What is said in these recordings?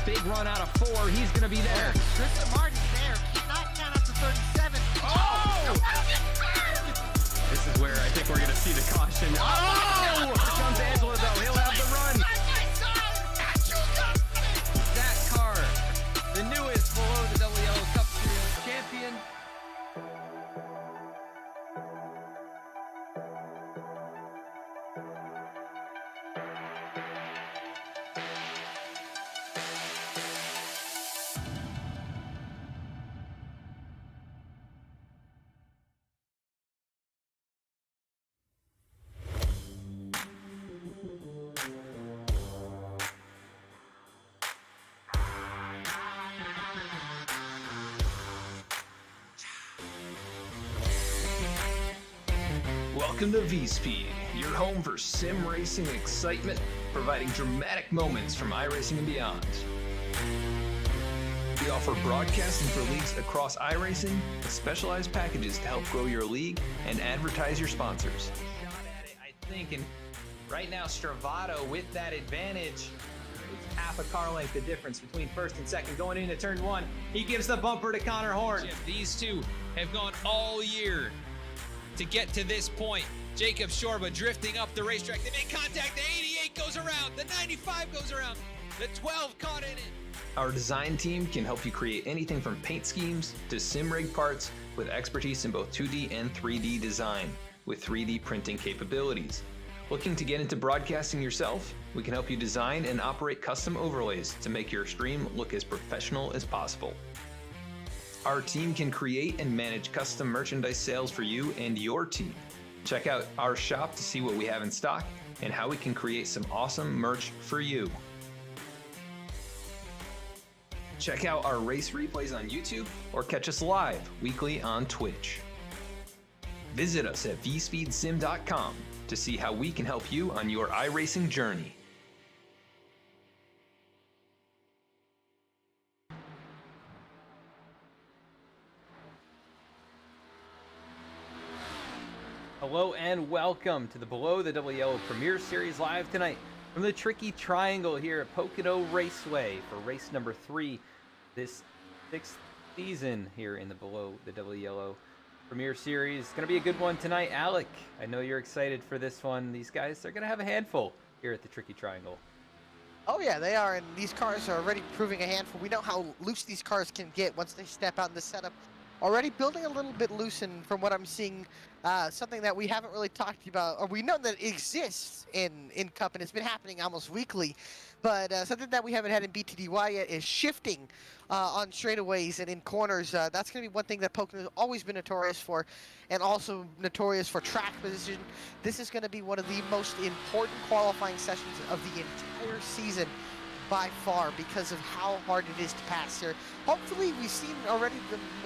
big run out of 4. He's going to be there. Tristan Martin's there. Cannot count up to 37. Oh! This is where I think we're going to see the caution. Oh! Here comes Angela, though. He'll have the run. That car, the newest below the Double Yellow Cup Series champion. Welcome to VSPEED, your home for sim racing excitement, providing dramatic moments from iRacing and beyond. We offer broadcasting for leagues across iRacing with specialized packages to help grow your league and advertise your sponsors. Shot at it, I think, and right now Stravato with that advantage. It's half a car length the difference between first and second going into turn 1. He gives the bumper to Connor Horn. These two have gone all year to get to this point. Jacob Shorba drifting up the racetrack. They make contact. The 88 goes around. The 95 goes around. The 12 caught in it. Our design team can help you create anything from paint schemes to sim rig parts with expertise in both 2D and 3D design with 3D printing capabilities. Looking to get into broadcasting yourself? We can help you design and operate custom overlays to make your stream look as professional as possible. Our team can create and manage custom merchandise sales for you and your team. Check out our shop to see what we have in stock and how we can create some awesome merch for you. Check out our race replays on YouTube or catch us live weekly on Twitch. Visit us at vspeedsim.com to see how we can help you on your iRacing journey. Hello and welcome to the Below the Double Yellow Premier Series live tonight from the Tricky Triangle here at Pocono Raceway for race number 3 this 6th season here in the Below the Double Yellow Premier Series. It's going to be a good one tonight. Alec, I know you're excited for this one. These guys are going to have a handful here at the Tricky Triangle. Oh yeah, they are, and these cars are already proving a handful. We know how loose these cars can get once they step out in the setup. Already building a little bit loose, and from what I'm seeing, something that we haven't really talked about, or we know that it exists in Cup, and it's been happening almost weekly, but something that we haven't had in BTDY yet is shifting on straightaways and in corners. That's going to be one thing that Pocono has always been notorious for, and also notorious for track position. This is going to be one of the most important qualifying sessions of the entire season by far, because of how hard it is to pass here. Hopefully, we've seen already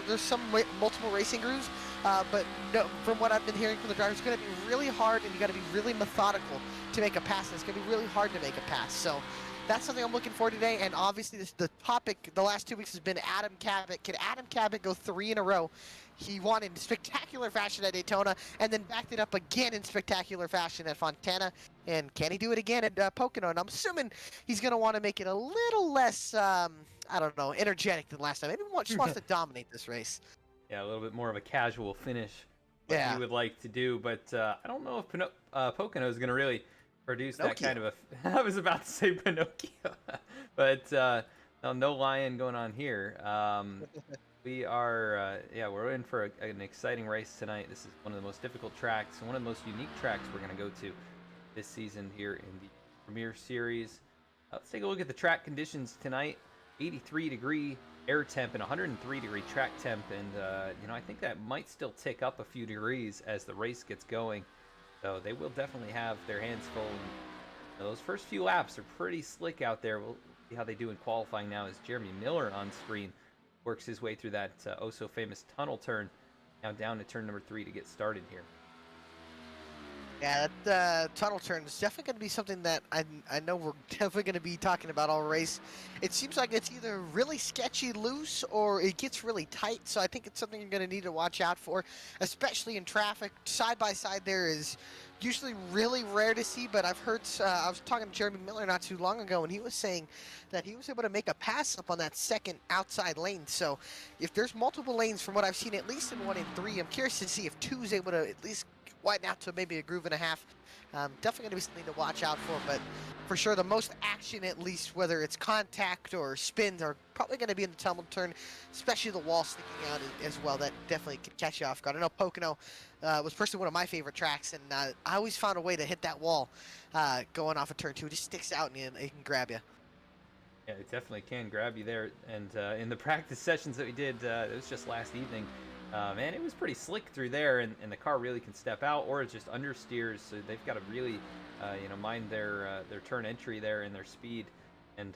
there's some multiple racing grooves, but no, from what I've been hearing from the drivers, it's going to be really hard, and you got to be really methodical to make a pass. And it's going to be really hard to make a pass. So that's something I'm looking for today. And obviously, the topic the last 2 weeks has been Adam Cabot. Can Adam Cabot go 3 in a row? He won in spectacular fashion at Daytona, and then backed it up again in spectacular fashion at Fontana. And can he do it again at Pocono? And I'm assuming he's going to want to make it a little less, I don't know, energetic than last time. Maybe he just wants to dominate this race. Yeah, a little bit more of a casual finish like he would like to do, but I don't know if Pocono is going to really produce that kind of a... I was about to say Pinocchio, but no lion going on here. We are, we're in for an exciting race tonight. This is one of the most difficult tracks and one of the most unique tracks we're going to go to this season here in the Premier Series. Let's take a look at the track conditions tonight. 83-degree air temp and 103-degree track temp, and I think that might still tick up a few degrees as the race gets going. So they will definitely have their hands full. And those first few laps are pretty slick out there. We'll see how they do in qualifying now as Jeremy Miller on screen works his way through that oh-so-famous tunnel turn. Now down to turn number 3 to get started here. Yeah, that tunnel turn is definitely going to be something that I know we're definitely going to be talking about all race. It seems like it's either really sketchy loose or it gets really tight, so I think it's something you're going to need to watch out for, especially in traffic. Side by side there is usually really rare to see, but I've heard, I was talking to Jeremy Miller not too long ago, and he was saying that he was able to make a pass up on that second outside lane. So if there's multiple lanes from what I've seen, at least in 1 and 3, I'm curious to see if 2 is able to at least widen out to maybe a groove and a half. Definitely going to be something to watch out for, but for sure the most action, at least whether it's contact or spins, are probably going to be in the tumble turn, especially the wall sticking out as well. That definitely can catch you off guard. I know Pocono was personally one of my favorite tracks, and I always found a way to hit that wall going off of turn 2. It just sticks out and it can grab you. Yeah, it definitely can grab you there. And in the practice sessions that we did, it was just last evening, man, it was pretty slick through there, and the car really can step out, or it just understeers. So they've got to really, mind their turn entry there and their speed, and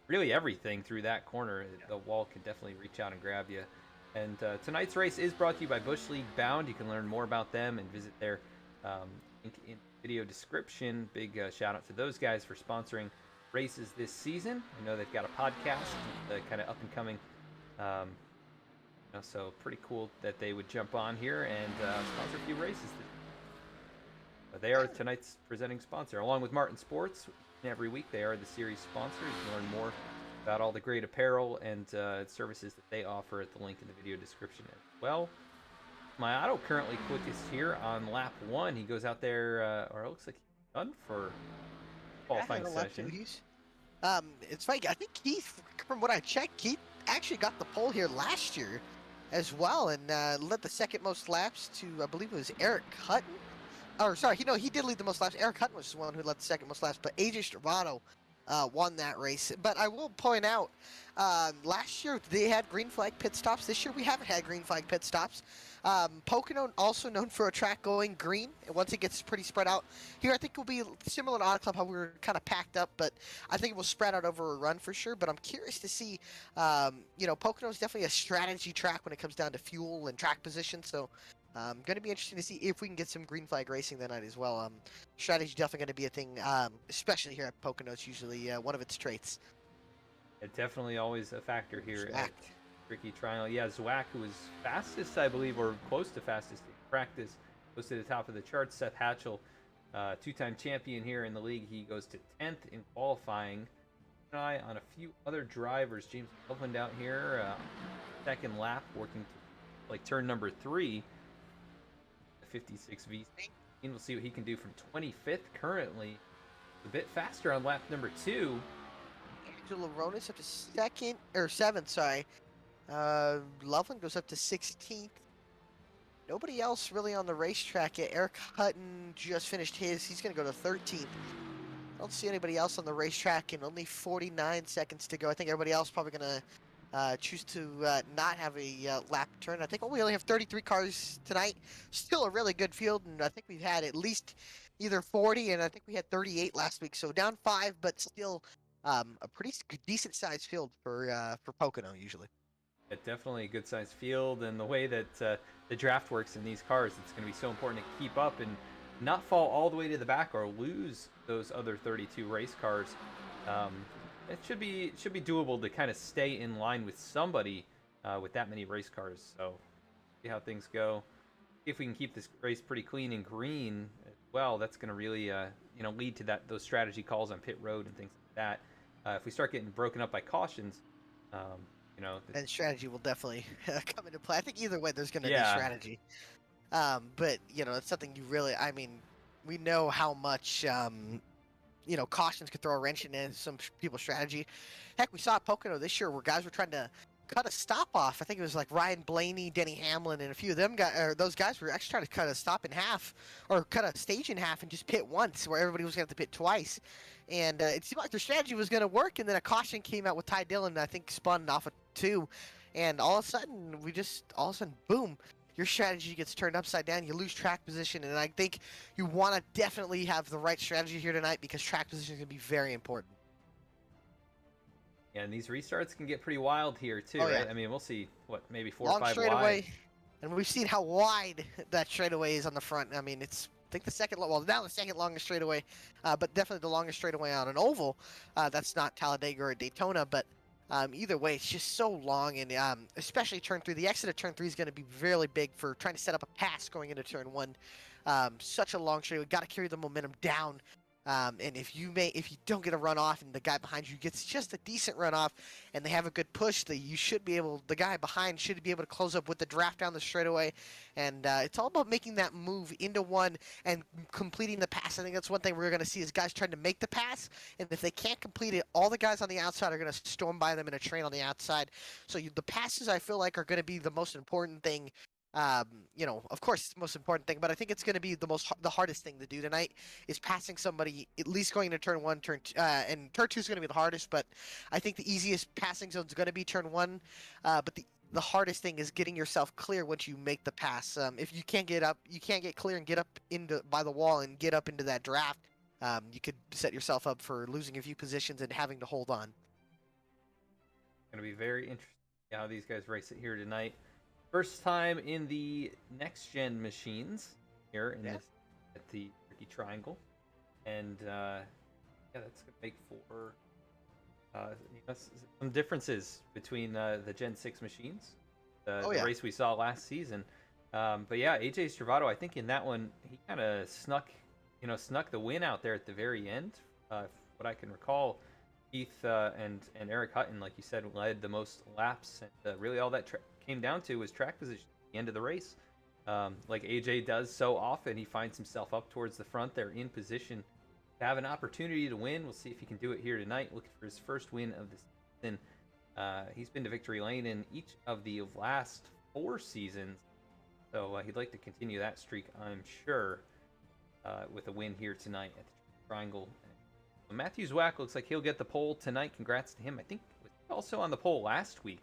really everything through that corner. The wall can definitely reach out and grab you. And tonight's race is brought to you by Bush League Bound. You can learn more about them and visit their link in video description. Big shout out to those guys for sponsoring races this season. I know they've got a podcast, kind of up and coming. So pretty cool that they would jump on here and sponsor a few races. They are tonight's presenting sponsor, along with Martin Sports. Every week they are the series sponsor. You can learn more about all the great apparel and services that they offer at the link in the video description as well. My auto currently quickest here on lap 1. He goes out there, or it looks like he's done for qualifying session. It's funny. I think Keith, from what I checked, Keith actually got the pole here last year as well, and led the second most laps to, I believe it was Eric Hutton. Or sorry, he did lead the most laps. Eric Hutton was the one who led the second most laps, but AJ Stravado won that race. But I will point out, last year they had green flag pit stops. This year we haven't had green flag pit stops. Pocono also known for a track going green, and once it gets pretty spread out. Here I think it will be similar to Auto Club, how we were kind of packed up, but I think it will spread out over a run for sure. But I'm curious to see, Pocono is definitely a strategy track when it comes down to fuel and track position, so going to be interesting to see if we can get some green flag racing that night as well. Strategy definitely going to be a thing, especially here at Pocono. It's usually one of its traits. It's definitely always a factor here at Ricky Trial. Yeah, Zwack, who was fastest, I believe, or close to fastest in practice, goes to the top of the charts. Seth Hatchell, two-time champion here in the league, he goes to 10th in qualifying. An eye on a few other drivers. James Loveland out here, second lap, working to turn number 3. 56 V. We'll see what he can do from 25th currently. A bit faster on lap number 2. Angelo Ronis up to 7th, sorry. Loveland goes up to 16th. Nobody else really on the racetrack yet. Eric Hutton just finished his. He's going to go to 13th. I don't see anybody else on the racetrack, and only 49 seconds to go. I think everybody else probably going to choose to not have a lap turn. I think we only have 33 cars tonight. Still a really good field, and I think we've had at least either 40, and I think we had 38 last week. So down 5, but still a pretty decent sized field for Pocono usually. Yeah, definitely a good sized field, and the way that the draft works in these cars, it's going to be so important to keep up and not fall all the way to the back or lose those other 32 race cars. It should be doable to kind of stay in line with somebody with that many race cars. So see how things go. If we can keep this race pretty clean and green as well, that's going to really lead to those strategy calls on pit road and things like that. If we start getting broken up by cautions, and strategy will definitely come into play. I think either way there's going to be strategy. But it's something you really, we know how much cautions could throw a wrench in some people's strategy. Heck, we saw at Pocono this year where guys were trying to cut a stop off. I think it was like Ryan Blaney, Denny Hamlin, and a few of them those guys were actually trying to cut a stop in half, or cut a stage in half and just pit once, where everybody was going to have to pit twice. And it seemed like their strategy was going to work, and then a caution came out with Ty Dillon, I think spun off of 2, and all of a sudden, boom, your strategy gets turned upside down. You lose track position, and I think you want to definitely have the right strategy here tonight, because track position is going to be very important. Yeah, and these restarts can get pretty wild here too, right? I mean, we'll see maybe 4 or 5 straightaway, wide. and we've seen how wide that straightaway is on the front. I mean, it's think the second, well, now the second longest straightaway, but definitely the longest straightaway on an oval. That's not Talladega or Daytona, but either way, it's just so long, and especially turn 3. The exit of turn 3 is going to be really big for trying to set up a pass going into turn 1. Such a long straightaway. Got to carry the momentum down. And if you don't get a run off and the guy behind you gets just a decent run off and they have a good push, the guy behind should be able to close up with the draft down the straightaway. And it's all about making that move into 1 and completing the pass. I think that's one thing we're going to see is guys trying to make the pass, and if they can't complete it, all the guys on the outside are going to storm by them in a train on the outside. So the passes, I feel like, are going to be the most important thing. Of course, it's the most important thing, but I think it's going to be the hardest thing to do tonight is passing somebody, at least going into turn 1, and turn 2 is going to be the hardest, but I think the easiest passing zone is going to be turn 1, but the hardest thing is getting yourself clear once you make the pass. If you can't get clear and get up by the wall and get up into that draft, you could set yourself up for losing a few positions and having to hold on. Going to be very interesting how these guys race it here tonight. First time in the next-gen machines here at the Tricky Triangle. And, that's going to make for some differences between the Gen 6 machines, the race we saw last season. But yeah, AJ Stravato, I think in that one, he kind of snuck the win out there at the very end. What I can recall, Keith and Eric Hutton, like you said, led the most laps, and really all that came down to was track position at the end of the race. Like AJ does so often, he finds himself up towards the front there in position to have an opportunity to win. We'll see if he can do it here tonight, looking for his first win of the season. He's been to victory lane in each of the last 4 seasons, so he'd like to continue that streak, I'm sure, with a win here tonight at the Triangle. Matthew Zwack looks like he'll get the pole tonight. Congrats to him. I think he was also on the pole last week,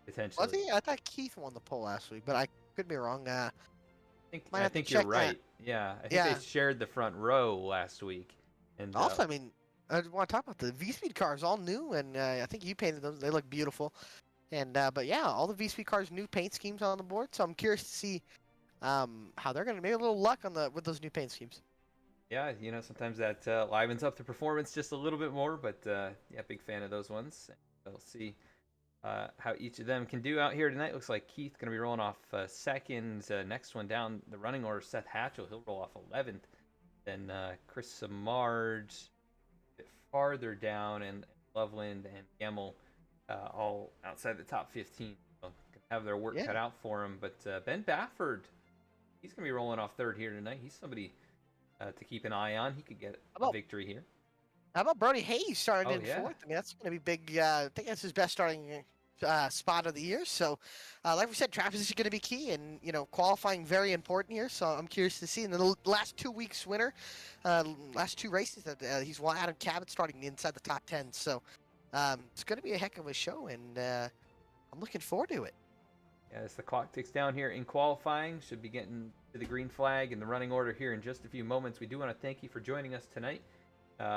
potentially. Was he? I thought Keith won the pole last week, but I could be wrong. I think you're right. Yeah, I think they shared the front row last week. And also, I mean, I want to talk about the VSPEED cars, all new, and I think you painted them. They look beautiful. And but yeah, all the VSPEED cars, new paint schemes on the board. So I'm curious to see how they're going to make a little luck with those new paint schemes. Yeah, sometimes that livens up the performance just a little bit more, but yeah, big fan of those ones. We'll see how each of them can do out here tonight. Looks like Keith going to be rolling off second. Next one down the running order, Seth Hatchell, he'll roll off 11th. Then Chris Samard a bit farther down, and Loveland and Gemmel all outside the top 15. So can have their work cut out for him. But Ben Bafford, he's going to be rolling off 3rd here tonight. He's somebody to keep an eye on. He could get a victory here. How about Brody Hayes starting in 4th? I mean, that's going to be big. I think that's his best starting spot of the year. So, like we said, traffic is going to be key, and qualifying very important here. So I'm curious to see. In the last 2 weeks winner, last 2 races that he's won. Adam Cabot starting inside the top 10. So it's going to be a heck of a show, and I'm looking forward to it. Yeah, as the clock ticks down here in qualifying, should be getting to the green flag in the running order here in just a few moments. We do want to thank you for joining us tonight.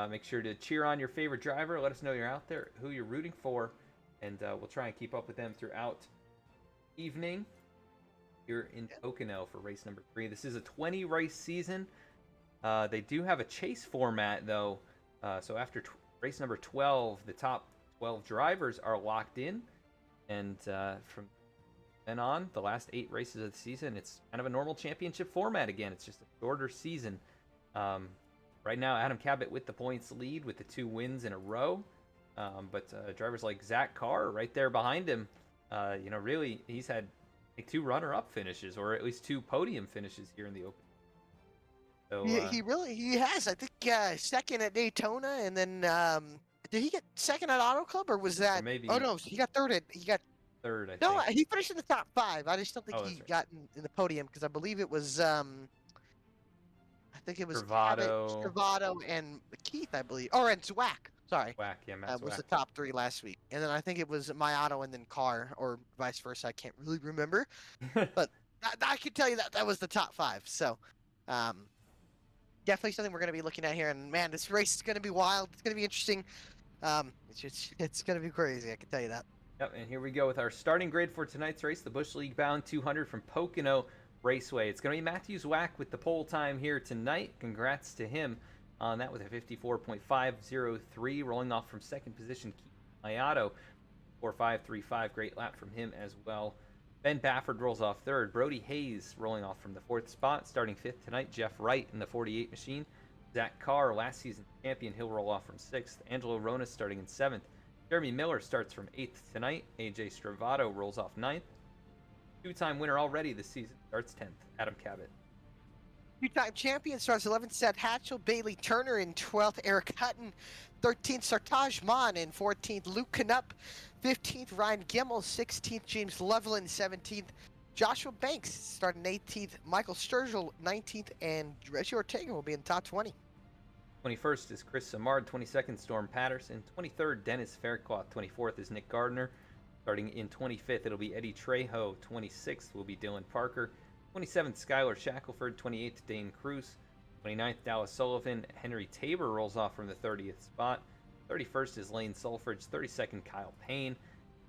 Make sure to cheer on your favorite driver. Let us know you're out there, who you're rooting for, and we'll try and keep up with them throughout the evening here in Pocono for race number 3. This is a 20-race season. They do have a chase format, though. So after race number 12, the top 12 drivers are locked in, and from then on, the last 8 races of the season, it's kind of a normal championship format again. It's just a shorter season. Right now, Adam Cabot with the points lead with the 2 wins in a row. But drivers like Zach Carr right there behind him, really, he's had 2 runner-up finishes, or at least 2 podium finishes here in the Open. So, he has. I think 2nd at Daytona, and then did he get 2nd at Auto Club, or was that? Or maybe. Oh no, he got 3rd. He got 3rd. I think. No, he finished in the top 5. I just don't think he right. got in the podium, because I believe it was I think it was Stravato and Keith, I believe, and Zwack. Sorry, Zwack, yeah, Matt was Zwack. the top 3 last week, and then I think it was Mayato and then Carr, or vice versa. I can't really remember, but I can tell you that was the top 5. So, definitely something we're going to be looking at here. And man, this race is going to be wild. It's going to be interesting. It's going to be crazy. I can tell you that. Yep, and here we go with our starting grid for tonight's race. The Bush League bound 200 from Pocono, Raceway. It's going to be Matthew Zwack with the pole time here tonight. Congrats to him on that with a 54.503, rolling off from second position. Mayato, 4.535, great lap from him as well. Ben Bafford rolls off third. Brody Hayes rolling off from the fourth spot, starting fifth tonight. Jeff Wright in the 48 machine. Zach Carr, last season champion, he'll roll off from sixth. Angelo Ronas starting in seventh. Jeremy Miller starts from eighth tonight. AJ Stravato rolls off ninth. Two-time winner already this season starts 10th. Adam Cabot. Two-time champion starts 11th. Seth Hatchell, Bailey Turner in 12th. Eric Hutton, 13th. Sartaj Maan in 14th. Luke Knupp, 15th. Ryan Gimmel, 16th. James Loveland, 17th. Joshua Banks starting 18th. Michael Sturgill, 19th. And Reggie Ortega will be in the top 20. 21st is Chris Samard. 22nd, Storm Patterson. 23rd, Dennis Faircloth. 24th is Nick Gardner. Starting in 25th, it'll be Eddie Trejo. 26th will be Dylan Parker. 27th, Skylar Shackelford. 28th, Dane Cruz. 29th, Dallas Sullivan. Henry Tabor rolls off from the 30th spot. 31st is Lane Sulfridge. 32nd, Kyle Payne.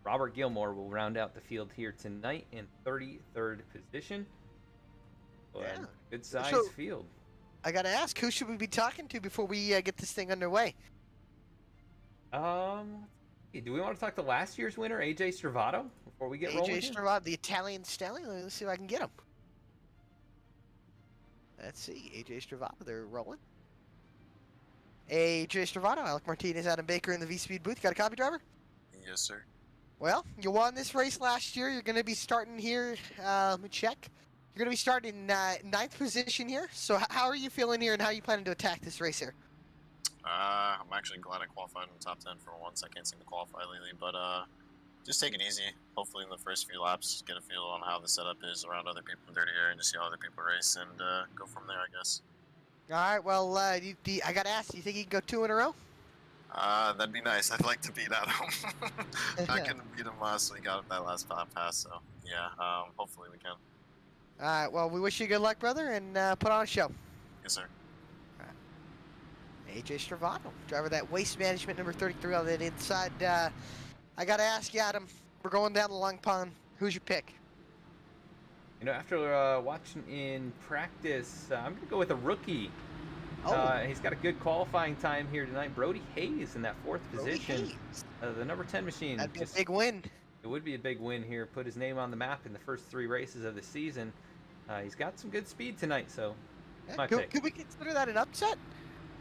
Robert Gilmore will round out the field here tonight in 33rd position. Yeah. Good sized field. I got to ask, who should we be talking to before we get this thing underway? Do we want to talk to last year's winner, AJ Stravato, before we get rolling? AJ Stravato, the Italian stallion. Let's see if I can get him. Let's see, AJ Stravato, they're rolling. AJ Stravato, Alec Martinez, Adam Baker in the VSPEED booth. Got a copy, driver? Yes, sir. Well, you won this race last year. You're going to be starting here. Let me check. You're going to be starting in 9th position here. So how are you feeling here, and how are you planning to attack this race here? I'm actually glad I qualified in the top 10 for once. I can't seem to qualify lately, but just take it easy. Hopefully in the first few laps, get a feel on how the setup is around other people in dirty air and just see how other people race and go from there, I guess. All right, well, I got to ask, do you think you can go 2 in a row? That'd be nice. I'd like to beat Adam. I couldn't beat him last week. Got that last pass, so yeah, hopefully we can. All right, well, we wish you good luck, brother, and put on a show. Yes, sir. AJ Stravato, driver of that Waste Management number 33 on that inside. I got to ask you, Adam, we're going down the long pond. Who's your pick? You know, after watching in practice, I'm going to go with a rookie. He's got a good qualifying time here tonight. Brody Hayes in that 4th position. The number 10 machine. That'd be a big win. It would be a big win here. Put his name on the map in the first 3 races of the season. He's got some good speed tonight, so my pick. Could we consider that an upset?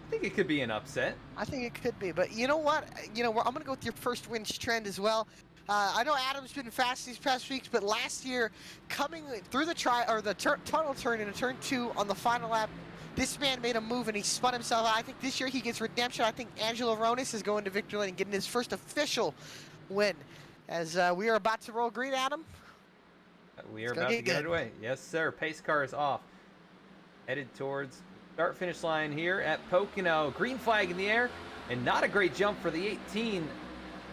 I think it could be an upset. I think it could be, but you know what? I'm going to go with your first wins trend as well. I know Adam's been fast these past weeks, but last year, coming through the tunnel turn into turn 2 on the final lap, this man made a move and he spun himself out. I think this year he gets redemption. I think Angelo Ronas is going to victory lane and getting his first official win. As we are about to roll green, Adam. We are about to get underway. Yes, sir. Pace car is off. Headed towards start-finish line here at Pocono. Green flag in the air, and not a great jump for the 18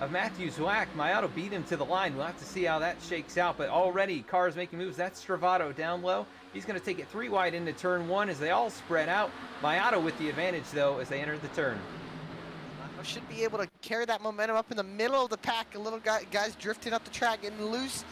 of Matthew Zwack. Mayato beat him to the line. We'll have to see how that shakes out, but already cars making moves. That's Stravato down low. He's going to take it 3 wide into turn 1 as they all spread out. Mayato with the advantage, though, as they enter the turn. Should be able to carry that momentum up in the middle of the pack. A little guys drifting up the track, getting loose.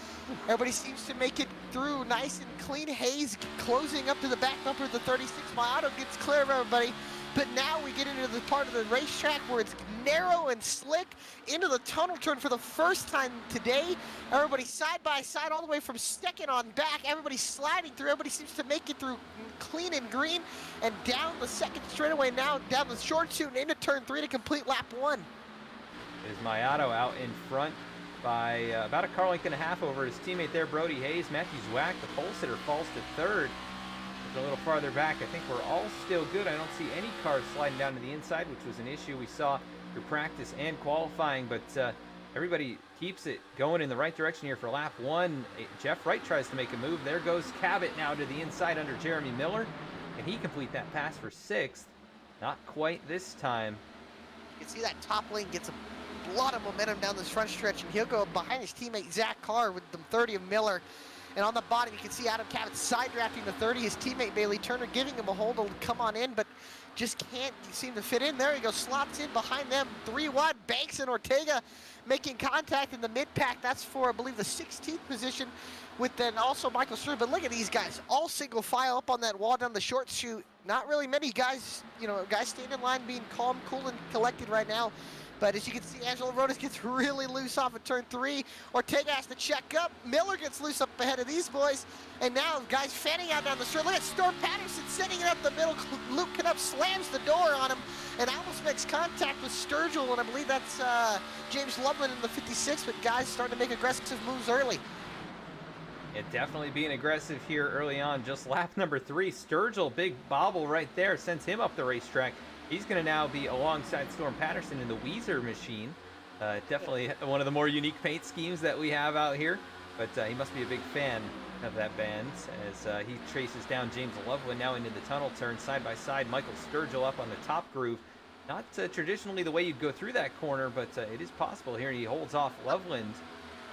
Everybody seems to make it through nice and clean. Hayes closing up to the back bumper of the 36. Mayato gets clear of everybody. But now we get into the part of the racetrack where it's narrow and slick into the tunnel turn for the first time today. Everybody side by side all the way from second on back. Everybody sliding through. Everybody seems to make it through clean and green and down the second straightaway now, down the short chute and into turn 3 to complete lap 1. Is Mayato out in front by about a car length and a half over his teammate there, Brody Hayes. Matthew Zwack, the pole sitter, falls to 3rd. A little farther back. I think we're all still good. I don't see any cars sliding down to the inside, which was an issue we saw through practice and qualifying, but everybody keeps it going in the right direction here for lap 1. Jeff Wright tries to make a move. There goes Cabot now to the inside under Jeremy Miller. Can he complete that pass for 6th? Not quite this time. You can see that top lane gets a lot of momentum down this front stretch, and he'll go behind his teammate Zach Carr with the 30 of Miller. And on the bottom, you can see Adam Cabot side drafting the 30. His teammate Bailey Turner giving him a hold to come on in, but just can't seem to fit in. There he goes, slots in behind them, 3 wide. Banks and Ortega making contact in the mid-pack. That's for, I believe, the 16th position, with then also Michael Sturr. But look at these guys, all single file up on that wall down the short chute. Not really many guys, guys staying in line, being calm, cool, and collected right now. But as you can see, Angelo Rodas gets really loose off of turn 3. Ortega has to check up. Miller gets loose up ahead of these boys. And now guys fanning out down the straight. Look at Storm Patterson setting it up the middle. Luke Knupp slams the door on him and almost makes contact with Sturgill. And I believe that's James Loveland in the 56. But guys starting to make aggressive moves early. Yeah, definitely being aggressive here early on. Just lap number 3. Sturgill, big bobble right there, sends him up the racetrack. He's going to now be alongside Storm Patterson in the Weezer machine. Definitely one of the more unique paint schemes that we have out here. But he must be a big fan of that band as he traces down James Loveland now into the tunnel turn side by side. Michael Sturgill up on the top groove. Not traditionally the way you'd go through that corner, but it is possible here. He holds off Loveland.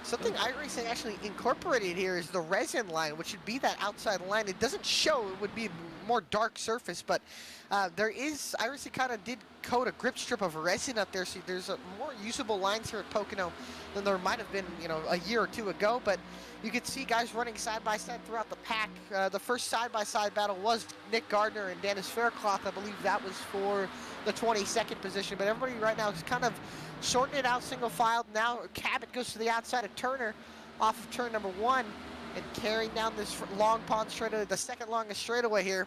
Something iRacing actually incorporated here is the resin line, which should be that outside line. It doesn't show, it would be a more dark surface, but there is, iRacing kind of did coat a grip strip of resin up there, so there's more usable lines here at Pocono than there might have been, a year or two ago. But you could see guys running side by side throughout the pack. The first side by side battle was Nick Gardner and Dennis Faircloth. I believe that was for the 22nd position, but everybody right now is kind of sorting it out single filed. Now Cabot goes to the outside of Turner off of turn number 1 and carrying down this long pond straightaway, the second longest straightaway here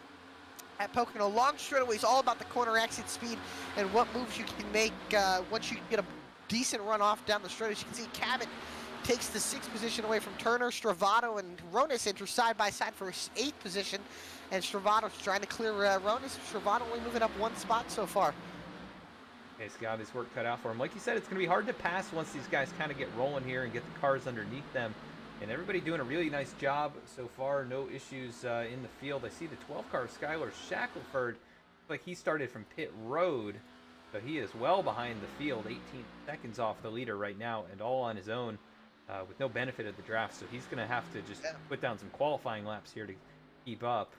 at Pocono. Long straightaway is all about the corner exit speed and what moves you can make once you get a decent run off down the straight. As you can see, Cabot takes the 6th position away from Turner. Stravato and Ronis enter side by side for 8th position, and Stravato's trying to clear Ronis. Stravato only moving up 1 spot so far. He's got his work cut out for him. Like you said, it's going to be hard to pass once these guys kind of get rolling here and get the cars underneath them. And everybody doing a really nice job so far. No issues in the field. I see the 12 car Skylar Shackelford. Like he started from pit road, so he is well behind the field, 18 seconds off the leader right now, and all on his own with no benefit of the draft. So he's going to have to just put down some qualifying laps here to keep up.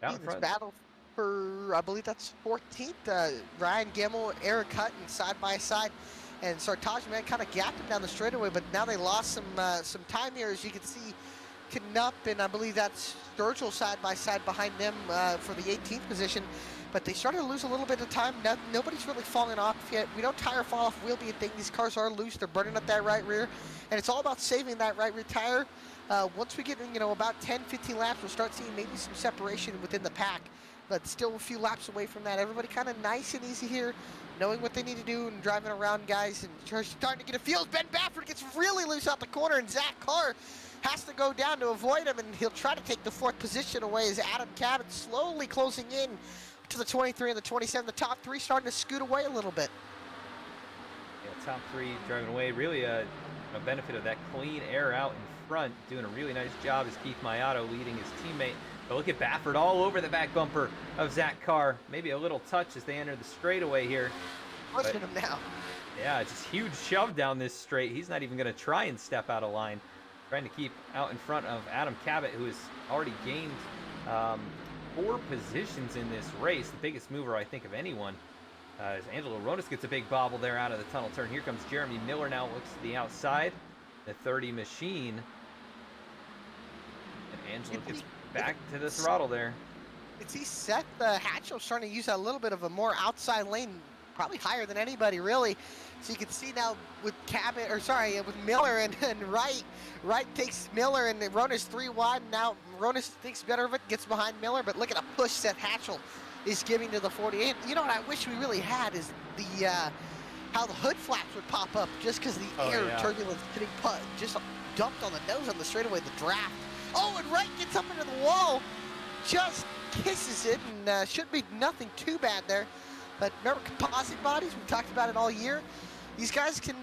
Out in front. Battle for, I believe that's 14th. Ryan Gemmel, Eric Hutton side by side, and Sartaj Man kind of gapped him down the straightaway, but now they lost some time here. As you can see, Knupp and I believe that's Sturgill side by side behind them for the 18th position. But they started to lose a little bit of time. Nobody's really falling off yet. We don't tire fall off wheel be a thing. These cars are loose. They're burning up that right rear, and it's all about saving that right rear tire. Once we get about 10-15 laps, we'll start seeing maybe some separation within the pack. But still a few laps away from that. Everybody kind of nice and easy here, knowing what they need to do and driving around guys and starting to get a feel. Ben Baffert gets really loose out the corner, and Zach Carr has to go down to avoid him, and he'll try to take the 4th position away as Adam Cabot slowly closing in to the 23 and the 27. The top 3 starting to scoot away a little bit. Yeah, top 3 driving away. Really a benefit of that clean air out in front. Doing a really nice job is Keith Mayato leading his teammate. But look at Baffert all over the back bumper of Zach Carr. Maybe a little touch as they enter the straightaway here. Pushing him now. Yeah, just huge shove down this straight. He's not even going to try and step out of line. Trying to keep out in front of Adam Cabot, who has already gained 4 positions in this race. The biggest mover, I think, of anyone. As Angelo Ronis gets a big bobble there out of the tunnel turn. Here comes Jeremy Miller now, looks to the outside. The 30 machine. And Angelo gets back to the throttle there. It's Seth Hatchell's starting to use a little bit of a more outside lane, probably higher than anybody really. So you can see now with Cabot, with Miller and Wright. Wright takes Miller and Ronis 3 wide. Now Ronis thinks better of it, gets behind Miller, but look at a push Seth Hatchell is giving to the 48. You know what I wish we really had is the how the hood flaps would pop up just because the air turbulence getting just dumped on the nose on the straightaway, the draft. Oh, and Wright gets up into the wall, just kisses it, and should be nothing too bad there. But remember composite bodies, we've talked about it all year. These guys can,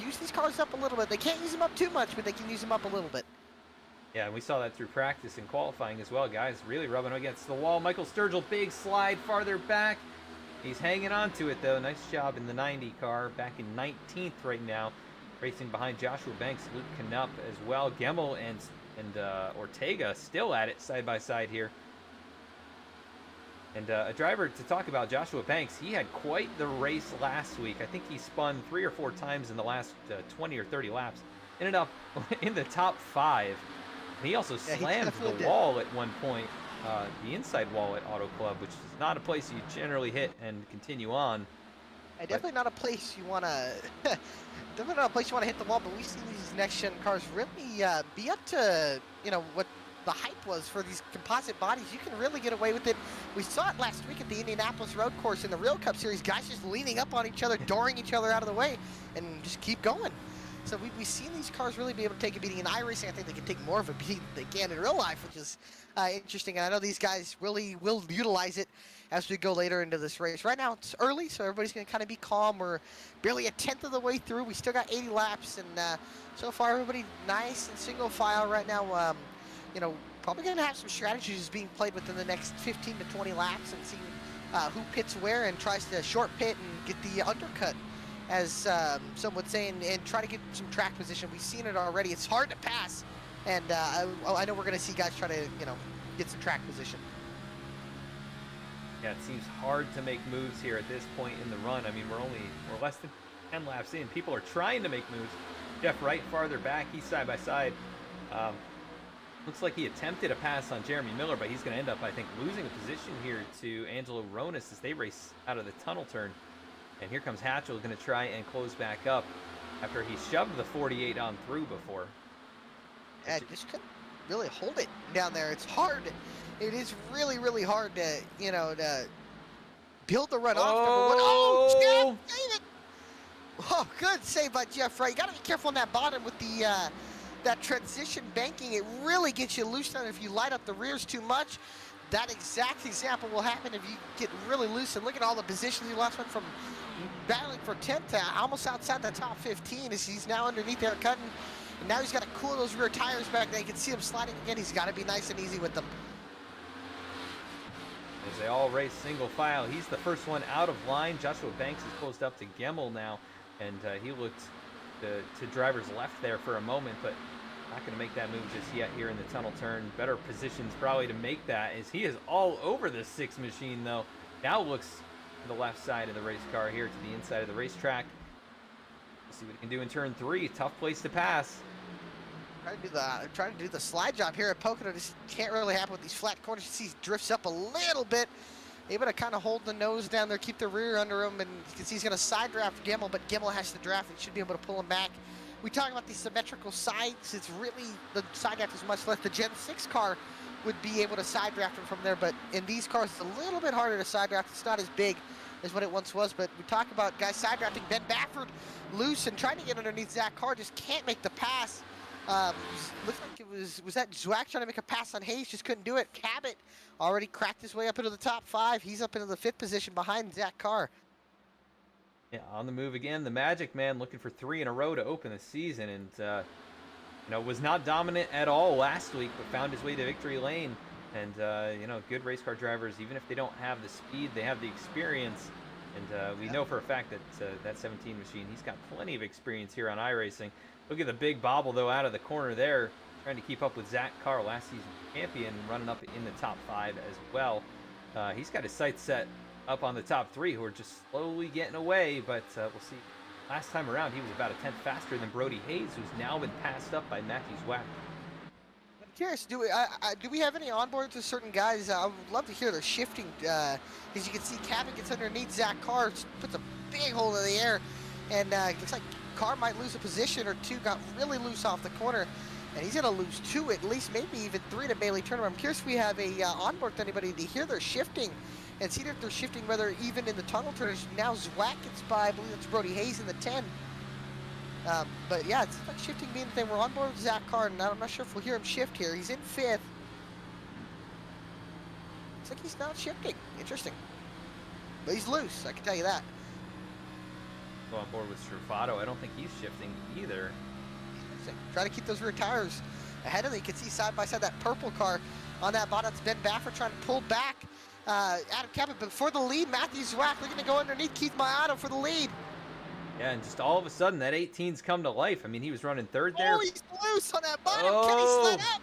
use these cars up a little bit. They can't use them up too much, but they can use them up a little bit. Yeah, and we saw that through practice and qualifying as well. Guys really rubbing against the wall. Michael Sturgill, big slide farther back. He's hanging on to it, though. Nice job in the 90 car, back in 19th right now. racing behind Joshua Banks, Luke Knupp as well. Gemmel and Ortega still at it side by side here. And a driver to talk about, Joshua Banks, he had quite the race last week. I think he spun 3 or 4 times in the last 20 or 30 laps. Ended up in the top 5. And he also slammed the wall at one point, the inside wall at Auto Club, which is not a place you generally hit and continue on. Definitely not a place you want to. Definitely not a place you want to hit the wall. But we've seen these next-gen cars really be up to what the hype was for these composite bodies. You can really get away with it. We saw it last week at the Indianapolis Road Course in the Real Cup Series. Guys just leaning up on each other, dooring each other out of the way, and just keep going. So we've seen these cars really be able to take a beating. In iRacing, I think they can take more of a beating than they can in real life, which is interesting. And I know these guys really will utilize it as we go later into this race. Right now, it's early, so everybody's going to kind of be calm. We're barely a 10th of the way through. We still got 80 laps, and so far, everybody nice and single file right now. Probably going to have some strategies being played within the next 15 to 20 laps and see who pits where and tries to short pit and get the undercut, as some would say, and try to get some track position. We've seen it already. It's hard to pass, and I know we're going to see guys try to, get some track position. Yeah, it seems hard to make moves here at this point in the run. I mean, we're less than 10 laps in. People are trying to make moves. Jeff Wright farther back. He's side by side. Looks like he attempted a pass on Jeremy Miller, but he's going to end up, I think, losing a position here to Angelo Ronis as they race out of the tunnel turn. And here comes Hatchell, going to try and close back up after he shoved the 48 on through before. Yeah, just couldn't really hold it down there. It's hard. It is really, really hard to, to build the run off. Oh, yeah, save it. Oh, good save by Jeff Wright. You got to be careful on that bottom with the that transition banking. It really gets you loose on it if you light up the rears too much. That exact example will happen if you get really loose. And look at all the positions he lost. Went from battling for 10th to almost outside the top 15 as he's now underneath there cutting. And now he's got to cool those rear tires back there. You can see him sliding again. He's got to be nice and easy with them. As they all race single file, he's the first one out of line. Joshua Banks is closed up to Gemmel now, and he looked to driver's left there for a moment, but not going to make that move just yet here in the tunnel turn. Better positions probably to make that, as he is all over the 6 machine though. Now looks to the left side of the race car here to the inside of the racetrack. We'll see what he can do in turn 3. Tough place to pass. Trying to do the slide job here at Pocono. Just can't really happen with these flat corners. You see he drifts up a little bit. Able to kind of hold the nose down there, keep the rear under him, and you can see he's going to side draft Gemmel, but Gemmel has to draft and should be able to pull him back. We talk about these symmetrical sides. It's really, the side draft is much less. The Gen 6 car would be able to side draft him from there, but in these cars, it's a little bit harder to side draft. It's not as big as what it once was, but we talk about guys side drafting. Ben Baffert loose and trying to get underneath Zach Carr, just can't make the pass. Looks like it was that Zwack trying to make a pass on Hayes, just couldn't do it. Cabot already cracked his way up into the top 5. He's up into the 5th position behind Zach Carr. Yeah, on the move again. The Magic Man looking for 3 in a row to open the season, and was not dominant at all last week, but found his way to victory lane. And good race car drivers, even if they don't have the speed, they have the experience. And we know for a fact that that 17 machine, he's got plenty of experience here on iRacing. Look at the big bobble, though, out of the corner there, trying to keep up with Zach Carr, last season champion, running up in the top 5 as well. He's got his sights set up on the top 3, who are just slowly getting away, but we'll see. Last time around, he was about a 10th faster than Brody Hayes, who's now been passed up by Matthew Zwack. I'm curious, do we have any onboards with certain guys? I would love to hear their shifting. As you can see, Cabot gets underneath Zach Carr, puts a big hole in the air, and looks like Carr might lose a position or 2, got really loose off the corner, and he's going to lose 2, at least maybe even 3 to Bailey Turner. I'm curious if we have a onboard to anybody to hear their shifting and see if they're shifting, whether even in the tunnel turners. Now Zwack gets by, I believe it's Brody Hayes in the 10. But yeah, it's like shifting being that they were on board with Zach Carr, and I'm not sure if we'll hear him shift here. He's in 5th. Looks like he's not shifting. Interesting. But he's loose, I can tell you that. Go on board with Struffato. I don't think he's shifting either. Try to keep those rear tires ahead of them. You can see side by side that purple car on that bottom. It's Ben Baffert trying to pull back Adam Cabot, but for the lead, Matthew Zwack looking to go underneath Keith Maiato for the lead. Yeah, and just all of a sudden, that 18's come to life. I mean, he was running third there. Oh, he's loose on that bottom. Oh. Can he sled up?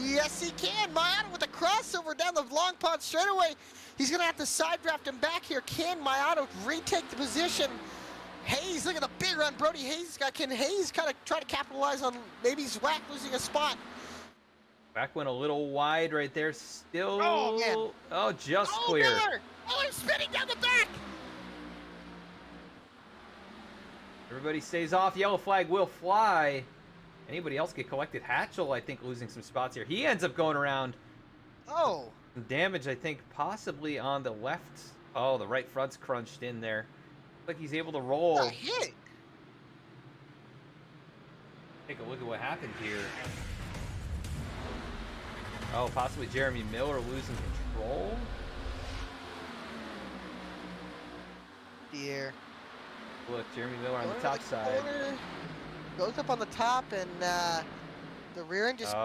Yes, he can. Mayato with a crossover down the long pond straightaway. He's going to have to side draft him back here. Can Mayato retake the position? Hayes, look at the big run Brody Hayes got. Can Hayes kind of try to capitalize on maybe Zwack losing a spot? Back went a little wide right there. Still. Oh, man. Oh, just Oh, clear. Miller. Oh, he's spinning down the back. Everybody stays off. Yellow flag will fly. Anybody else get collected? Hatchell, I think, losing some spots here. He ends up going around. Oh. Some damage, I think, possibly on the left. Oh, the right front's crunched in there. Looks like he's able to roll. A hit. Take a look at what happened here. Oh, possibly Jeremy Miller losing control. Dear. Look, Jeremy Miller on the top side. Corner, goes up on the top, and the rear end just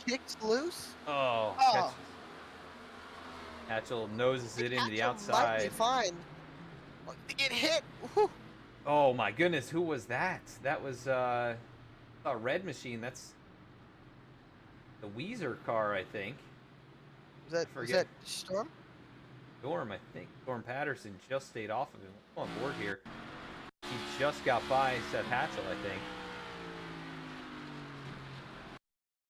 kicks loose. Oh. Oh. Hatchell noses it into the Hatchell outside. might be fine. To get hit. Whew. Oh my goodness, who was that? That was a red machine. That's the Weezer car, I think. Was that Storm? Storm, I think. Storm Patterson just stayed off of him. On board here. He just got by Seth Hatchell, I think.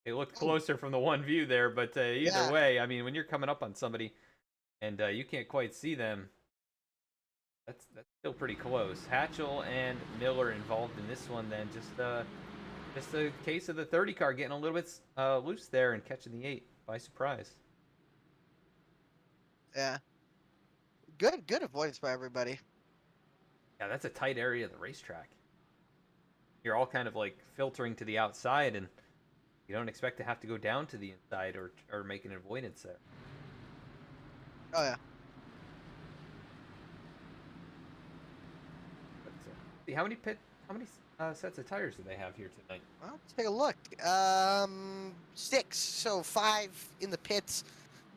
It looked closer from the one view there, but either way, I mean, when you're coming up on somebody and you can't quite see them, that's still pretty close. Hatchell and Miller involved in this one then. Just a case of the 30 car getting a little bit loose there and catching the 8 by surprise. Yeah. Good avoidance by everybody. Yeah, that's a tight area of the racetrack. You're all kind of like filtering to the outside, and you don't expect to have to go down to the inside or make an avoidance there. Oh yeah. But, see, how many sets of tires do they have here tonight? Well, let's take a look. 6, so 5 in the pits.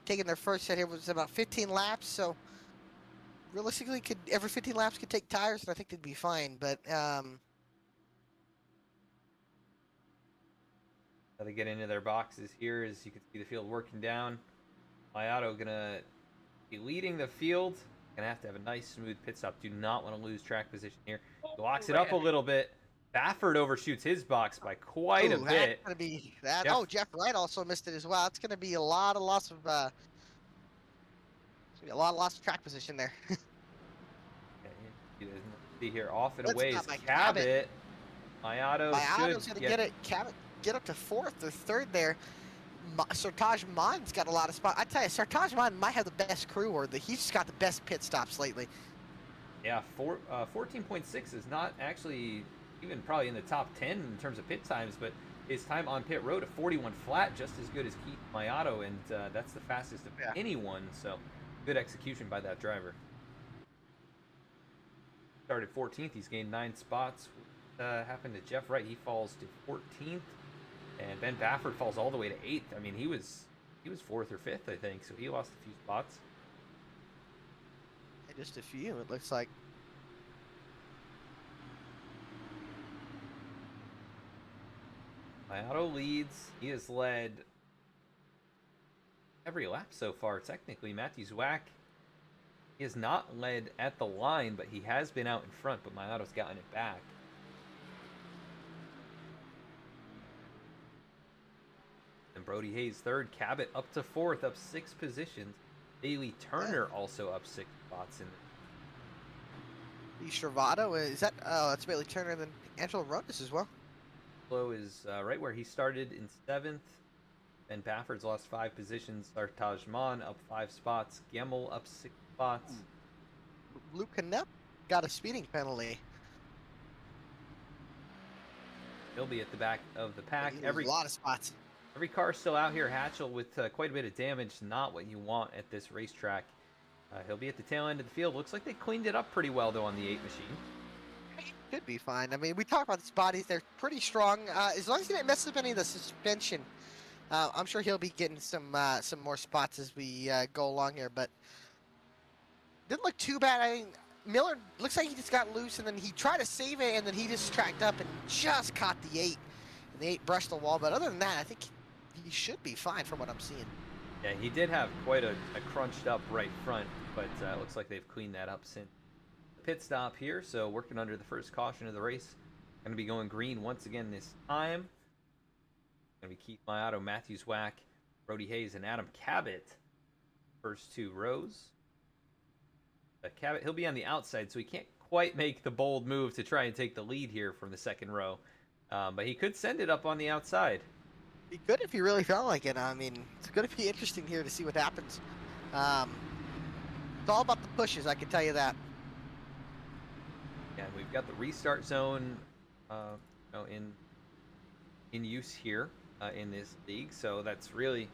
Taking their first set here was about 15 laps, so realistically, every 15 laps could take tires, and I think they'd be fine. But How they get into their boxes here is you can see the field working down. Mayato gonna be leading the field. Gonna have to have a nice smooth pit stop. Do not want to lose track position here. Locks it up a little bit. Baffert overshoots his box by quite a bit. That's gonna be that. Jeff, oh, Jeff Wright also missed it as well. It's gonna be a lot of loss of track position there. See here, off and That's away not is my Cabot. Mayato's gonna good. Cabot get up to 4th or 3rd there. Sartaj Man's got a lot of spots. I tell you, Sartaj Man might have the best crew, or he's just got the best pit stops lately. Yeah, 14.6 is not actually even probably in the top 10 in terms of pit times, but his time on pit road at 41 flat, just as good as Keith Mayato, and that's the fastest of anyone. So good execution by that driver. Started 14th. He's gained 9 spots. Happened to Jeff Wright. He falls to 14th, and Ben Baffert falls all the way to 8th. I mean, he was 4th or 5th, I think. So he lost a few spots. Just a few, it looks like. Mayato leads. He has led every lap so far, technically. Matthew Zwack, he has not led at the line, but he has been out in front, but Mayato's gotten it back. And Brody Hayes 3rd, Cabot up to 4th, up 6 positions. Bailey Turner also up 6 spots in The Stravato, is that? Oh, that's Bailey Turner and then Angelo Rodas as well. Angelo is right where he started in 7th. Ben Baffert's lost 5 positions. Sartaj Man up 5 spots. Gemmel up 6 spots. Luke Knepp got a speeding penalty. He'll be at the back of the pack. A lot of spots. Every car still out here. Hatchell with quite a bit of damage. Not what you want at this racetrack. He'll be at the tail end of the field. Looks like they cleaned it up pretty well, though, on the 8 machine. Could be fine. I mean, we talked about these bodies. They're pretty strong. As long as he didn't mess up any of the suspension, I'm sure he'll be getting some more spots as we go along here. But didn't look too bad. I mean, Miller looks like he just got loose, and then he tried to save it, and then he just tracked up and just caught the 8. And the 8 brushed the wall, but other than that, I think he should be fine from what I'm seeing. Yeah, he did have quite a crunched up right front, but it looks like they've cleaned that up since the pit stop here. So working under the first caution of the race. Going to be going green once again this time. Going to be Keith Maiato, Matthew Zwack, Brody Hayes, and Adam Cabot. First 2 rows. Cabot, he'll be on the outside, so he can't quite make the bold move to try and take the lead here from the second row. But he could send it up on the outside. He could if he really felt like it. I mean, it's going to be interesting here to see what happens. It's all about the pushes, I can tell you that. Yeah, we've got the restart zone in use here in this league, so that's really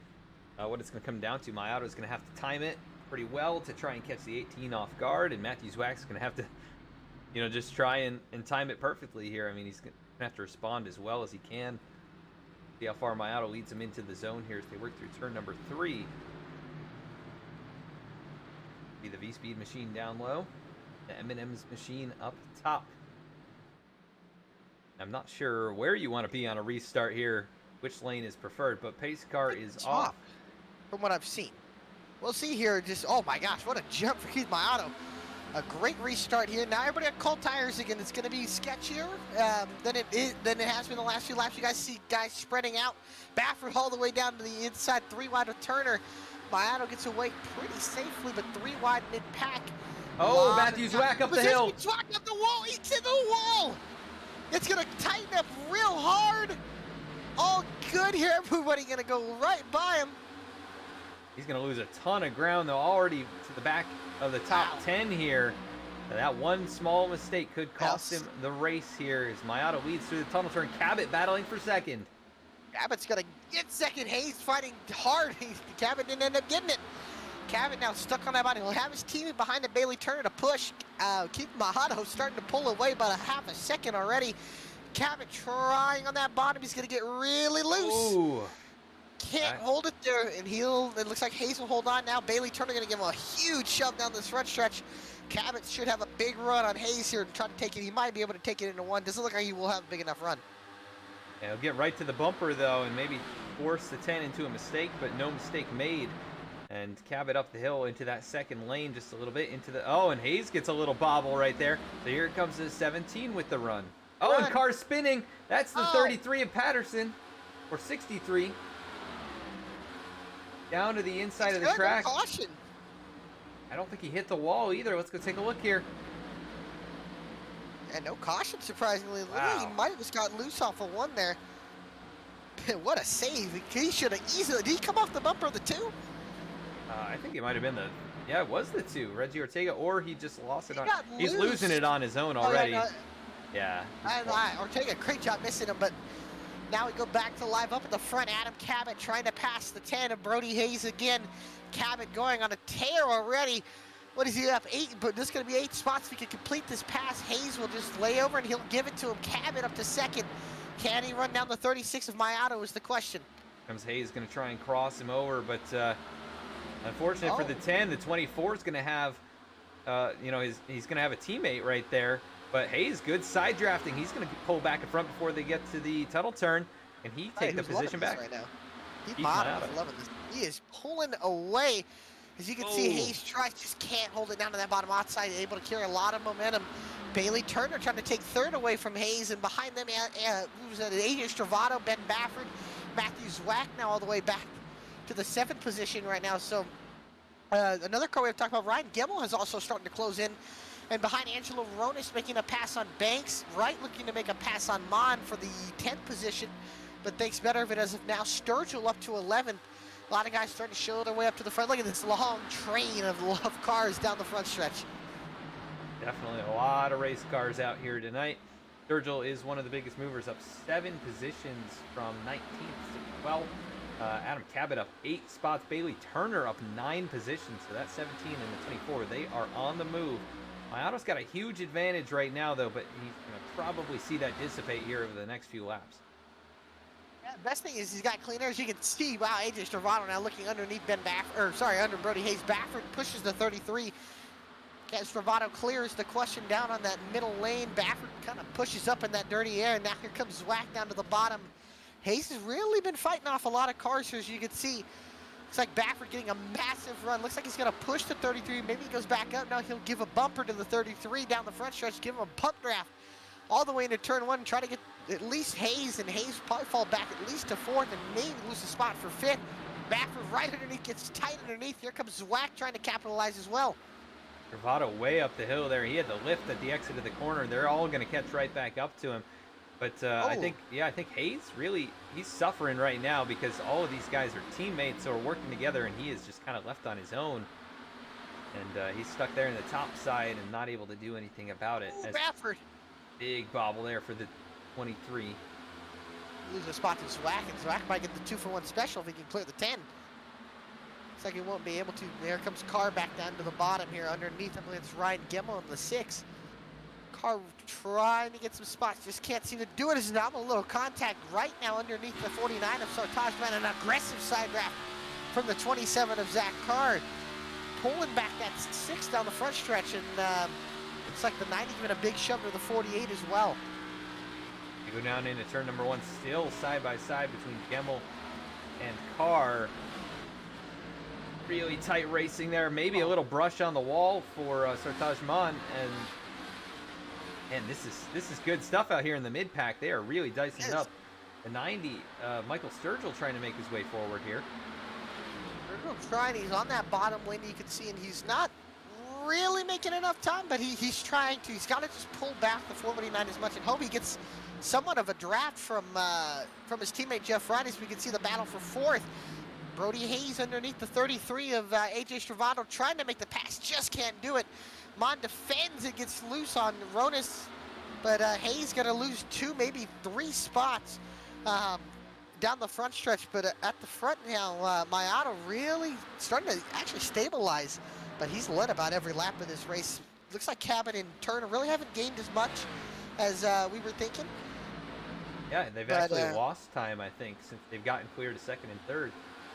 what it's going to come down to. Maiato is going to have to time it pretty well to try and catch the 18 off guard, and Matthew Zwack's going to have to, just try and time it perfectly here. I mean, he's going to have to respond as well as he can. See how far Maiato leads him into the zone here as they work through turn number 3. Be the VSPEED machine down low, the M&M's machine up top. I'm not sure where you want to be on a restart here, which lane is preferred, but pace car is off. From what I've seen. We'll see here. Just, oh my gosh, what a jump for Keith Maiato. A great restart here. Now everybody on cold tires again. It's going to be sketchier than it has been the last few laps. You guys see guys spreading out. Baffert all the way down to the inside, 3 wide with Turner. Maiato gets away pretty safely, but 3 wide mid-pack. Oh, Matthew Zwack up the hill. Zwack up the wall. He's in the wall. It's going to tighten up real hard. All good here. Everybody going to go right by him. He's going to lose a ton of ground, though, already to the back of the top 10 here. That one small mistake could cost him the race here as Maiato leads through the tunnel turn. Cabot battling for second. Cabot's going to get second. Hayes fighting hard. Cabot didn't end up getting it. Cabot now stuck on that body. He'll have his teammate behind the Bailey Turner to push. Keith Maiato starting to pull away about a half a second already. Cabot trying on that bottom. He's going to get really loose. Ooh. Can't hold it there, and it looks like Hayes will hold on now. Bailey Turner going to give him a huge shove down this front stretch. Cabot should have a big run on Hayes here and try to take it. He might be able to take it into 1. Doesn't look like he will have a big enough run. Yeah, he'll get right to the bumper, though, and maybe force the 10 into a mistake, but no mistake made. And Cabot up the hill into that second lane just a little bit into the... Oh, and Hayes gets a little bobble right there. So here comes the 17 with the run. Oh, and car spinning. That's the 33 of Patterson, or 63. Down to the inside of the track. Caution. I don't think he hit the wall either. Let's go take a look here. And no caution, surprisingly. Wow. He might have just got loose off of 1 there. What a save. He should have easily... Did he come off the bumper of the 2? I think it might have been the... Yeah, it was the 2. Reggie Ortega, or he just lost it on... He's loose. losing it on his own already. Yeah. Ortega, great job missing him, but... Now we go back to live up at the front. Adam Cabot trying to pass the 10 of Brody Hayes again. Cabot going on a tear already. What is he up? 8, but this is going to be 8 spots. If he can complete this pass, Hayes will just lay over and he'll give it to him. Cabot up to second. Can he run down the 36 of Maiato is the question. Comes Hayes going to try and cross him over, but unfortunately for the 10, the 24 is going to have, he's going to have a teammate right there. But Hayes, good side drafting. He's going to pull back in front before they get to the tunnel turn, and he take the position back. Right now. Keith Maiato is loving this. He is pulling away. As you can see, Hayes tries, just can't hold it down to that bottom outside. Able to carry a lot of momentum. Bailey Turner trying to take third away from Hayes, and behind them, who's at AJ Stravato, Ben Baffert, Matthew Zwack now all the way back to the 7th position right now. So another car we have talked about, Ryan Gemmel has also starting to close in. And behind Angelo Ronis making a pass on Banks. Wright looking to make a pass on Mon for the 10th position. But thinks better of it as of now. Sturgill up to 11th. A lot of guys starting to show their way up to the front. Look at this long train of cars down the front stretch. Definitely a lot of race cars out here tonight. Sturgill is one of the biggest movers, up 7 positions from 19th to 12th. Adam Cabot up 8 spots. Bailey Turner up 9 positions. So that's 17 and the 24. They are on the move. Maiato's got a huge advantage right now, though, but he's going to probably see that dissipate here over the next few laps. Yeah, the best thing is he's got clean air. As you can see, wow, AJ Stravato now looking underneath under Brody Hayes. Baffert pushes the 33. as Stravado clears the question down on that middle lane. Baffert kind of pushes up in that dirty air, and now here comes Zwack down to the bottom. Hayes has really been fighting off a lot of cars here, as you can see. Looks like Baffert getting a massive run. Looks like he's going to push the 33. Maybe he goes back up. Now he'll give a bumper to the 33 down the front stretch, give him a pump draft all the way into turn 1 and try to get at least Hayes, and Hayes probably fall back at least to 4th and maybe lose a spot for 5th. Baffert right underneath, gets tight underneath. Here comes Zwack trying to capitalize as well. Travato way up the hill there. He had the lift at the exit of the corner. They're all going to catch right back up to him. But I think Hayes really, he's suffering right now because all of these guys are teammates or working together, and he is just kind of left on his own. And he's stuck there in the top side and not able to do anything about it. Baffert. Big bobble there for the 23. Lose a spot to Zwack, and Zwack might get the 2-for-1 special if he can clear the 10. Looks like he won't be able to. There comes Carr back down to the bottom here underneath. I believe it's Ryan Gemmel in the 6. Carr trying to get some spots, just can't seem to do it. As a little contact right now underneath the 49 of Sartaj Man. An aggressive side draft from the 27 of Zach Carr. Pulling back that 6 down the front stretch, and looks like the 90 giving a big shove to the 48 as well. We go down into turn number 1, still side by side between Gemmel and Carr. Really tight racing there. Maybe a little brush on the wall for Sartaj Man, and this is good stuff out here in the mid pack. They are really dicing up the 90. Michael Sturgill trying to make his way forward here. Sturgill trying. He's on that bottom lane. You can see, and he's not really making enough time, but he's trying to. He's got to just pull back the 49 as much and hope he gets somewhat of a draft from his teammate Jeff Ryan, as we can see the battle for 4th. Brody Hayes underneath the 33 of AJ Stravado trying to make the pass, just can't do it. Mon defends, it gets loose on Ronis, but Hayes got to lose 2, maybe 3 spots down the front stretch. But at the front now, Mayato really starting to actually stabilize, but he's led about every lap of this race. Looks like Cabot and Turner really haven't gained as much as we were thinking. Yeah, they've actually lost time, I think, since they've gotten clear to 2nd and 3rd.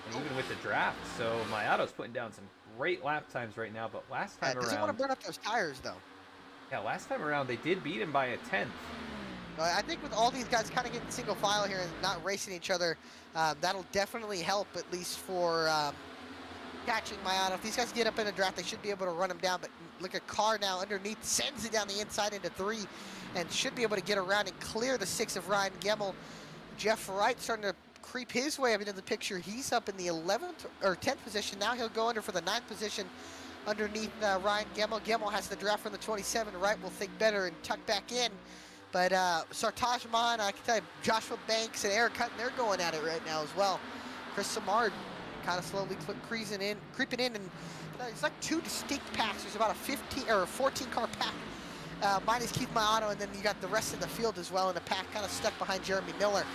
And even with the draft, so Mayato's putting down some great lap times right now, but last time around... doesn't want to burn up those tires, though. Yeah, last time around, they did beat him by a 10th. I think with all these guys kind of getting single file here and not racing each other, that'll definitely help, at least for catching Mayato. If these guys get up in a draft, they should be able to run him down, but look at Carr now underneath, sends it down the inside into 3, and should be able to get around and clear the 6 of Ryan Gemmel. Jeff Wright starting to creep his way up into the picture. He's up in the 11th or 10th position. Now he'll go under for the 9th position underneath Ryan Gemmel. Gemmel has the draft from the 27. Wright will think better and tuck back in. But Sartaj Man, I can tell you, Joshua Banks and Eric Hutton, they're going at it right now as well. Chris Samard kind of slowly creeping in, and it's like 2 distinct packs. There's about a 15 or a 14 car pack. Minus Keith Mayato, and then you got the rest of the field as well in a pack kind of stuck behind Jeremy Miller.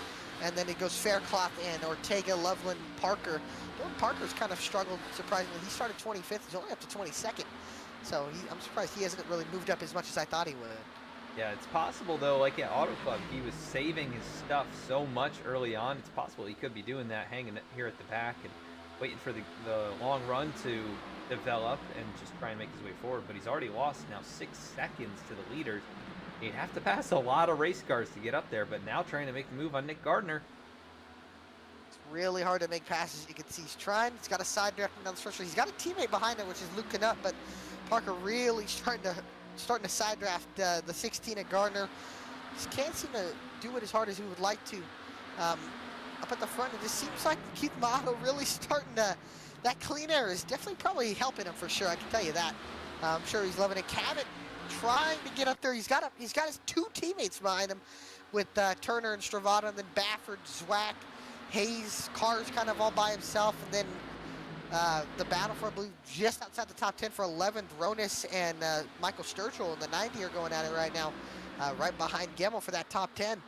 And then it goes Faircloth and Ortega, Loveland, Parker. Dylan Parker's kind of struggled, surprisingly. He started 25th. He's only up to 22nd. So I'm surprised he hasn't really moved up as much as I thought he would. Yeah, it's possible, though, like at Auto Club, he was saving his stuff so much early on. It's possible he could be doing that, hanging here at the back and waiting for the long run to develop and just try and make his way forward. But he's already lost now 6 seconds to the leaders. He'd have to pass a lot of race cars to get up there, but now trying to make the move on Nick Gardner. It's really hard to make passes. You can see he's trying. He's got a side directing down the stretch. He's got a teammate behind him, which is Luke Canutt, but Parker really starting to side draft the 16 at Gardner. Just can't seem to do it as hard as he would like to. Up at the front, it just seems like Keith Mayato really starting to... That clean air is definitely probably helping him for sure, I can tell you that. I'm sure he's loving it. Cabot trying to get up there. He's got his 2 teammates behind him with Turner and Stravado, and then Baffert, Zwack, Hayes. Carr's kind of all by himself, and then the battle for, I believe, just outside the top 10 for 11th, Ronis and Michael Sturgill in the 90 are going at it right now, right behind Gemmel for that top 10.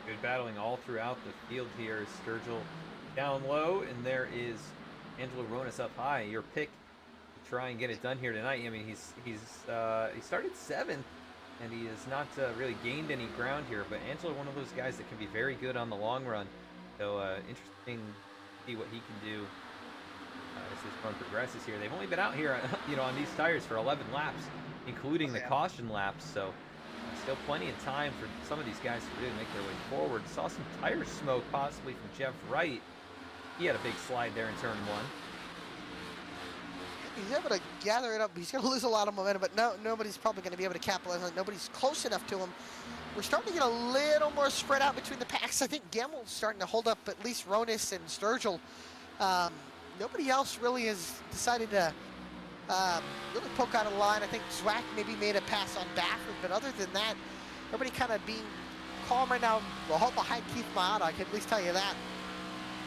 Good battling all throughout the field here. Sturgill down low, and there is Angelo Ronis up high. Your pick to try and get it done here tonight. I mean, he started 7th, and he has not really gained any ground here. But Angelo, one of those guys that can be very good on the long run. So interesting to see what he can do as this run progresses here. They've only been out here, on these tires for 11 laps, including the caution laps. So still plenty of time for some of these guys to really make their way forward. Saw some tire smoke possibly from Jeff Wright. He had a big slide there in turn 1. He's able to gather it up. He's going to lose a lot of momentum, but nobody's probably going to be able to capitalize on it. Nobody's close enough to him. We're starting to get a little more spread out between the packs. I think Gemmel's starting to hold up at least Ronis and Sturgill. Nobody else really has decided to really poke out a line. I think Zwack maybe made a pass on Baffert, but other than that, everybody kind of being calm right now. We'll hold behind Keith Maada, I can at least tell you that.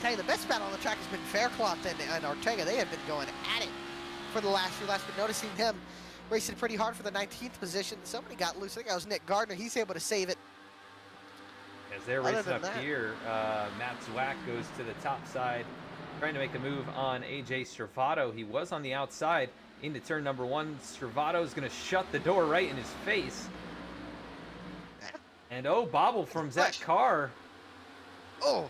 The best battle on the track has been Faircloth and Ortega. They have been going at it for the last few laps, but noticing him racing pretty hard for the 19th position. Somebody got loose. I think that was Nick Gardner. He's able to save it. As they're racing up here, Matt Zwack goes to the top side, trying to make a move on AJ Stravato. He was on the outside into turn number 1. Stravato's going to shut the door right in his face. And bobble from Zach Carr. Oh.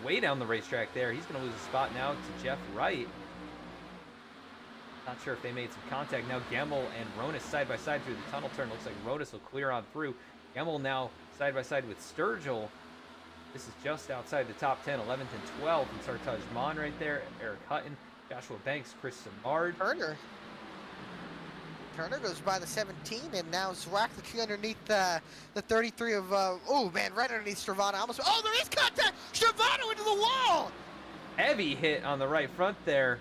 Way down the racetrack there. He's going to lose a spot now to Jeff Wright. Not sure if they made some contact. Now Gemmel and Ronis side by side through the tunnel turn. Looks like Ronis will clear on through. Gemmel now side by side with Sturgill. This is just outside the top 10, 11th and 12th. And Sartaj Mon right there. Eric Hutton, Joshua Banks, Chris Samard. Turner goes by the 17, and now Zwack the tree underneath the 33 of, oh man, right underneath Stravato. Almost, oh, there is contact! Stravato into the wall! Heavy hit on the right front there.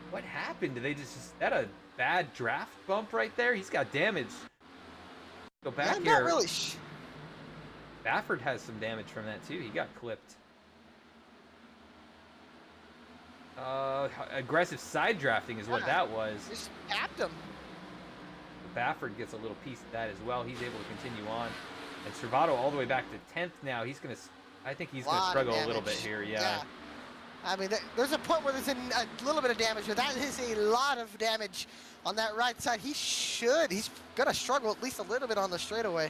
What happened? Did they is that a bad draft bump right there? He's got damage. Go back here. Not really. Baffert has some damage from that too. He got clipped. Aggressive side drafting is what that was. Just tapped him. Baffert gets a little piece of that as well. He's able to continue on. And Stravato all the way back to 10th now. I think he's going to struggle a little bit here. Yeah. I mean, there's a point where there's a little bit of damage, but that is a lot of damage on that right side. He's going to struggle at least a little bit on the straightaway.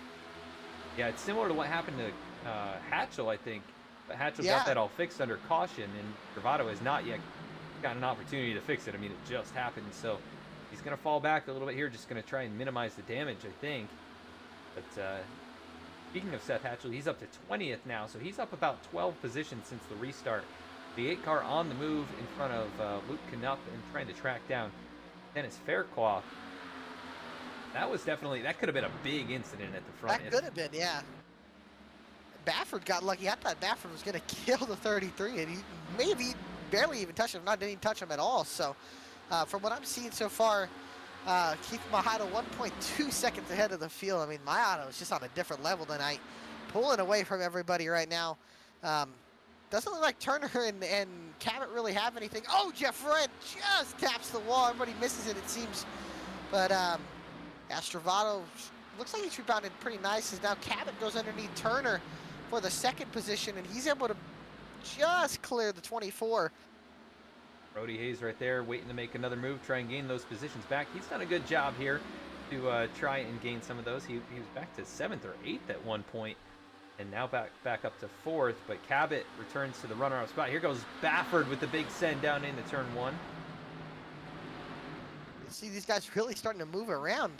Yeah, it's similar to what happened to Hatchell, I think. But Hatchell got that all fixed under caution, and Stravato has not yet got an opportunity to fix it. I mean, it just happened, so he's going to fall back a little bit here, just going to try and minimize the damage, I think. But speaking of Seth Hatchell, he's up to 20th now, so he's up about 12 positions since the restart. The 8 car on the move in front of Luke Knupp and trying to track down Dennis Faircloth. That could have been a big incident at the front. That could have been, yeah. Baffert got lucky. I thought Baffert was going to kill the 33, and he maybe barely even touched him. Didn't even touch him at all. So, from what I'm seeing so far, Keith Mahado 1.2 seconds ahead of the field. I mean, Mahado is just on a different level tonight, pulling away from everybody right now. Doesn't look like Turner and Cabot really have anything. Oh, Jeff Wright just taps the wall. Everybody misses it, it seems. But Stravato looks like he's rebounded pretty nice. As now Cabot goes underneath Turner for the 2nd position, and he's able to just clear the 24. Brody Hayes right there waiting to make another move, try and gain those positions back. He's done a good job here to try and gain some of those. He was back to 7th or 8th at one point, and now back up to 4th. But Cabot returns to the runner-up spot. Here goes Baffert with the big send down into turn 1. You see these guys really starting to move around.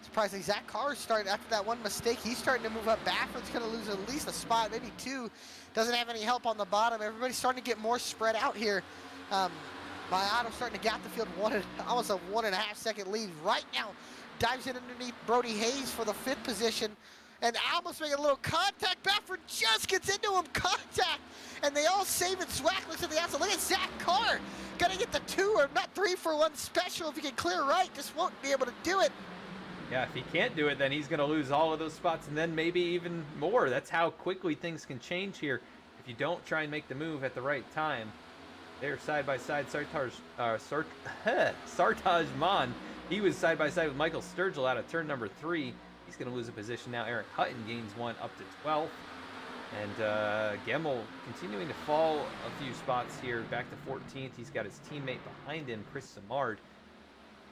Surprisingly, Zach Carr started after that one mistake. He's starting to move up. Baffert's going to lose at least a spot, maybe 2. Doesn't have any help on the bottom. Everybody's starting to get more spread out here. Mayato starting to gap the field, almost a 1.5 second lead right now. Dives in underneath Brody Hayes for the 5th position, and almost making a little contact. Baffert just gets into him, contact, and they all save it. Zwack looks at the outside. Look at Zach Carr, gonna get the 2 or not 3 for 1 special if he can clear right. Just won't be able to do it. Yeah, if he can't do it, then he's gonna lose all of those spots, and then maybe even more. That's how quickly things can change here if you don't try and make the move at the right time. They're side by side. Sartaj Mon. He was side by side with Michael Sturgill out of turn number 3. He's going to lose a position now. Eric Hutton gains 1 up to 12th. And Gemmel continuing to fall a few spots here, back to 14th. He's got his teammate behind him, Chris Samard,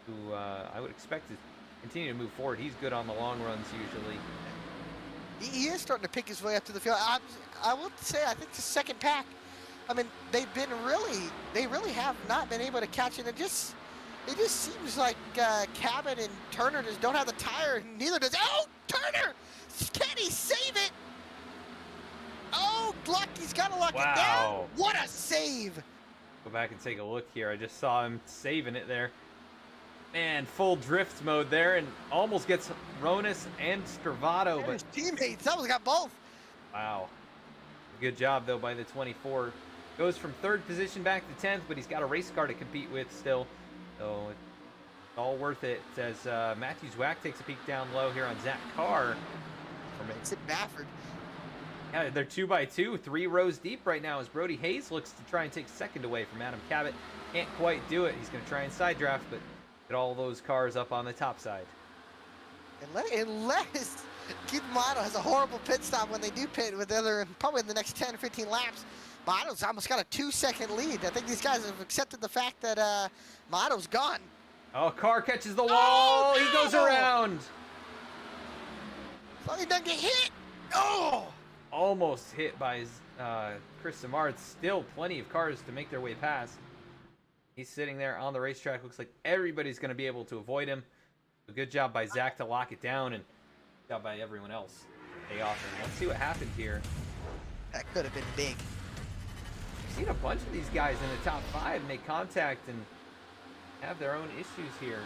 who I would expect to continue to move forward. He's good on the long runs usually. He is starting to pick his way up to the field. I will say, I think the 2nd pack I mean, they really have not been able to catch it. It just seems like Cabot and Turner just don't have the tire, and neither does, oh, Turner! Can he save it? Oh, he's got to lock it down. What a save! Go back and take a look here. I just saw him saving it there. Man, full drift mode there, and almost gets Ronis and Stravado. And but his teammates, almost got both. Wow. Good job, though, by the 24. Goes from 3rd position back to 10th, but he's got a race car to compete with still. So it's all worth it. As Matthew Zwack takes a peek down low here on Zach Carr. It's at Baffert. Yeah, they're 2x2, 3 rows deep right now as Brody Hayes looks to try and take 2nd away from Adam Cabot. Can't quite do it. He's going to try and side draft, but get all those cars up on the top side. Unless Keith Motto has a horrible pit stop when they do pit with probably in the next 10 or 15 laps. Motto's almost got a 2-second lead. I think these guys have accepted the fact that Motto's gone. Oh, Carr catches the wall. Oh, no! He goes around. So he doesn't get hit. Oh! Almost hit by Chris Samard. Still plenty of cars to make their way past. He's sitting there on the racetrack. Looks like everybody's going to be able to avoid him. A good job by Zach to lock it down, and good job by everyone else. Pay off. And let's see what happened here. That could have been big. We've seen a bunch of these guys in the top 5 make contact and have their own issues here.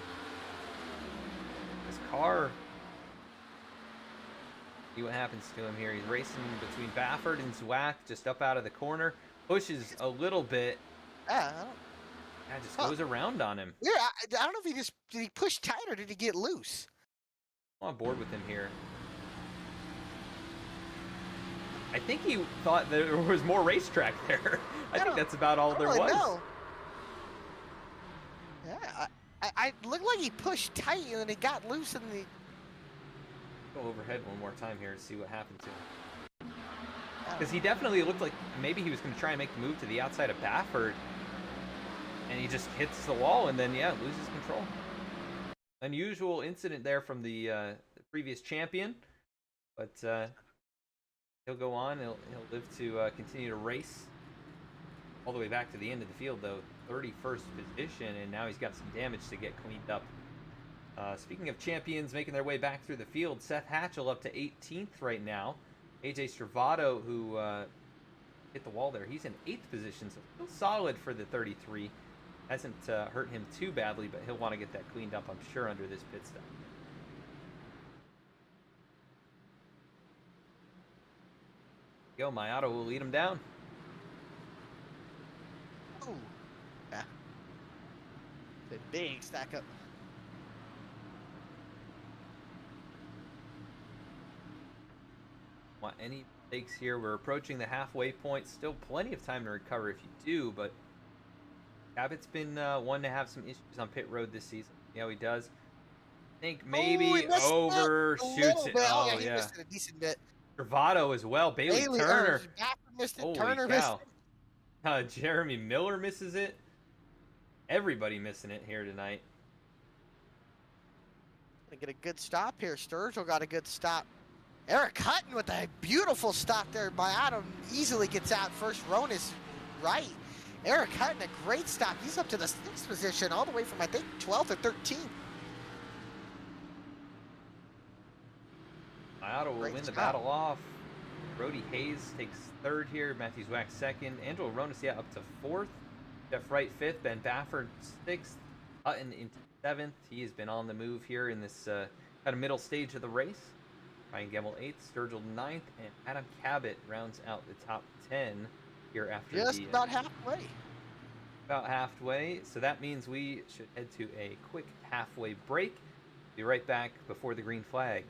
This car. See what happens to him here. He's racing between Baffert and Zwack, just up out of the corner. Pushes a little bit. Yeah, just goes around on him. Yeah, I don't know if did he push tight or did he get loose? I'm on board with him here. I think he thought there was more racetrack there. I think that's about all there was. No. Yeah, I looked like he pushed tight and then he got loose and the. Go overhead one more time here and see what happened to him. Because he definitely looked like maybe he was going to try and make the move to the outside of Baffert. And he just hits the wall and then, yeah, loses control. Unusual incident there from the previous champion. But he'll go on. He'll live to continue to race. All the way back to the end of the field, though. 31st position, and now he's got some damage to get cleaned up. Speaking of champions making their way back through the field, Seth Hatchell up to 18th right now. AJ Stravado, who hit the wall there, he's in 8th position, so still solid for the 33. Hasn't hurt him too badly, but he'll want to get that cleaned up, I'm sure, under this pit stop. Go, Mayato will lead him down. Oh, yeah. The big stack up. Want any mistakes here? We're approaching the halfway point. Still plenty of time to recover if you do, but Cabot's been one to have some issues on pit road this season. See how he does. I think maybe overshoots it. Oh, yeah, he missed it a decent bit. Travado as well. Bailey Turner. Missed it. Holy Turner cow. missed it. Jeremy Miller misses it. Everybody missing it here tonight. Gonna get a good stop here. Sturgill got a good stop. Eric Hutton with a beautiful stop there by Adam. Easily gets out first. Ronis right. Eric Hutton, a great stop. He's up to the 6th position, all the way from, I think, 12th or 13th. Mayato will win the battle off. Brody Hayes takes 3rd here. Matthew Zwack 2nd. Angelo Ronis, up to 4th. Jeff Wright 5th. Ben Baffert 6th. Hutton into 7th. He has been on the move here in this kind of middle stage of the race. Ryan Gemmel 8th. Sturgill 9th. And Adam Cabot rounds out the top 10 here after just about halfway. About halfway. So that means we should head to a quick halfway break. Be right back before the green flag.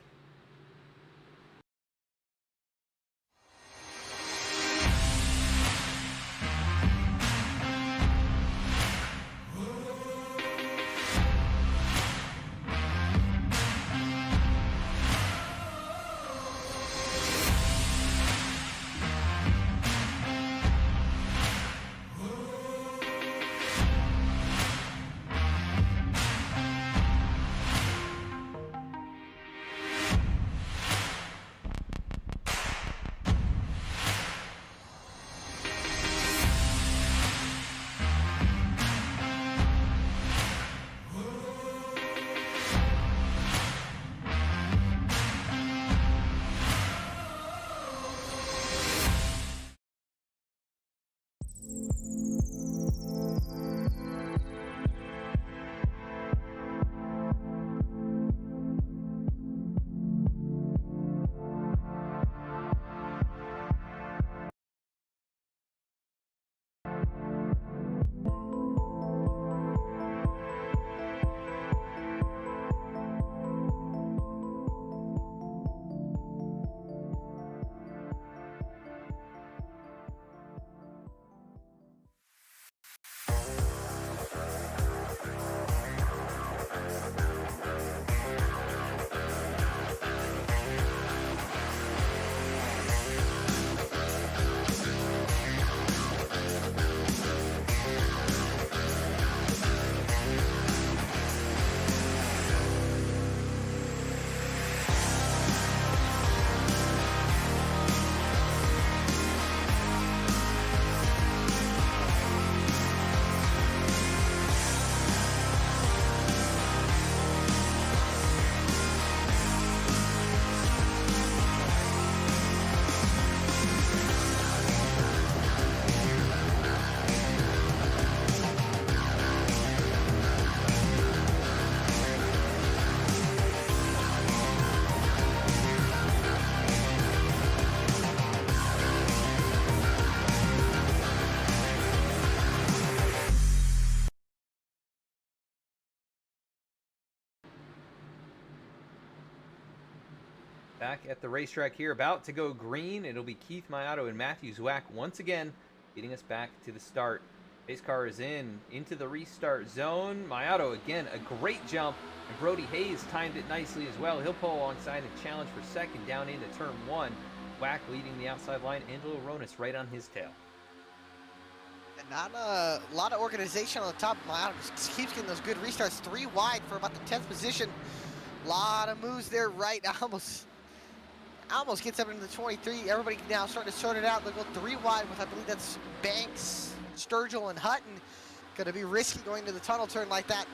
Back at the racetrack here, about to go green. It'll be Keith Maiato and Matthew Zwack once again, leading us back to the start. Pace car is into the restart zone. Maiato again, a great jump, and Brody Hayes timed it nicely as well. He'll pull alongside and challenge for second down into turn 1. Zwack leading the outside line. Angelo Ronis right on his tail. And not a lot of organization on the top. Maiato just keeps getting those good restarts. 3 wide for about the 10th position. A lot of moves there, right? Almost gets up into the 23. Everybody now starting to sort it out. They'll go 3 wide with, I believe that's Banks, Sturgill, and Hutton. Going to be risky going to the tunnel turn like that.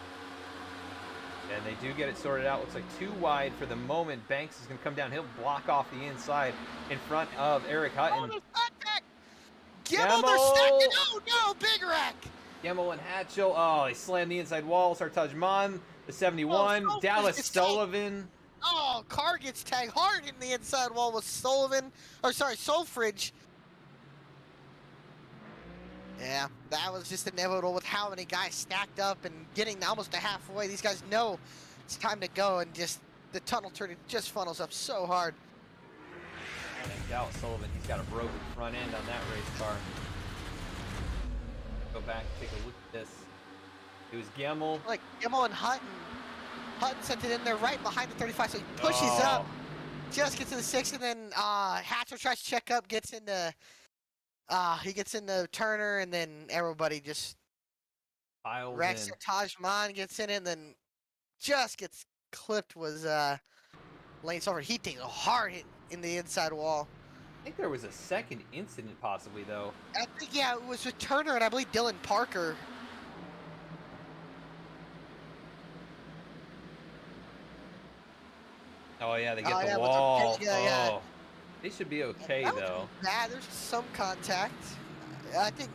And they do get it sorted out. Looks like 2 wide for the moment. Banks is going to come down. He'll block off the inside in front of Eric Hutton. Gemmel, they're stacking. Oh no, big wreck. Gemmel and Hatchell. Oh, they slammed the inside wall. Sartaj Mon, the 71. Oh, Dallas Sullivan. Oh, car gets tagged hard in the inside wall with Solfridge. Yeah, that was just inevitable with how many guys stacked up and getting almost to halfway. These guys know it's time to go, and just the tunnel turn just funnels up so hard. And Dallas Sullivan, he's got a broken front end on that race car. Go back, take a look at this. It was Gemmel. Like Gemmel and Hutton. Hutton sent it in there right behind the 35, so he pushes up, just gets to the 6, and then Hatcher tries to check up, gets into Turner, and then everybody just piles Rex in. Tajman gets in it, and then just gets clipped was Lane Sullivan. He takes a hard hit in the inside wall. I think there was a second incident possibly, though. I think, yeah, it was with Turner and I believe Dylan Parker. Oh, yeah, they get the wall. Yeah. They should be okay, though. Yeah, there's some contact. I think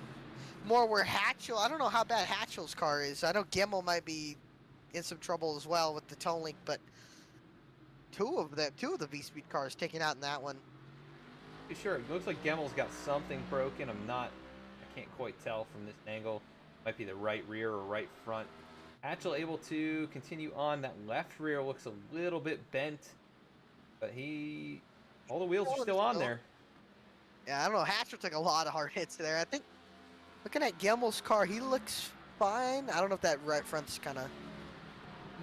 more where Hatchell, I don't know how bad Hatchell's car is. I know Gemmel might be in some trouble as well with the tone link, but two of the VSPEED cars taken out in that one. Pretty sure. It looks like Gemmel's got something broken. I can't quite tell from this angle. Might be the right rear or right front. Hatchell able to continue on. That left rear looks a little bit bent, but all the wheels are still on there. Yeah, I don't know. Hatchell took a lot of hard hits there. I think looking at Gemmel's car, he looks fine. I don't know if that right front's kind of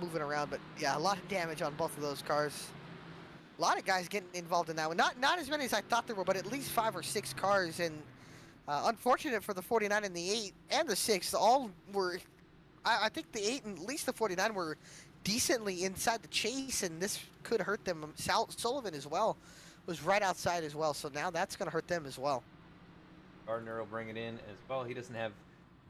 moving around, but yeah, a lot of damage on both of those cars. A lot of guys getting involved in that one. Not as many as I thought there were, but at least 5 or 6 cars. And unfortunate for the 49 and the 8 and the 6, all were. I think the 8 and at least the 49 were decently inside the chase, and this could hurt them. Sullivan as well was right outside as well, so now that's going to hurt them as well. Gardner will bring it in as well. He doesn't have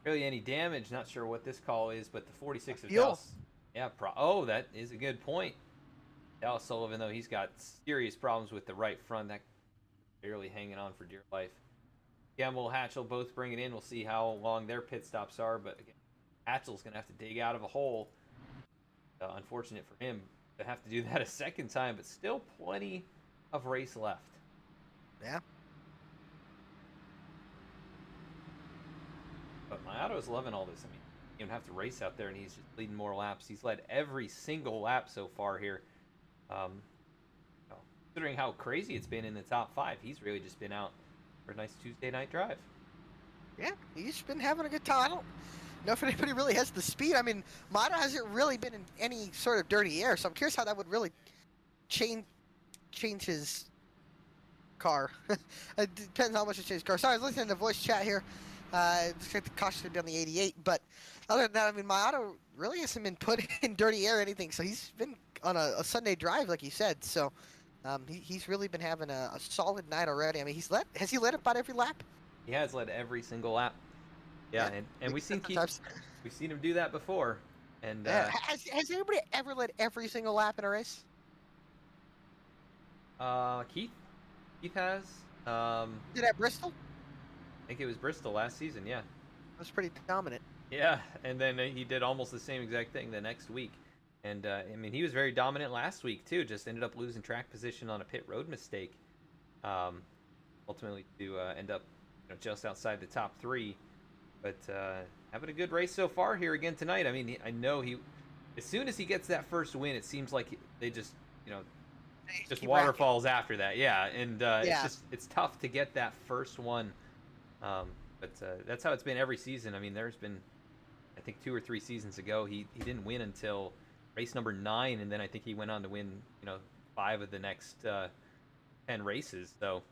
really any damage. Not sure what this call is, but the 46 of Dallas. Yeah, that is a good point. Dallas Sullivan, though, he's got serious problems with the right front. That barely hanging on for dear life. Gemmel, Hatchell both bring it in. We'll see how long their pit stops are, but again, Hatchell's going to have to dig out of a hole. Unfortunate for him to have to do that a second time, but still plenty of race left. Yeah. But Maiato's loving all this. I mean, you don't have to race out there, and he's just leading more laps. He's led every single lap so far here. Considering how crazy it's been in the top 5, he's really just been out for a nice Tuesday night drive. Yeah, he's been having a good time. I don't know if anybody really has the speed. I mean, Maiato hasn't really been in any sort of dirty air, so I'm curious how that would really change his car. It depends how much it changes his car. Sorry, I was listening to the voice chat here. Looks like the caution to be on the 88, but other than that, I mean, Maiato really hasn't been put in dirty air or anything, so he's been on a Sunday drive, like you said, so he's really been having a solid night already. I mean, has he led about every lap? He has led every single lap. Yeah, and we've seen him do that before. And has anybody ever led every single lap in a race? Keith has. Did at Bristol? I think it was Bristol last season. Yeah. It was pretty dominant. Yeah, and then he did almost the same exact thing the next week. And I mean, he was very dominant last week too. Just ended up losing track position on a pit road mistake. Ultimately to end up just outside the top 3. But having a good race so far here again tonight. I mean, I know as soon as he gets that first win, it seems like they just, just keep waterfalls after that. Yeah, and Yeah. it's tough to get that first one. But that's how it's been every season. I mean, there's been, I think 2 or 3 seasons ago, he didn't win until race number 9, and then I think he went on to win 5 of the next 10 races. So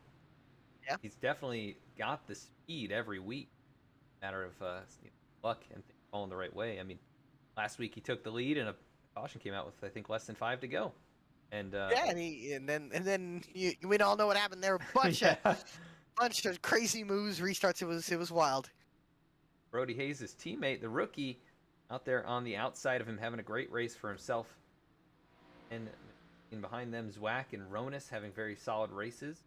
Yeah. he's definitely got the speed every week. Matter of luck and things falling the right way. I mean, last week he took the lead, and a caution came out with I think less than 5 to go. And Yeah, and then we all know what happened there. A bunch of crazy moves, restarts. It was wild. Brody Hayes, his teammate, the rookie, out there on the outside of him, having a great race for himself. And in behind them, Zwack and Ronis having very solid races.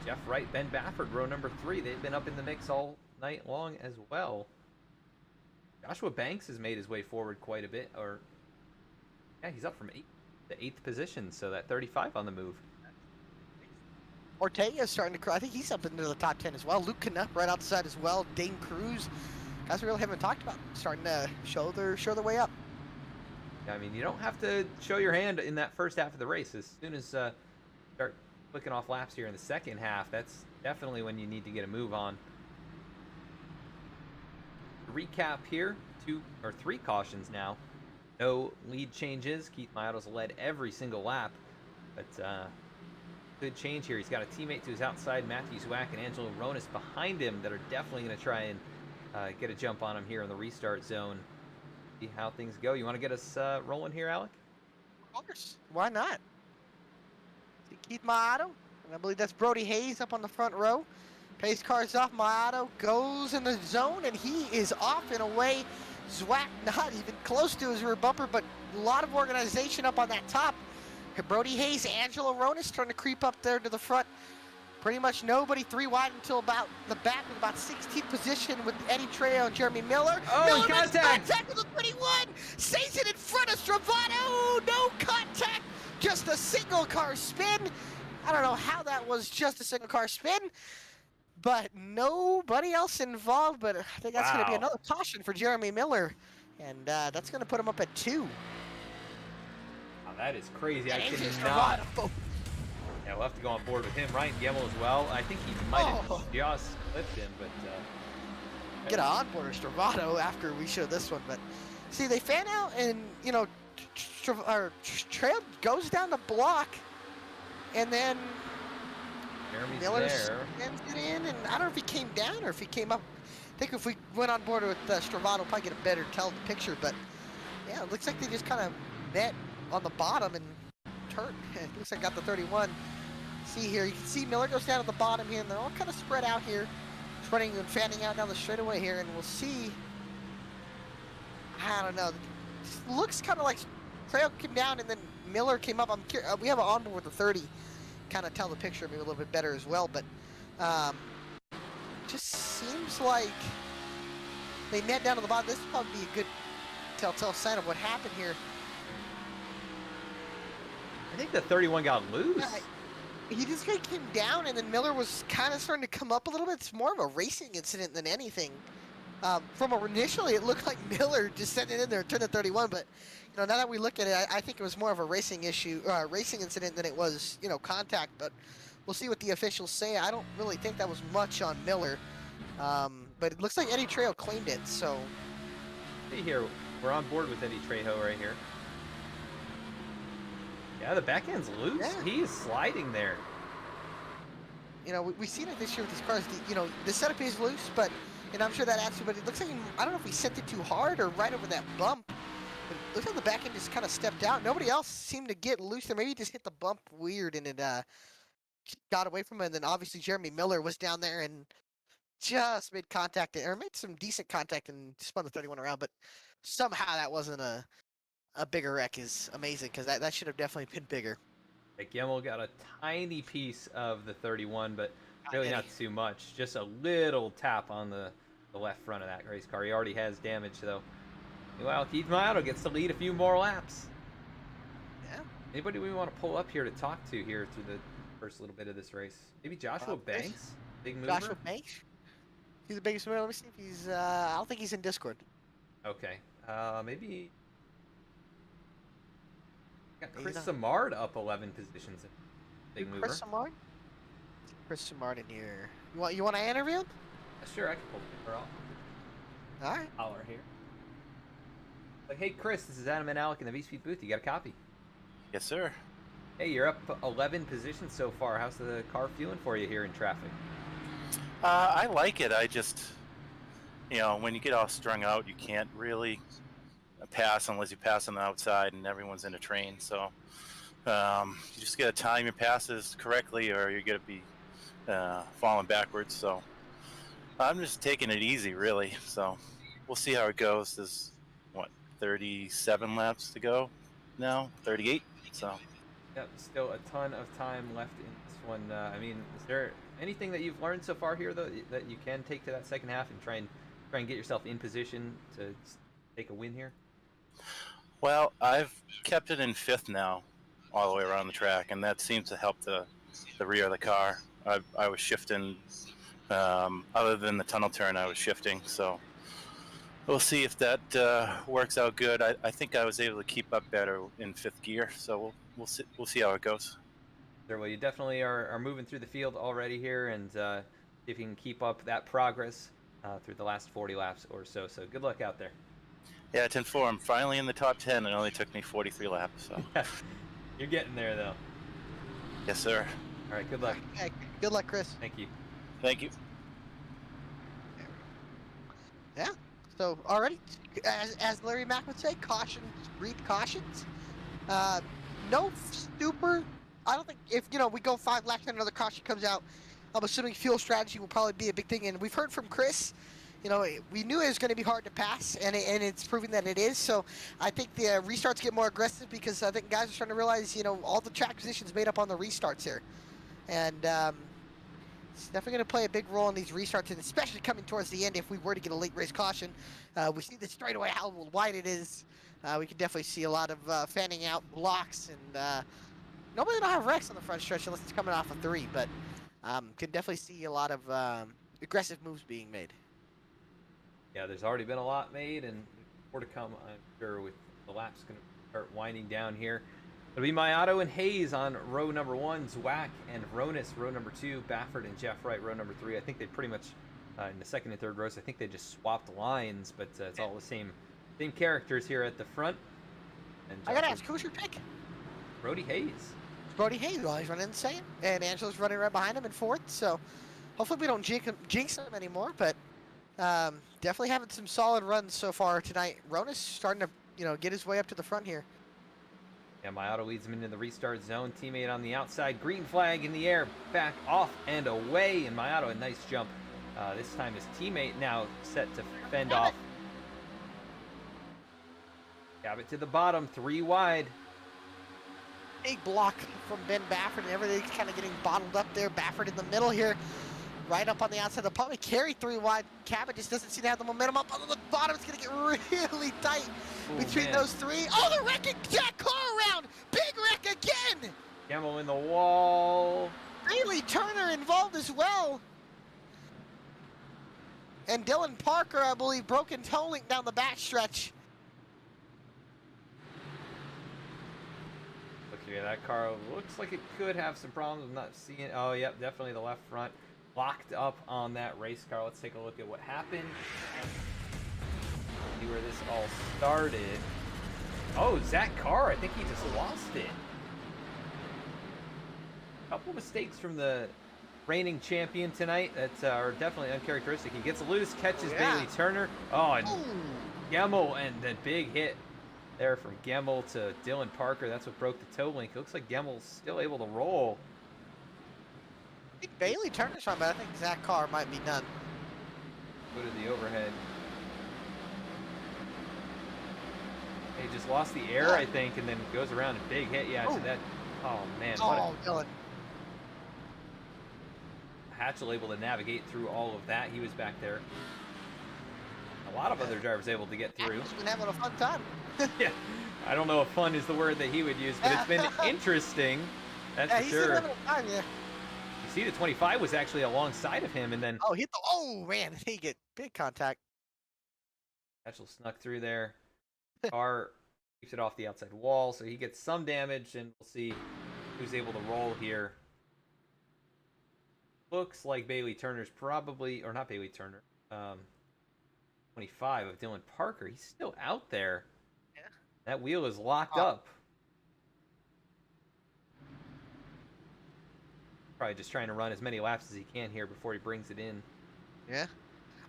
Jeff Wright, Ben Baffert, row number 3. They've been up in the mix all night long as well. Joshua Banks has made his way forward quite a bit. Yeah, he's up from 8th to 8th position, so that 35 on the move. Ortega's starting to. I think he's up into the top 10 as well. Luke Canuck right outside as well. Dane Cruz, guys we really haven't talked about, starting to show their way up. Yeah, I mean, you don't have to show your hand in that first half of the race. As soon as start clicking off laps here in the second half, that's definitely when you need to get a move on. Recap here, 2 or 3 cautions now. No lead changes. Keith Maiato's led every single lap, but good change here. He's got a teammate to his outside, Matthew Zwack and Angelo Ronis behind him, that are definitely going to try and get a jump on him here in the restart zone. See how things go. You want to get us rolling here, Alec? Of course. Why not? See Keith Maiato, and I believe that's Brody Hayes up on the front row. Pace car's off. Maiato goes in the zone, and he is off and away. Zwack not even close to his rear bumper, but a lot of organization up on that top. Brody Hayes, Angelo Ronis trying to creep up there to the front. Pretty much nobody 3 wide until about the back with about 16th position with Eddie Trejo and Jeremy Miller. Oh, Miller contact! makes contact with the 21. Saves it in front of Stravato. No contact. Just a single car spin. I don't know how that was just a single car spin, but nobody else involved. But I think that's going to be another caution for Jeremy Miller, and that's going to put him up at 2. That is crazy. I cannot. Yeah, we'll have to go on board with him. Ryan Gemmel as well. I think he might have just clipped him, but get on board with Stravato after we show this one. But see, they fan out, and Trail goes down the block, and then Jeremy's Miller there. spins it in, and I don't know if he came down or if he came up. I think if we went on board with Stravato, we'll probably get a better tell the picture. But yeah, it looks like they just kind of met on the bottom and turned. It looks like got the 31. See here, you can see Miller goes down at the bottom here, and they're all kind of spread out here, spreading and fanning out down the straightaway here, and we'll see. I don't know. It looks kind of like Trail came down and then Miller came up. I'm curious. We have an onboard with the 30, kind of tell the picture maybe a little bit better as well, but just seems like they met down to the bottom. This would probably be a good telltale sign of what happened here. I think the 31 got loose. Yeah, he just came down, and then Miller was kind of starting to come up a little bit. It's more of a racing incident than anything. Initially, it looked like Miller just sent it in there and turned to 31, but now that we look at it, I think it was more of a racing incident than it was, contact. But we'll see what the officials say. I don't really think that was much on Miller, but it looks like Eddie Trejo claimed it. So see here, we're on board with Eddie Trejo right here. Yeah, the back end's loose. Yeah. He is sliding there. We've seen it this year with these cars. The setup is loose, and I'm sure that adds to it. But it looks like I don't know if he sent it too hard or right over that bump. But it looks like the back end just kind of stepped out. Nobody else seemed to get loose there. Maybe he just hit the bump weird and it got away from him. And then obviously Jeremy Miller was down there and just made contact, or made some decent contact and spun the 31 around. But somehow that wasn't a bigger wreck. Is amazing, because that should have definitely been bigger. Gemmel got a tiny piece of the 31, but really not too much. Just a little tap on the left front of that race car. He already has damage, though. Meanwhile, Keith Maiato gets to lead a few more laps. Yeah. Anybody we want to pull up here to talk to here through the first little bit of this race? Maybe Joshua Banks? Big mover? Joshua Banks? He's the biggest mover. Let me see if he's... I don't think he's in Discord. Okay. Maybe... Got Chris Samard up 11 positions. Big mover. Chris Samard? Chris Samard in here. You want to interview him? Sure, I can pull the off. All right. Holler here. Like, hey Chris, this is Adam and Alec in the VSPEED booth. You got a copy? Yes, sir. Hey, you're up 11 positions so far. How's the car feeling for you here in traffic? I like it. I just, when you get all strung out, you can't really pass unless you pass on the outside and everyone's in a train. So you just got to time your passes correctly or you're going to be falling backwards. So I'm just taking it easy, really. So we'll see how it goes. There's, 37 laps to go now? 38? So. Yep, still a ton of time left in this one. I mean, is there anything that you've learned so far here, though, that you can take to that second half and try and get yourself in position to take a win here? Well, I've kept it in 5th now, all the way around the track, and that seems to help the rear of the car. I was shifting, other than the tunnel turn, I was shifting, so we'll see if that works out good. I think I was able to keep up better in 5th gear, so we'll see how it goes. Sure, well, you definitely are moving through the field already here, and if you can keep up that progress through the last 40 laps or so. So good luck out there. Yeah, it's informed. Finally in the top 10. It only took me 43 laps. So. You're getting there, though. Yes, sir. All right, good luck. Hey, good luck, Chris. Thank you. Thank you. Yeah. So already, as Larry Mack would say, cautions breed cautions. No super. I don't think if we go 5 laps and another caution comes out, I'm assuming fuel strategy will probably be a big thing. And we've heard from Chris. We knew it was going to be hard to pass, and it's proving that it is. So I think the restarts get more aggressive because I think guys are starting to realize, all the track positions made up on the restarts here, and it's definitely going to play a big role in these restarts, and especially coming towards the end. If we were to get a late race caution, we see this straight away how wide it is. We can definitely see a lot of fanning out blocks, and nobody don't have wrecks on the front stretch unless it's coming off a 3, but can definitely see a lot of aggressive moves being made. Yeah, there's already been a lot made, and more to come, I'm sure, with the laps going to start winding down here. It'll be Mayato and Hayes on row number 1, Zwack and Ronis row number 2, Baffert and Jeff Wright row number 3. I think they pretty much, in the 2nd and 3rd rows, I think they just swapped lines, but it's all the same characters here at the front. And I got to ask, who's your pick? Brody Hayes. Brody Hayes, well, he's running insane, and Angela's running right behind him in 4th, so hopefully we don't jinx him anymore, but definitely having some solid runs so far tonight. Ronis starting to, get his way up to the front here. Yeah, Mayato leads him into the restart zone. Teammate on the outside. Green flag in the air. Back off and away. And Mayato, a nice jump. This time his teammate now set to fend off. Cabot to the bottom. 3 wide. Big block from Ben Baffert, and everything's kind of getting bottled up there. Baffert in the middle here. Right up on the outside of the pump. Carry 3 wide. Cabot just doesn't seem to have the momentum up on the bottom. It's going to get really tight between those 3. Oh, they're wrecking that car around. Big wreck again. Camel in the wall. Bailey Turner involved as well. And Dylan Parker, I believe, broken toe link down the back stretch. Look here, that car looks like it could have some problems. I'm not seeing it. Oh, yep, definitely the left front. Locked up on that race car. Let's take a look at what happened. See where this all started. Oh, Zach Carr, I think he just lost it. A couple mistakes from the reigning champion tonight that are definitely uncharacteristic. He gets loose, catches Bailey Turner. Oh, and Gemmel, and the big hit there from Gemmel to Dylan Parker. That's what broke the toe link. It looks like Gemmel's still able to roll. I think Bailey Turner's fine, but I think Zach Carr might be done. Go to the overhead. He just lost the air, I think, and then goes around a big hit. Yeah, to that. Oh, man. Dylan. Hatchell able to navigate through all of that. He was back there. A lot of other drivers able to get through. He's been having a fun time. Yeah. I don't know if fun is the word that he would use, but it's been interesting. That's for sure. Been having a time, yeah. You see the 25 was actually alongside of him, and then... Oh, man, he get big contact. Hatchell snuck through there. Carr Keeps it off the outside wall, so he gets some damage, and we'll see who's able to roll here. Looks like Bailey Turner's probably, or not Bailey Turner, 25 of Dylan Parker. He's still out there. Yeah. That wheel is locked up. Probably just trying to run as many laps as he can here before he brings it in. Yeah.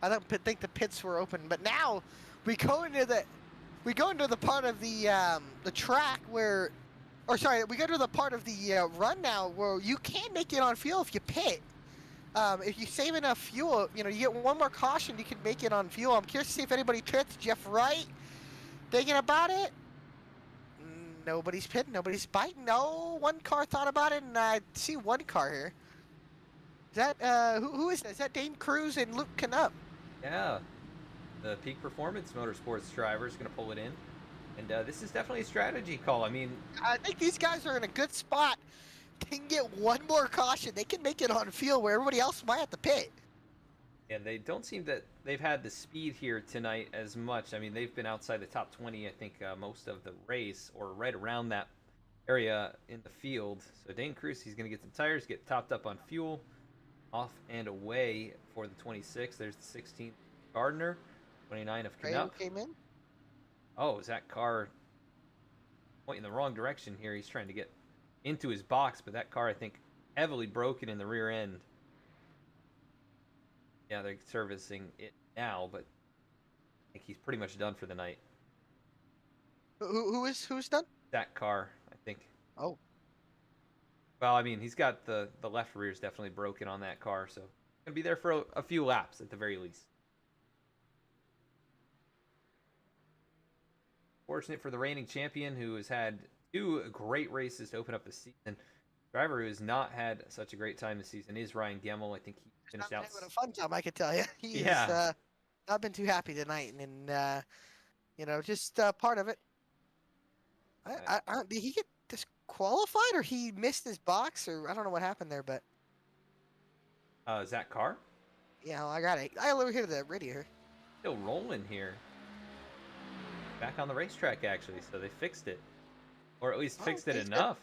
I don't think the pits were open, but now we go into the part of the track where, or sorry, we go to the part of the run now where you can make it on fuel if you pit. If you save enough fuel, you get one more caution, you can make it on fuel. I'm curious to see if anybody pits. Jeff Wright, thinking about it. Nobody's pitting, nobody's biting. No, one car thought about it, and I see one car here. Is that, who is that? Is that Dane Cruz and Luke Canup? Yeah, the Peak Performance Motorsports driver is going to pull it in. And this is definitely a strategy call. I mean, I think these guys are in a good spot. They can get one more caution. They can make it on field where everybody else might have to pit. And they don't seem that they've had the speed here tonight as much. I mean, they've been outside the top 20, I think, most of the race, or right around that area in the field. So Dane Cruz, he's going to get some tires, get topped up on fuel, off and away for the 26. There's the 16 Gardner, 29 of Canup. Came in. Oh, is that car pointing the wrong direction here? He's trying to get into his box, but that car, I think, heavily broken in the rear end. Yeah, they're servicing it now, but I think he's pretty much done for the night. Who's done? That car, I think. Oh. Well, I mean, he's got the left rear is definitely broken on that car, so gonna be there for a few laps at the very least. Fortunate for the reigning champion, who has had 2 great races to open up the season. Driver who has not had such a great time this season is Ryan Gemmel. I think he finished out. Having a fun time, I could tell you. He has not been too happy tonight, and just part of it. Did he get disqualified, or he missed his box, or I don't know what happened there, but. Is that car? Yeah, I got it. I over here the radio here. Still rolling here. Back on the racetrack, actually, so they fixed it. Or at least fixed it enough.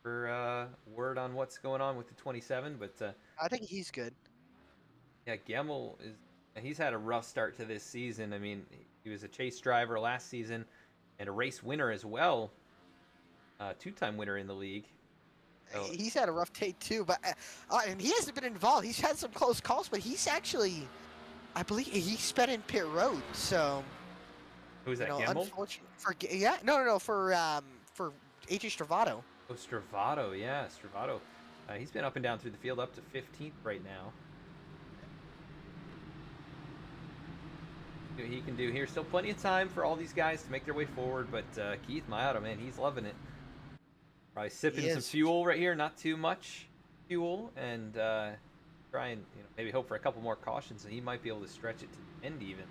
For word on what's going on with the 27, but I think he's good. Yeah, Gemmel he's had a rough start to this season. I mean, he was a chase driver last season and a race winner as well. 2-time winner in the league. So, he's had a rough day too, but and he hasn't been involved. He's had some close calls, but he's actually, I believe, he sped in pit road. So who's that? Gemmel? For AJ Stravato. Oh, Stravato, yeah, Stravato. He's been up and down through the field, up to 15th right now. What he can do here. Still plenty of time for all these guys to make their way forward, but Keith Maioto, man, he's loving it. Probably sipping some fuel right here, not too much fuel, and try and maybe hope for a couple more cautions, and he might be able to stretch it to the end even.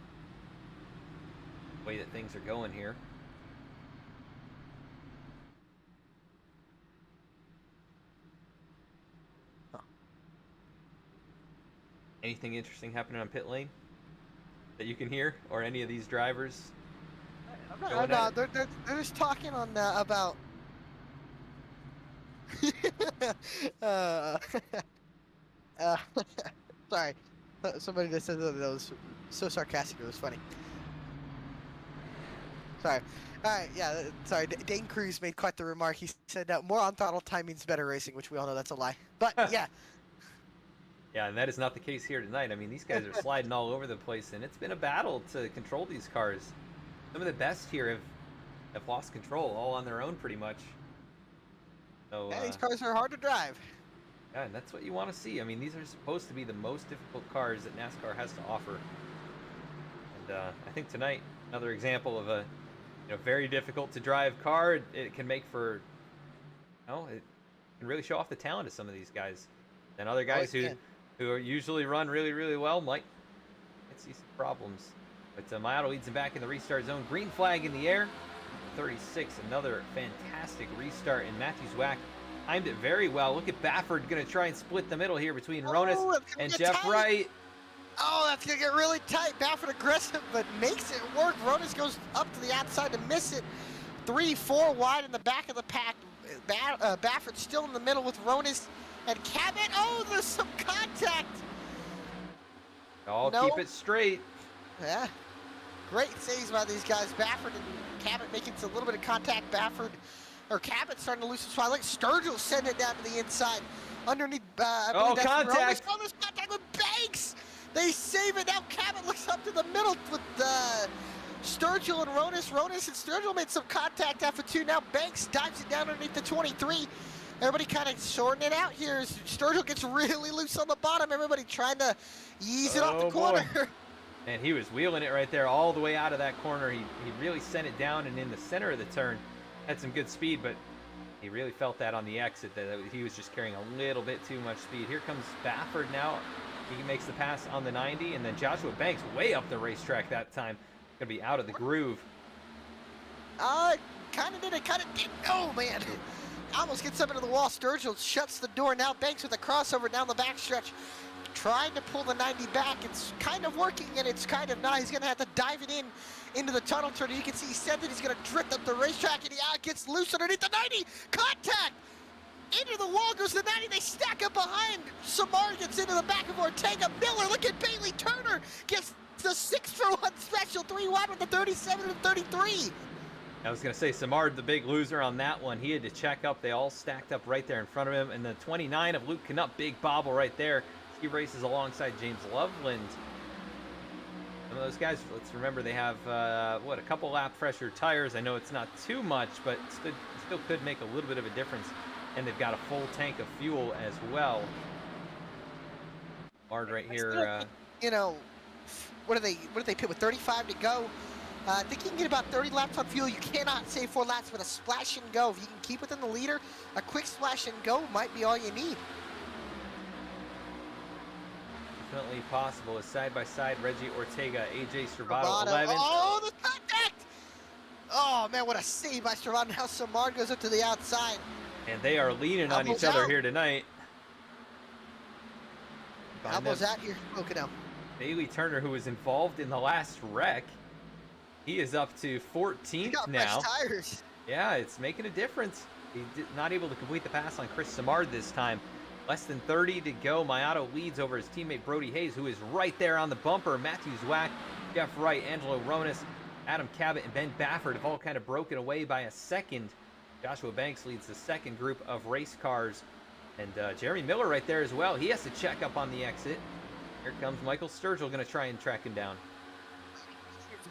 The way that things are going here. Anything interesting happening on pit lane that you can hear, or any of these drivers? They're just talking on about. Sorry, somebody just said that was so sarcastic. It was funny. Sorry. All right, yeah. Sorry, Dane Cruz made quite the remark. He said more on throttle time means better racing, which we all know that's a lie. But yeah. Yeah, and that is not the case here tonight. I mean, these guys are sliding all over the place, and it's been a battle to control these cars. Some of the best here have lost control all on their own pretty much. So, yeah, these cars are hard to drive. Yeah, and that's what you want to see. I mean, these are supposed to be the most difficult cars that NASCAR has to offer. And I think tonight, another example of a very difficult to drive car. It can make for, it can really show off the talent of some of these guys. And other guys who usually run really, really well might see some problems. But Maioto leads him back in the restart zone. Green flag in the air. 36, another fantastic restart. And Matthew Zwack timed it very well. Look at Baffert going to try and split the middle here between Ronis and Jeff Wright. Oh, that's going to get really tight. Baffert aggressive, but makes it work. Ronis goes up to the outside to miss it. 3-4 wide in the back of the pack. Baffert still in the middle with Ronis and Cabot. Oh, there's some contact. Keep it straight. Yeah. Great saves by these guys. Baffert and Cabot making a little bit of contact. Cabot starting to lose some spot. Like Sturgill send it down to the inside. Underneath, I believe that's contact. Ronis. There's contact with Banks. They save it. Now Cabot looks up to the middle with Sturgill and Ronis. Ronis and Sturgill made some contact after 2. Now Banks dives it down underneath the 23. Everybody kind of sorting it out here. Sturgill gets really loose on the bottom. Everybody trying to ease it off the corner. Boy. And he was wheeling it right there all the way out of that corner. He really sent it down, and in the center of the turn had some good speed, but he really felt that on the exit that he was just carrying a little bit too much speed. Here comes Baffert now. He makes the pass on the 90, and then Joshua Banks way up the racetrack that time. Gonna be out of the groove. Kind of did. Oh, man. Almost gets up into the wall. Sturgill shuts the door. Now Banks with a crossover down the backstretch. Trying to pull the 90 back. It's kind of working, and it's kind of not. He's going to have to dive it into the tunnel turn. You can see he said that he's going to drift up the racetrack, and he gets loose underneath the 90. Contact! Into the wall goes the 90. They stack up behind. Samar gets into the back of Ortega. Miller, look at Bailey Turner. Gets the 6-for-1 special. 3 wide with the 37 and 33. I was going to say, Samard, the big loser on that one. He had to check up. They all stacked up right there in front of him. And the 29 of Luke Canup, big bobble right there. He races alongside James Loveland. Some of those guys, let's remember, they have, a couple lap fresher tires. I know it's not too much, but still could make a little bit of a difference. And they've got a full tank of fuel as well. Bard right here. What do they pit with 35 to go? I think you can get about 30 laps on fuel. You cannot save 4 laps with a splash and go. If you can keep within the leader, a quick splash and go might be all you need. Definitely possible. Is side by side Reggie Ortega, AJ Stravado 11. Oh, the contact! Oh man, what a save by Stravado. Now Samard goes up to the outside. And they are leaning on each other here tonight. Almost out here. Okay, now. Bailey Turner, who was involved in the last wreck, he is up to 14th now. Fresh tires. Yeah, it's making a difference. He not able to complete the pass on Chris Samard this time. Less than 30 to go. Mayato leads over his teammate Brody Hayes, who is right there on the bumper. Matthew Zwack, Jeff Wright, Angelo Ronis, Adam Cabot, and Ben Baffert have all kind of broken away by a second. Joshua Banks leads the second group of race cars. And Jeremy Miller right there as well. He has to check up on the exit. Here comes Michael Sturgill, going to try and track him down.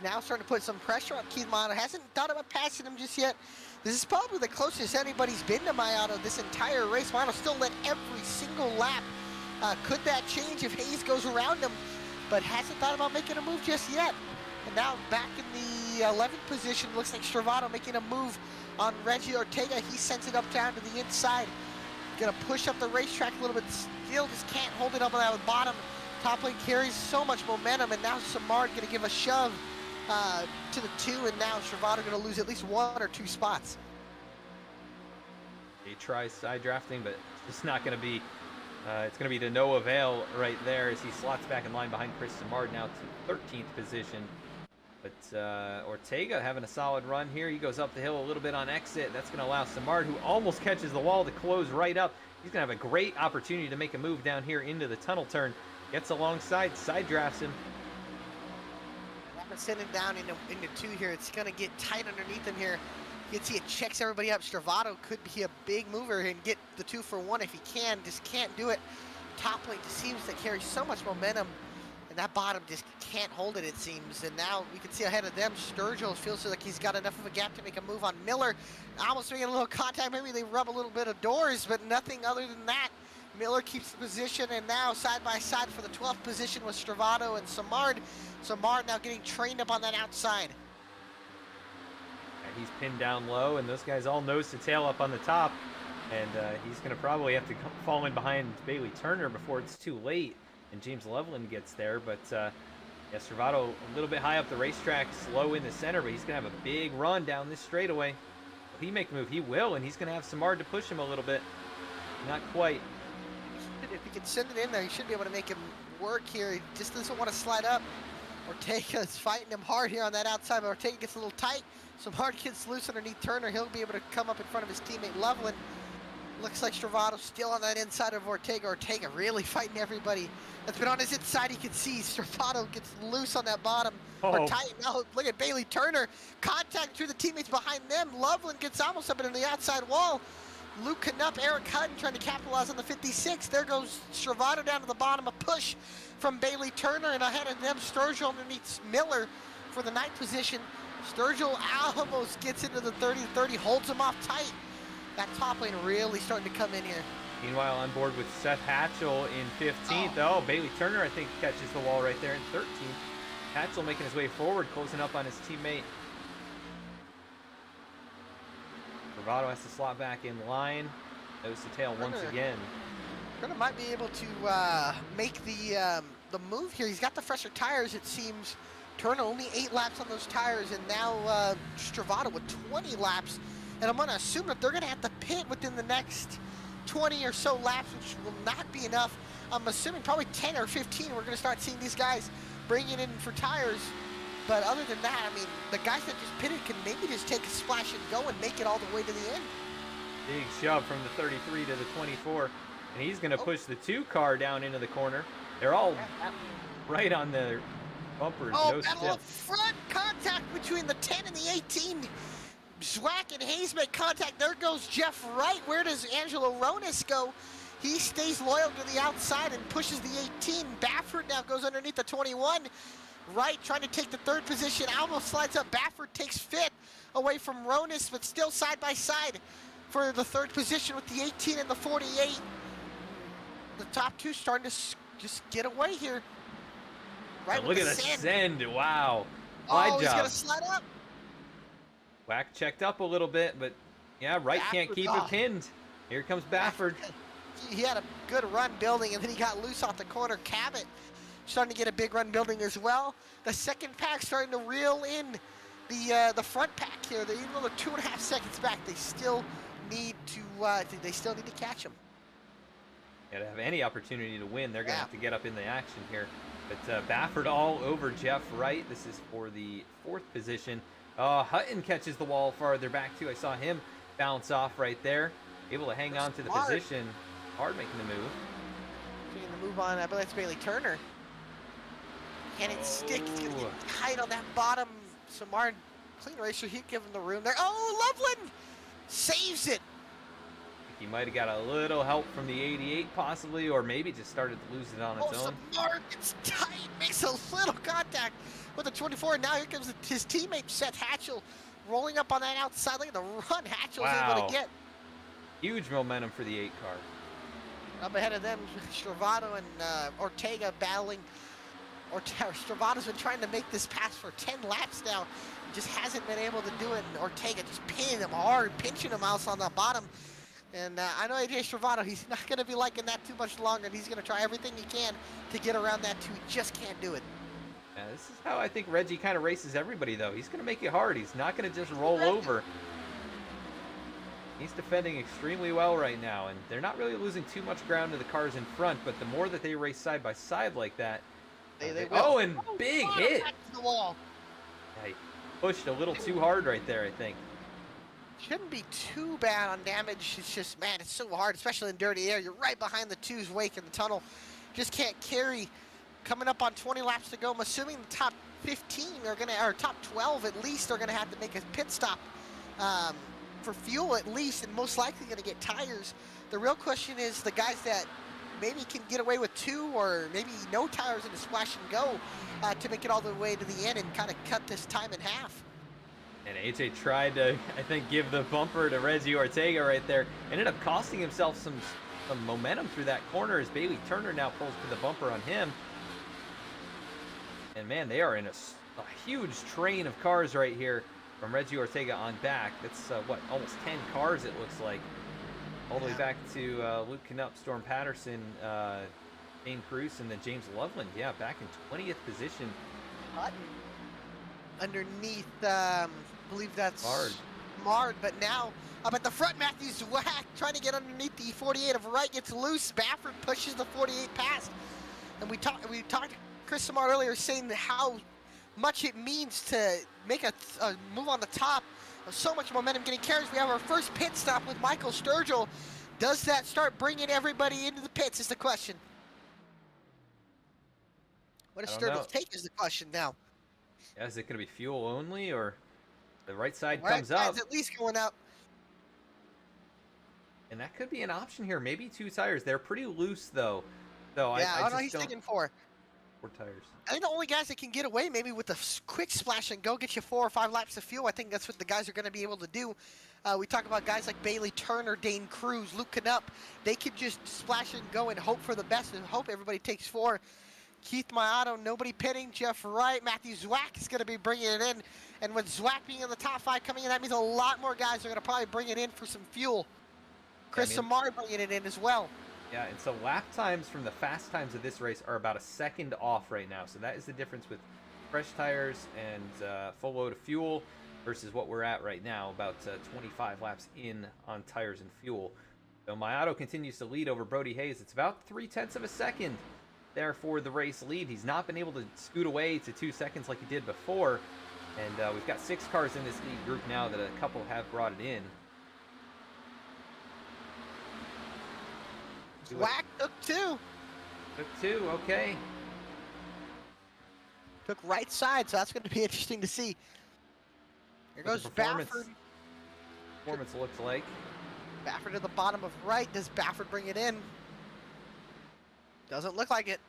Now starting to put some pressure on Keith Mayato. Hasn't thought about passing him just yet. This is probably the closest anybody's been to Mayato this entire race. Mayato still led every single lap. Could that change if Hayes goes around him? But hasn't thought about making a move just yet. And now back in the 11th position. Looks like Stravado making a move on Reggie Ortega. He sends it up down to the inside. Gonna push up the racetrack a little bit. Still just can't hold it up on that bottom. Top lane carries so much momentum, and now Samard gonna give a shove to the 2, and now Stravado gonna lose at least 1 or 2 spots. He tries side drafting, but it's not gonna be. It's gonna be to no avail right there as he slots back in line behind Chris Samard now to 13th position. But Ortega having a solid run here. He goes up the hill a little bit on exit. That's going to allow Samard, who almost catches the wall, to close right up. He's going to have a great opportunity to make a move down here into the tunnel turn. Gets alongside, side drafts him. Send him down into 2 here. It's going to get tight underneath him here. You can see it checks everybody up. Stravado could be a big mover and get the 2-for-1 if he can. Just can't do it. Top lane just seems to carry so much momentum. And that bottom just can't hold it, it seems. And now we can see ahead of them, Sturgill feels like he's got enough of a gap to make a move on Miller. Almost making a little contact. Maybe they rub a little bit of doors, but nothing other than that. Miller keeps the position, and now side by side for the 12th position with Stravado and Samard. Samard now getting trained up on that outside. And he's pinned down low, and those guys all nose to tail up on the top. And he's going to probably have to fall in behind Bailey Turner before it's too late. And James Loveland gets there, but yeah, Stravado a little bit high up the racetrack, slow in the center, but he's going to have a big run down this straightaway. Will he make a move? He will, and he's going to have Samard to push him a little bit. Not quite. If he can send it in there, he should be able to make him work here. He just doesn't want to slide up. Ortega's fighting him hard here on that outside, but Ortega gets a little tight. Some hard gets loose underneath Turner. He'll be able to come up in front of his teammate Loveland. Looks like Stravato still on that inside of Ortega. Ortega really fighting everybody that's been on his inside. You can see Stravato gets loose on that bottom. Or tight. Now look at Bailey Turner. Contact through the teammates behind them. Loveland gets almost up into the outside wall. Luke Knupp, Eric Hutton trying to capitalize on the 56. There goes Stravato down to the bottom. A push from Bailey Turner, and ahead of them, Sturgill underneath Miller for the 9th position. Sturgill almost gets into the 30-30, holds him off tight. That top lane really starting to come in here. Meanwhile, on board with Seth Hatchell in 15th. Oh, Bailey Turner, I think, catches the wall right there in 13th. Hatchell making his way forward, closing up on his teammate. Bravado has to slot back in line. Nose to tail once again. Turner might be able to make the move here. He's got the fresher tires, it seems. Turner only 8 laps on those tires, and now Stravato with 20 laps. And I'm going to assume that they're going to have to pit within the next 20 or so laps, which will not be enough. I'm assuming probably 10 or 15 we're going to start seeing these guys bringing in for tires. But other than that, I mean, the guys that just pitted can maybe just take a splash and go and make it all the way to the end. Big shove from the 33 to the 24. And he's going to push the 2 car down into the corner. They're all right on the bumpers. Oh, battle up front. Contact between the 10 and the 18. Zwack and Hayes make contact. There goes Jeff Wright. Where does Angelo Ronis go? He stays loyal to the outside and pushes the 18. Baffert now goes underneath the 21. Wright trying to take the 3rd position. Almost slides up. Baffert takes 5th away from Ronis, but still side by side for the 3rd position with the 18 and the 48. The top 2 starting to just get away here. Right, look at the send. Wow. Wide job. He's going to slide up. Whack checked up a little bit, but yeah, Wright can't keep it pinned. Here comes Baffert. He had a good run building, and then he got loose off the corner. Cabot starting to get a big run building as well. The second pack starting to reel in the front pack here. They're even though they're 2.5 seconds back, they still need to catch him. Yeah, to have any opportunity to win, they're gonna have to get up in the action here. But Baffert all over Jeff Wright. This is for the 4th position. Hutton catches the wall farther back too. I saw him bounce off right there. Able to hang on to the position. Hard making the move. Making the move on, I believe it's Bailey Turner. Can it stick? It's going to get tight on that bottom. Samard, clean racer, he'd give him the room there. Oh, Loveland saves it. He might have got a little help from the 88 possibly, or maybe just started to lose it on its own. Samard gets tight, makes a little contact with the 24. Now here comes his teammate, Seth Hatchell, rolling up on that outside. Look at the run Hatchell's able to get. Huge momentum for the 8 car. Up ahead of them, Stravato and Ortega battling. Stravato's been trying to make this pass for 10 laps now. Just hasn't been able to do it. And Ortega just pinning him hard, pinching him out on the bottom. And I know AJ Stravato, he's not going to be liking that too much longer. And he's going to try everything he can to get around that too. He just can't do it. Yeah, this is how I think Reggie kind of races everybody, though. He's going to make it hard. He's not going to just roll over. He's defending extremely well right now, and they're not really losing too much ground to the cars in front, but the more that they race side by side like that, and big hit. The wall. Yeah, he pushed a little too hard right there, I think. Shouldn't be too bad on damage. It's just, man, it's so hard, especially in dirty air. You're right behind the 2's wake in the tunnel. Just can't carry. Coming up on 20 laps to go. I'm assuming the top 15 are gonna, or top 12 at least, are gonna have to make a pit stop for fuel at least, and most likely gonna get tires. The real question is the guys that maybe can get away with 2 or maybe no tires in a splash and go to make it all the way to the end and kind of cut this time in half. And AJ tried to, I think, give the bumper to Reggie Ortega right there. Ended up costing himself some momentum through that corner as Bailey Turner now pulls to the bumper on him. And man, they are in a huge train of cars right here from Reggie Ortega on back. That's what, almost 10 cars it looks like. All the way back to Luke Knupp, Storm Patterson, Dane Cruz, and then James Loveland. Yeah, back in 20th position. Hutton underneath, I believe that's Mard, but now up at the front, Matthews Whack trying to get underneath the 48 of Wright, gets loose. Baffert pushes the 48 past. And we talked to Chris Samard earlier saying how much it means to make a move on the top. So much momentum getting carries. We have our first pit stop with Michael Sturgill. Does that start bringing everybody into the pits is the question. What does Sturgill take is the question now. Yeah, is it going to be fuel only, or the right side Right comes up? at least going up. And that could be an option here. Maybe 2 tires. They're pretty loose, though. So yeah, I just he's don't... taking 4. 4 tires. I think the only guys that can get away maybe with a quick splash and go get you 4 or 5 laps of fuel. I think that's what the guys are going to be able to do. We talk about guys like Bailey Turner, Dane Cruz, Luke Canup. They could just splash and go and hope for the best and hope everybody takes 4. Keith Mayato, nobody pitting. Jeff Wright, Matthew Zwack is going to be bringing it in. And with Zwack being in the top 5 coming in, that means a lot more guys are going to probably bring it in for some fuel. Chris Samar bringing it in as well. Yeah, and so lap times from the fast times of this race are about a second off right now. So that is the difference with fresh tires and full load of fuel versus what we're at right now, about 25 laps in on tires and fuel. So Mayato continues to lead over Brody Hayes. It's about 0.3 of a second there for the race lead. He's not been able to scoot away to 2 seconds like he did before. And we've got 6 cars in this lead group now that a couple have brought it in. Zwack took 2. Took 2, okay. Took right side, so that's going to be interesting to see. Here goes Baffert. Performance looks like. Baffert to the bottom of right. Does Baffert bring it in? Doesn't look like it.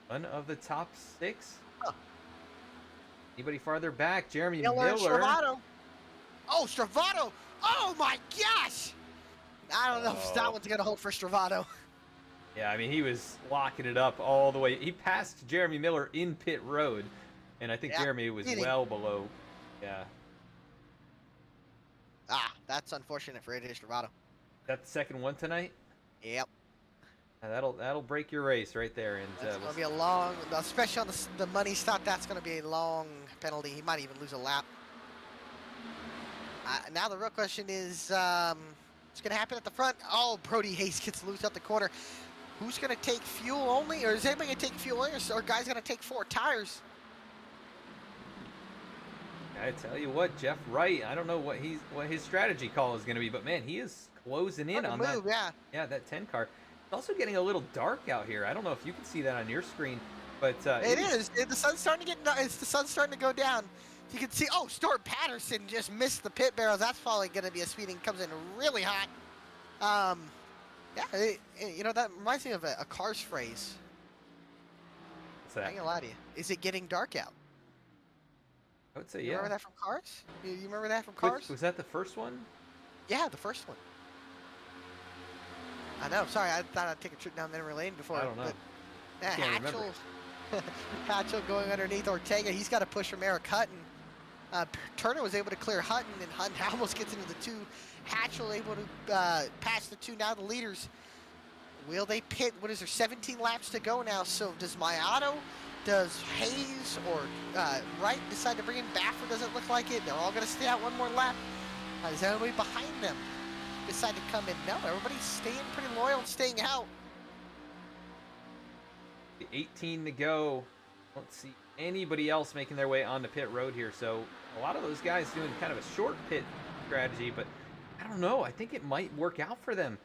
One of the top 6. Huh. Anybody farther back? Jeremy Miller. Miller. Oh, Stravato. Oh, my gosh. I don't know if that one's going to hold for Stravato. Yeah, I mean, he was locking it up all the way. He passed Jeremy Miller in pit road, and I think Jeremy was well below. Yeah. Ah, that's unfortunate for AJ Stravato. That the second one tonight? Yep. That'll break your race right there. And that's going to be a long, especially on the money stop, that's going to be a long penalty. He might even lose a lap. Now the real question is, what's going to happen at the front? Oh, Brody Hayes gets loose out the corner. Who's going to take fuel only, or is anybody going to take fuel only, or guys going to take 4 tires? I tell you what, Jeff Wright, I don't know what his strategy call is going to be, but man, he is closing in on that. Yeah, that 10 car. It's also getting a little dark out here. I don't know if you can see that on your screen, but it is. The sun's starting to the sun's starting to go down. You can see. Oh, Stuart Patterson just missed the pit barrels. That's probably going to be a speeding. Comes in really hot. Yeah, you know, that reminds me of a Cars phrase. What's that? I ain't gonna lie to you. Is it getting dark out? I would say, you remember that from Cars? You remember that from Cars? Was that the first one? Yeah, the first one. I know. Sorry, I thought I'd take a trip down memory lane before. I don't know. Hatchell going underneath Ortega. He's got to push from Eric Hutton. Turner was able to clear Hutton, and Hutton almost gets into the 2. Hatchell able to pass the 2. Now the leaders. Will they pit? What is there? 17 laps to go now. So does Mayato, does Hayes, or Wright decide to bring in Baffert? Doesn't look like it. They're all going to stay out one more lap. Is everybody behind them decide to come in? No, everybody's staying pretty loyal and staying out. 18 to go. Don't see anybody else making their way onto pit road here. So a lot of those guys doing kind of a short pit strategy, but I don't know. I think it might work out for them.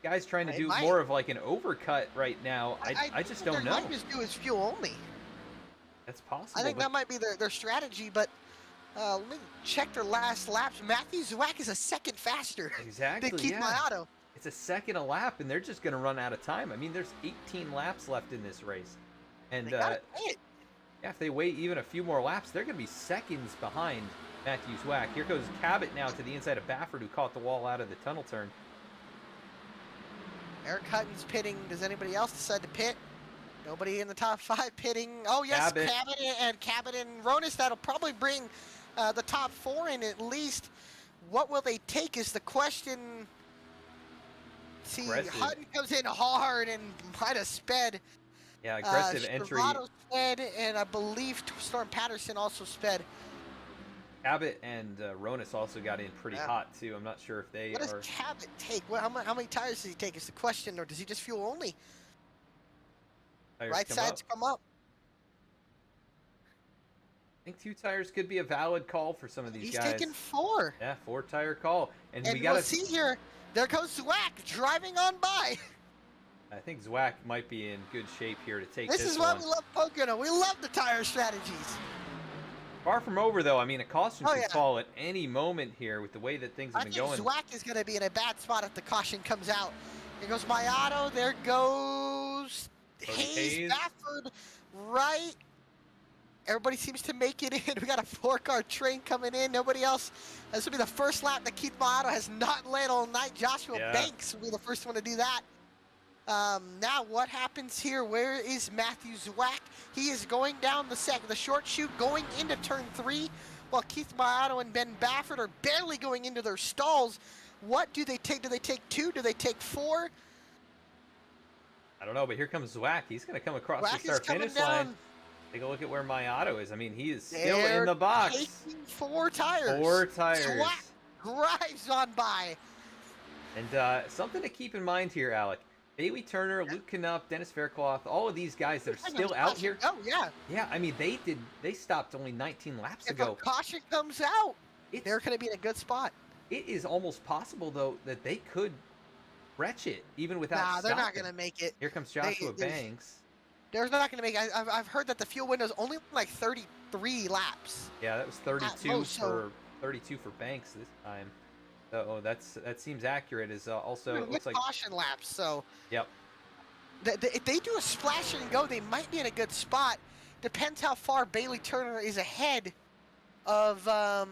Guys trying to do more of like an overcut right now. I just don't know. What they might just do is fuel only. That's possible. I think that might be their strategy, but let me check their last laps. Matthew Zwack is a second faster than Keith Mayato. It's a second a lap, and they're just going to run out of time. I mean, there's 18 laps left in this race. And if they wait even a few more laps, they're going to be seconds behind Matthew Zwack. Here goes Cabot now to the inside of Baffert, who caught the wall out of the tunnel turn. Eric Hutton's pitting. Does anybody else decide to pit? Nobody in the top 5 pitting. Oh, yes, Cabot and Ronis. That'll probably bring the top 4 in at least. What will they take is the question. See, Hutton comes in hard and might have sped. Yeah, aggressive entry. Sped, and I believe Storm Patterson also sped. Cabot and Ronis also got in pretty hot, too. I'm not sure if they What does Cabot take? How many tires does he take is the question, or does he just fuel only? Tires Right come sides up. come up. I think 2 tires could be a valid call for some of these He's guys. taking 4. Yeah, 4-tire call. And we we'll got to see here. There goes Zwack driving on by. I think Zwack might be in good shape here to take This this is one. why we love Pocono. We love the tire strategies. Far from over, though. I mean, a caution Oh, could yeah. fall at any moment here with the way that things have I been think going. Zwack is going to be in a bad spot if the caution comes out. Here goes Mayato. There goes Hayes. Bafford. Right. Everybody seems to make it in. We got a 4-car train coming in. Nobody else. This will be the first lap that Keith Mayato has not led all night. Joshua Banks will be the first one to do that. Now what happens here? Where is Matthew Zwack? He is going down the short chute, going into turn 3, while Keith Mayato and Ben Baffert are barely going into their stalls. What do they take? Do they take 2? Do they take 4? I don't know, but here comes Zwack. He's going to come across Zwack the start-finish line. Take a look at where Mayato is. I mean, he is still in the box. Taking 4 tires. 4 tires. Zwack drives on by. And something to keep in mind here, Alec. Bailey Turner, Luke Knupp, Dennis Faircloth, all of these guys that are still out here. Oh, yeah. Yeah, I mean, they stopped only 19 laps ago. If a caution comes out, they're going to be in a good spot. It is almost possible, though, that they could stretch it even without stopping. They're not going to make it. Here comes Joshua Banks. They're not going to make it. I've heard that the fuel window is only like 33 laps. Yeah, that was 32 for Banks this time. So that seems accurate. Is also it looks like caution laps. So yep. If they do a splash and go, they might be in a good spot. Depends how far Bailey Turner is ahead of Matthew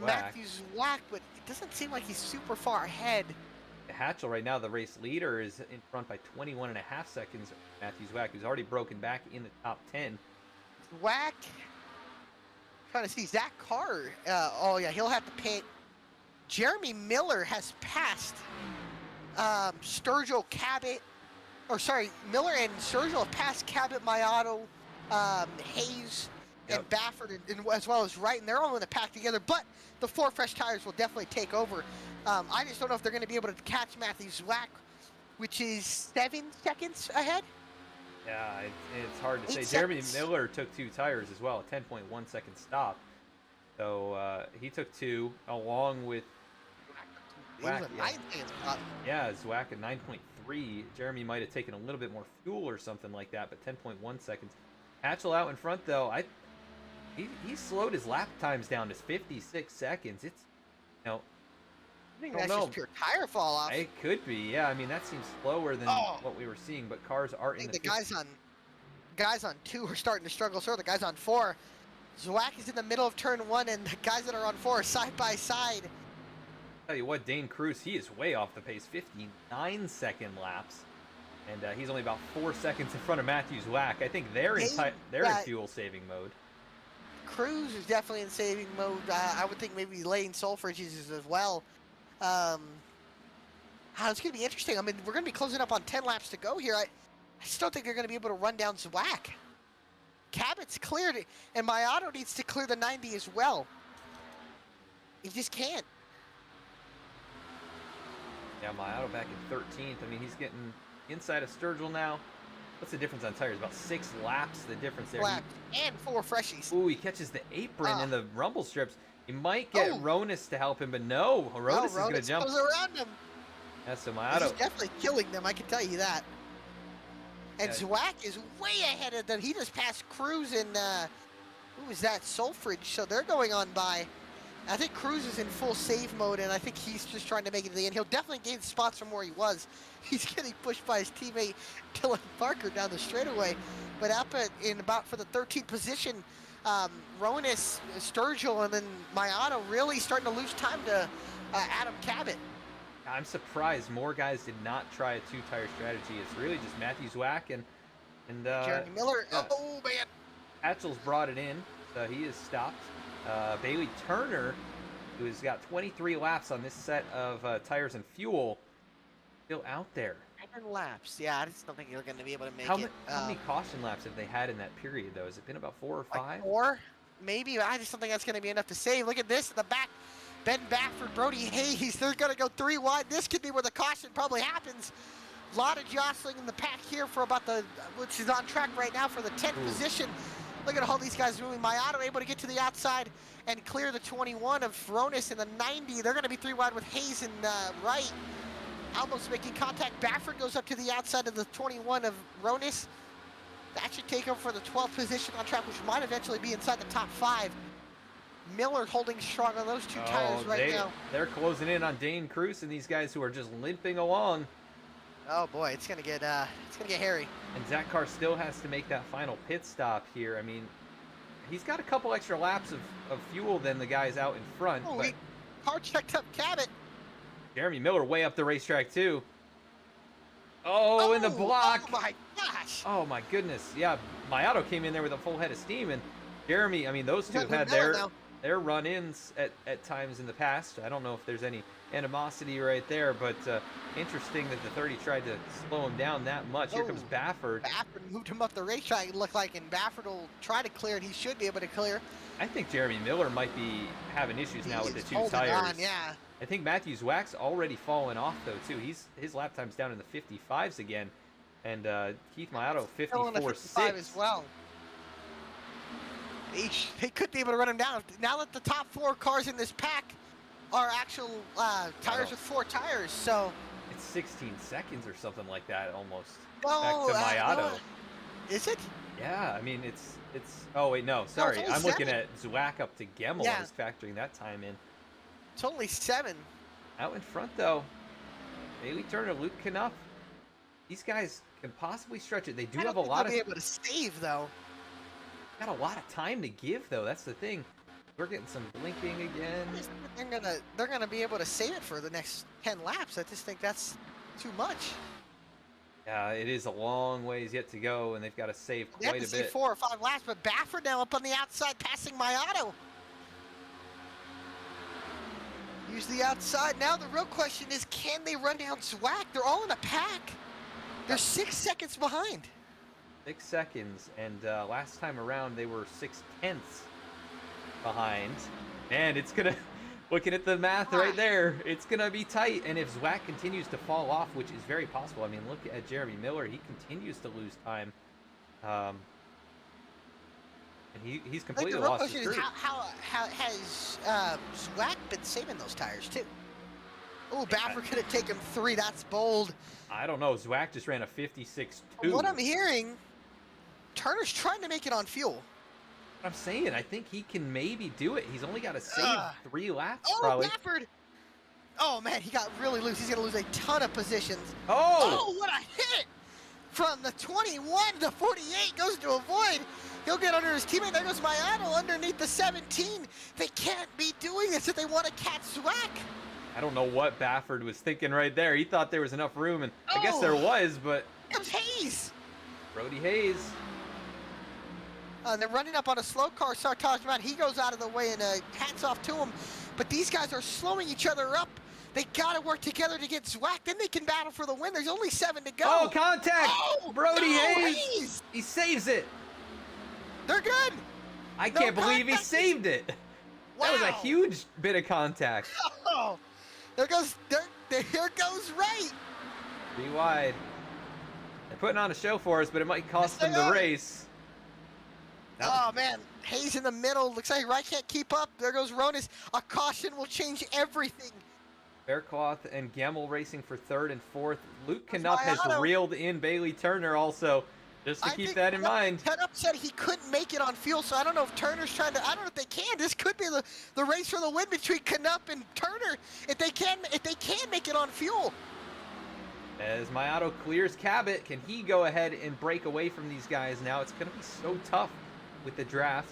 Zwack, but it doesn't seem like he's super far ahead. Hatchell right now, the race leader, is in front by 21.5 seconds. Matthew Zwack, who's already broken back in the top 10. Zwack, trying to see Zach Carr. Oh yeah, he'll have to pit. Jeremy Miller has passed Sturgill, Cabot, Miller and Sturgill have passed Cabot, Mayato, Hayes, and Baffert, as well as Wright, and they're all in the pack together. But the 4 fresh tires will definitely take over. I just don't know if they're going to be able to catch Matthew Zwack, which is 7 seconds ahead. Yeah, it's hard to say. 8 Jeremy seconds. Miller took 2 tires as well, a 10.1 second stop. So he took 2 along with Zwack. Yeah, Zwack at 9.3. Jeremy might have taken a little bit more fuel or something like that, but 10.1 seconds. Hatchell out in front though. He slowed his lap times down to 56 seconds. It's I think that's just pure tire fall off. It could be, yeah. I mean, that seems slower than what we were seeing, but cars are in the guys on 2 are starting to struggle. So the guys on 4, Zwack is in the middle of turn 1, and the guys that are on 4 are side by side. Tell you what, Dane Cruz, he is way off the pace, 59-second laps, and he's only about 4 seconds in front of Matthew Zwack. I think they're in fuel-saving mode. Cruz is definitely in saving mode. I would think maybe Lane Solfridge is as well. It's going to be interesting. I mean, we're going to be closing up on 10 laps to go here. I still think they're going to be able to run down Zwack. Cabot's cleared it, and Mayato needs to clear the 90 as well. He just can't. Yeah, Mayato back in 13th. I mean, he's getting inside of Sturgill now. What's the difference on tires? About 6 laps, the difference there. And 4 freshies. Ooh, he catches the apron in the rumble strips. He might get Ronis to help him, but no. Ronis is going to jump. Goes around him. Yeah, so Mayato. He's definitely killing them, I can tell you that. And Zwack is way ahead of them. He just passed Cruz and, who was that? Solfridge. So they're going on by. I think Cruz is in full save mode, and I think he's just trying to make it to the end. He'll definitely gain spots from where he was. He's getting pushed by his teammate Dylan Parker down the straightaway. But up for the 13th position, Ronis, Sturgill, and then Mayato really starting to lose time to Adam Cabot. I'm surprised more guys did not try a 2-tire strategy. It's really just Matthew Zwack and Jeremy Miller. Oh man! Hatchell's brought it in, so he is stopped. Bailey Turner, who's got 23 laps on this set of tires and fuel, still out there. 7 laps. Yeah, I just don't think you're going to be able to make it. How many caution laps have they had in that period, though? Has it been about 4 or 5? Like 4, maybe. I just don't think that's going to be enough to save. Look at this in the back. Ben Baffert, Brody Hayes. They're going to go 3 wide. This could be where the caution probably happens. A lot of jostling in the pack here for about which is on track right now for the 10th position. Look at all these guys moving. Mayato able to get to the outside and clear the 21 of Ronis in the 90. They're going to be 3 wide with Hayes and right. Almost making contact. Baffert goes up to the outside of the 21 of Ronis. That should take him for the 12th position on track, which might eventually be inside the top 5. Miller holding strong on those 2 tires right now. They're closing in on Dane Cruz and these guys who are just limping along. Oh boy, it's gonna get hairy. And Zach Carr still has to make that final pit stop here. I mean, he's got a couple extra laps of fuel than the guys out in front. Oh, but Carr checked up Cabot. Jeremy Miller way up the racetrack too. Oh, in the block. Oh my gosh. Oh my goodness. Yeah, Mayato came in there with a full head of steam, and Jeremy, I mean, those two have had their run-ins at times in the past. I don't know if there's any animosity right there, but interesting that the 30 tried to slow him down that much. Here comes Baffert. Baffert moved him up the racetrack, it looked like, and Baffert will try to clear it. He should be able to clear. I think Jeremy Miller might be having issues now with the 2 tires. On, yeah. I think Matthew Zwack's already fallen off, though, too. His lap time's down in the 55s again. And Keith Mayato, 54.6 as well. They could be able to run him down. Now that the top 4 cars in this pack are actual tires with 4 tires, so... It's 16 seconds or something like that, almost. Well, back to Mayato. Is it? Yeah, I mean, it's... Oh, wait, no, sorry. I'm looking at Zwack up to Gemmel. Yeah. I was factoring that time in. It's only 7. Out in front, though, Bailey Turner, Luke Knupp. These guys can possibly stretch it. They do have a lot of... be able to save, though. Got a lot of time to give, though. That's the thing. We're getting some blinking again. They're gonna be able to save it for the next 10 laps. I just think that's too much. Yeah, it is a long ways yet to go, and they've got to save quite a bit. They have to save 4 or 5 laps, but Baffert now up on the outside, passing Mayato. Use the outside. Now the real question is, can they run down Zwack? They're all in a pack. They're 6 seconds behind. 6 seconds, and last time around they were 6/10 behind. And it's gonna, looking at the math right there, it's gonna be tight. And if Zwack continues to fall off, which is very possible, I mean, look at Jeremy Miller, he continues to lose time. And he's completely lost his group. How has Zwack been saving those tires too? Oh, Baffert could have taken 3. That's bold. I don't know. Zwack just ran a 56.2. From what I'm hearing, Turner's trying to make it on fuel. I'm saying, I think he can maybe do it. He's only got to save 3 laps, oh, probably. Baffert! Oh, man, he got really loose. He's going to lose a ton of positions. Oh! Oh, what a hit! From the 21 to 48, goes to avoid. He'll get under his teammate. There goes Mayato underneath the 17. They can't be doing this if they want to catch Zwack. I don't know what Baffert was thinking right there. He thought there was enough room, and I guess there was, but... It was Hayes! Brody Hayes. They're running up on a slow car, Sartaj Man. He goes out of the way, and hats off to him. But these guys are slowing each other up. They got to work together to get Zwack. Then they can battle for the win. There's only 7 to go. Oh, contact! Oh, Brody no, Hayes! He saves it. They're good. I can't believe he saved it. Wow. That was a huge bit of contact. Oh, there goes right. 3 wide. They're putting on a show for us, but it might cost them the race. Oh, man. Hayes in the middle. Looks like Wright can't keep up. There goes Ronis. A caution will change everything. Faircloth and Gemmel racing for 3rd and 4th. Luke Knupp has reeled in Bailey Turner also, just to keep that in mind. Knupp said he couldn't make it on fuel, so I don't know if Turner's trying to. I don't know if they can. This could be the race for the win between Knupp and Turner if they can make it on fuel. As Mayato clears Cabot, can he go ahead and break away from these guys now? It's going to be so tough with the draft,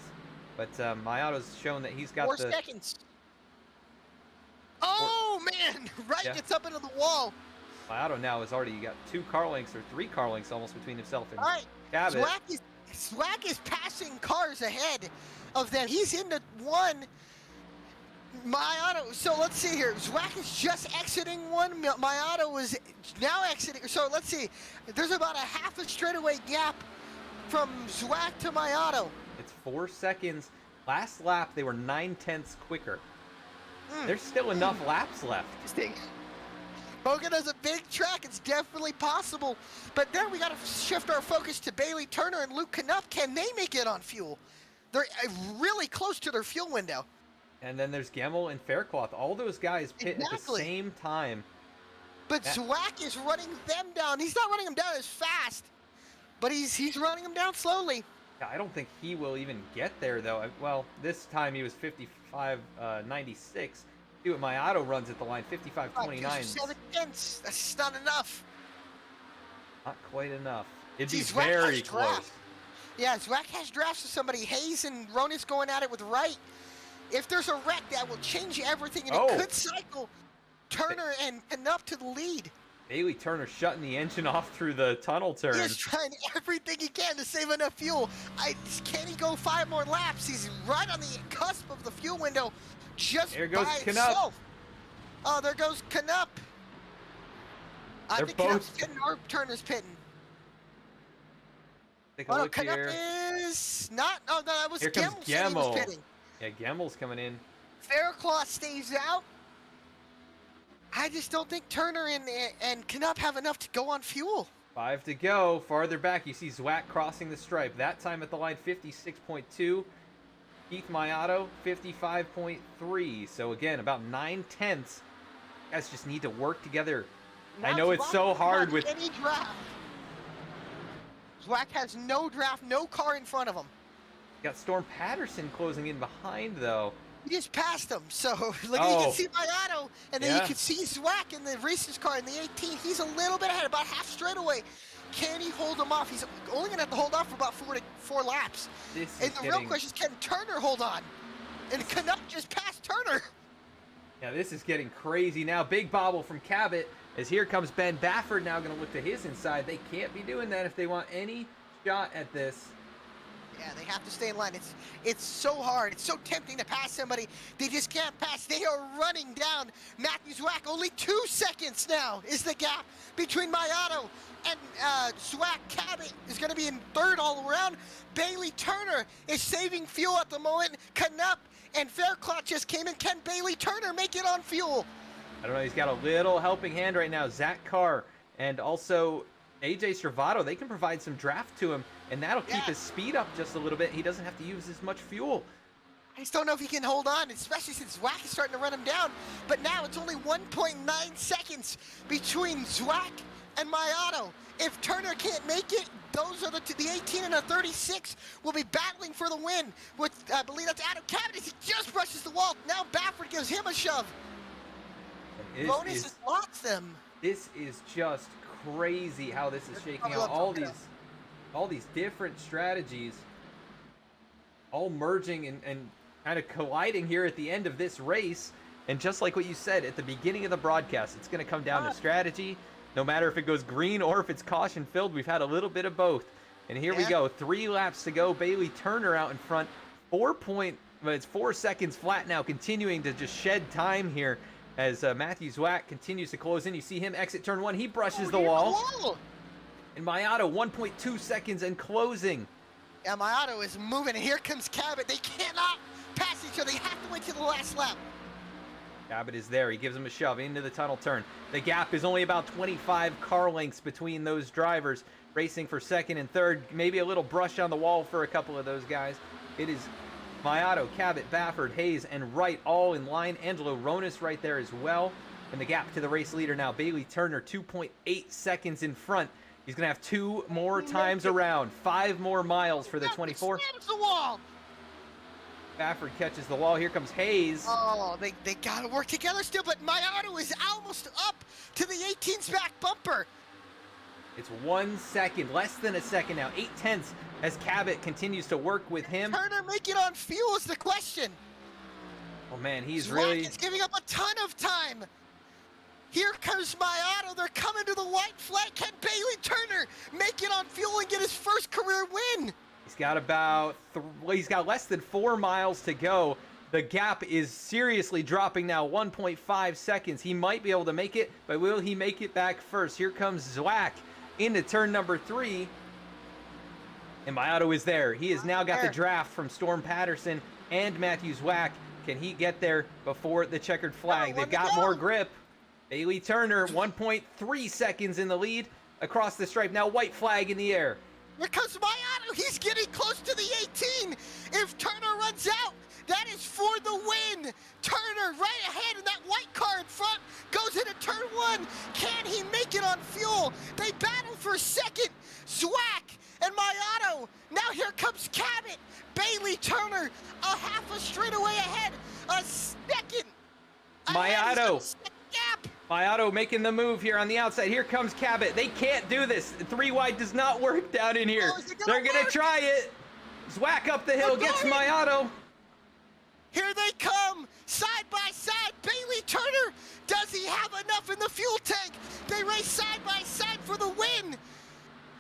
but Mayato's shown that he's got 4 seconds. Oh, man! Wright gets up into the wall. Mayato now has already got 2 car lengths or 3 car lengths almost between himself and Cabot. Zwack is passing cars ahead of them. He's into 1. Mayato, so let's see here. Zwack is just exiting 1. Mayato is now exiting. So let's see. There's about a half a straightaway gap from Zwack to Mayato. It's 4 seconds. Last lap, they were 9/10 quicker. There's still enough laps left. Interesting. Pocono's a big track. It's definitely possible. But then we got to shift our focus to Bailey Turner and Luke Knupp. Can they make it on fuel? They're really close to their fuel window. And then there's Gemmel and Faircloth. All those guys pit at the same time. But Zwack is running them down. He's not running them down as fast, but he's running them down slowly. Yeah, I don't think he will even get there, though. Well, this time he was 55.96. See what my auto runs at the line, 55.29. 7 tenths. That's just not enough. Not quite enough. It'd be very close. Draft. Yeah, Zwack has drafts with somebody. Hayes and Ronis going at it with Wright. If there's a wreck, that will change everything, and it could cycle Turner and Knupp to the lead. Bailey Turner shutting the engine off through the tunnel turn. He's trying everything he can to save enough fuel. Can he go 5 more laps? He's right on the cusp of the fuel window, just there goes by Knupp. himself. Oh, there goes Knupp. I think Knupp's pitting or Turner's pitting. Take a look Knupp here. is not. Oh, no, that was Here comes Gemmel. Pitting. Yeah, Gemmel's coming in. Faircloth stays out. I just don't think Turner and Knupp have enough to go on fuel. 5 to go. Farther back, you see Zwack crossing the stripe. That time at the line, 56.2. Keith Mayato, 55.3. So again, about 9 tenths. You guys just need to work together. Now I know it's so hard with any draft. Zwack has no draft, no car in front of him. Got Storm Patterson closing in behind, though. He just passed him, so look, you can see Mayato, and then you can see Zwack in the races car in the 18. He's a little bit ahead, about half straightaway. Can he hold him off? He's only going to have to hold off for about 4 laps. And the real question is, can Turner hold on? And Knupp just passed Turner. Yeah, this is getting crazy now. Big bobble from Cabot, as here comes Ben Baffert now going to look to his inside. They can't be doing that if they want any shot at this. Yeah, they have to stay in line. It's so hard. It's so tempting to pass somebody. They just can't pass. They are running down Matthew Zwack. Only 2 seconds now is the gap between Mayato and Zwack. Cabot is going to be in 3rd all around. Bailey Turner is saving fuel at the moment. Knupp and Faircloth just came in. Can Bailey Turner make it on fuel? I don't know. He's got a little helping hand right now. Zach Carr and also AJ Stravato, they can provide some draft to him, and that'll keep his speed up just a little bit. He doesn't have to use as much fuel. I just don't know if he can hold on, especially since Zwack is starting to run him down. But now it's only 1.9 seconds between Zwack and Mayato. If Turner can't make it, those are the 18 and a 36 will be battling for the win. With, I believe that's Adam Cabot. He just brushes the wall. Now Baffert gives him a shove. Bonus just lost them. This is just crazy how this is shaking out. All these different strategies all merging and kind of colliding here at the end of this race. And just like what you said at the beginning of the broadcast, it's going to come down to strategy. No matter if it goes green or if it's caution filled, we've had a little bit of both. And here we go, 3 laps to go. Bailey Turner out in front, 4 seconds flat now, continuing to just shed time here as Matthew Zwack continues to close in. You see him exit turn 1. He brushes the wall. And Mayato, 1.2 seconds and closing. Yeah, Mayato is moving, and here comes Cabot. They cannot pass each other. They have to wait till the last lap. Cabot is there. He gives him a shove into the tunnel turn. The gap is only about 25 car lengths between those drivers, racing for 2nd and 3rd. Maybe a little brush on the wall for a couple of those guys. It is Mayato, Cabot, Baffert, Hayes, and Wright all in line. Angelo Ronis right there as well. And the gap to the race leader now, Bailey Turner, 2.8 seconds in front. He's going to have 2 more times around. 5 more miles for the 24. The wall. Baffert catches the wall. Here comes Hayes. Oh, they got to work together still, but Mayato is almost up to the 18's back bumper. It's 1 second, less than a second now. 8 tenths as Cabot continues to work with him. Turner make it on fuel is the question. Oh man, he's Zwack really is giving up a ton of time. Here comes Mayato. They're coming to the white flag. Can Bailey Turner make it on fuel and get his first career win? He's got about he's got less than 4 miles to go. The gap is seriously dropping now, 1.5 seconds. He might be able to make it, but will he make it back first? Here comes Zwack into turn number 3. And Mayato is there. He has now got the draft from Storm Patterson and Matthew Zwack. Can he get there before the checkered flag? They've got more grip. Bailey Turner, 1.3 seconds in the lead across the stripe. Now white flag in the air. Here comes Mayano. He's getting close to the 18. If Turner runs out, that is for the win. Turner right ahead, and that white car in front goes into turn 1. Can he make it on fuel? They battle for second. Zwack and Mayano. Now here comes Cabot. Bailey Turner a half a straightaway ahead. A second. Mayano. Gap. Mayano making the move here on the outside. Here comes Cabot. They can't do this. 3 wide does not work down in here. They're going to try it. Zwack up the hill, gets Mayano. Here they come, side by side. Bailey Turner, does he have enough in the fuel tank? They race side by side for the win.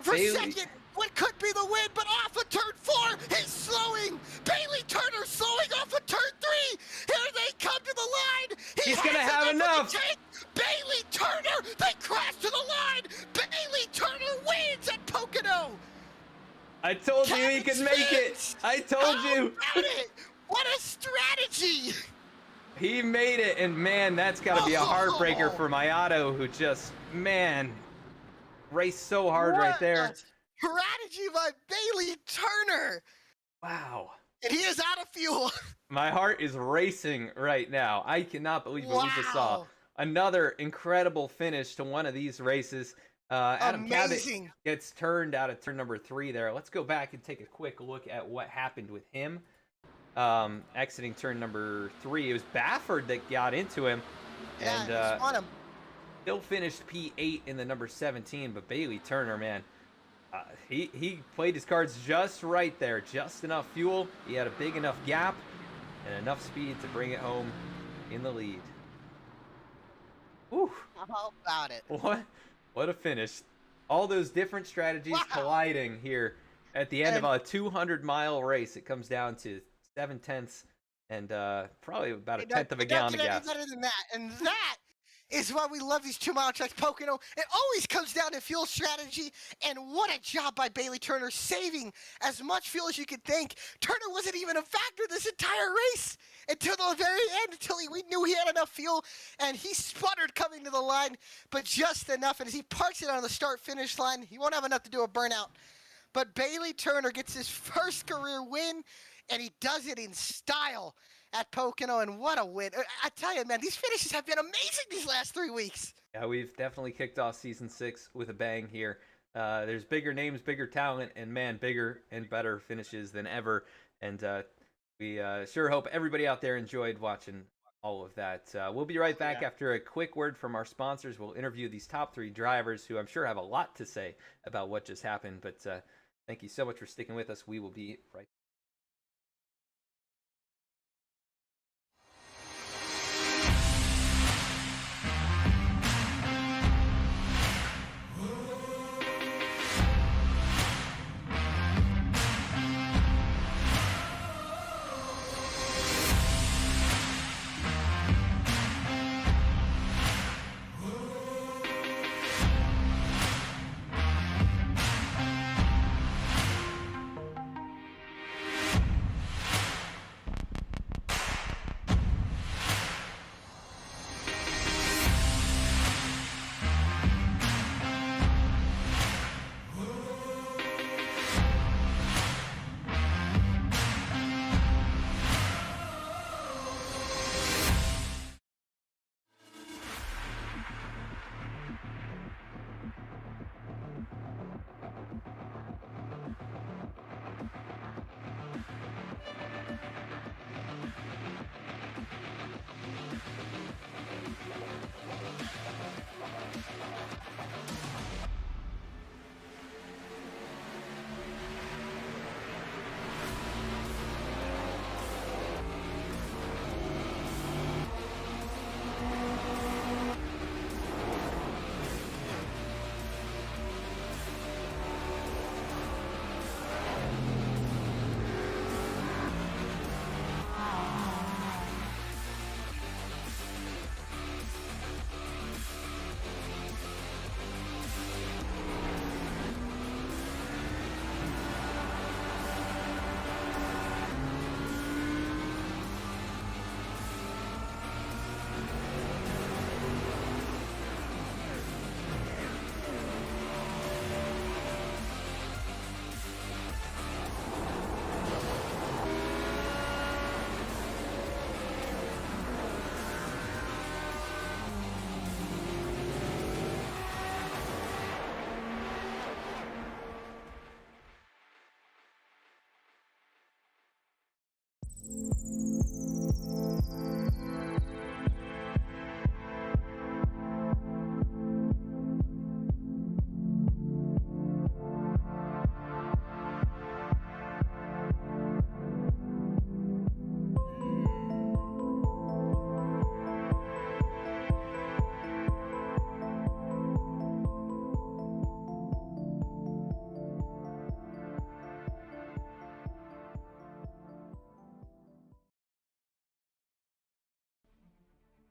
For second, what could be the win, but off of turn 4, he's slowing. Bailey Turner slowing off of turn 3. Here they come to the line. He's going to have enough. Bailey Turner, they crash to the line. Bailey Turner wins at Pocono. I told you he could make it. I told you. What a strategy! He made it, and man, that's got to be a heartbreaker for Mayano, who just, man, raced so hard right there. Strategy by Bailey Turner. Wow. And he is out of fuel. My heart is racing right now. I cannot believe what we just saw. Another incredible finish to one of these races. Adam Cabot gets turned out of turn number 3 there. Let's go back and take a quick look at what happened with him. Exiting turn number 3. It was Baffert that got into him. Yeah, and Still finished P8 in the number 17, but Bailey Turner, man, he played his cards just right there. Just enough fuel. He had a big enough gap and enough speed to bring it home in the lead. Whew. How about it? What a finish. All those different strategies colliding here at the end of a 200-mile race. It comes down to 7/10 and probably about a tenth of a gallon of gas. Better than that, and that is why we love these 2-mile tracks, Pocono. It always comes down to fuel strategy, and what a job by Bailey Turner, saving as much fuel as you could think. Turner wasn't even a factor this entire race until the very end, until we knew he had enough fuel, and he sputtered coming to the line, but just enough, and as he parks it on the start-finish line, he won't have enough to do a burnout. But Bailey Turner gets his first career win, and he does it in style at Pocono, and what a win. I tell you, man, these finishes have been amazing these last 3 weeks. Yeah, we've definitely kicked off Season 6 with a bang here. There's bigger names, bigger talent, and, man, bigger and better finishes than ever. And we sure hope everybody out there enjoyed watching all of that. We'll be right back after a quick word from our sponsors. We'll interview these top 3 drivers who I'm sure have a lot to say about what just happened. But thank you so much for sticking with us. We will be right back.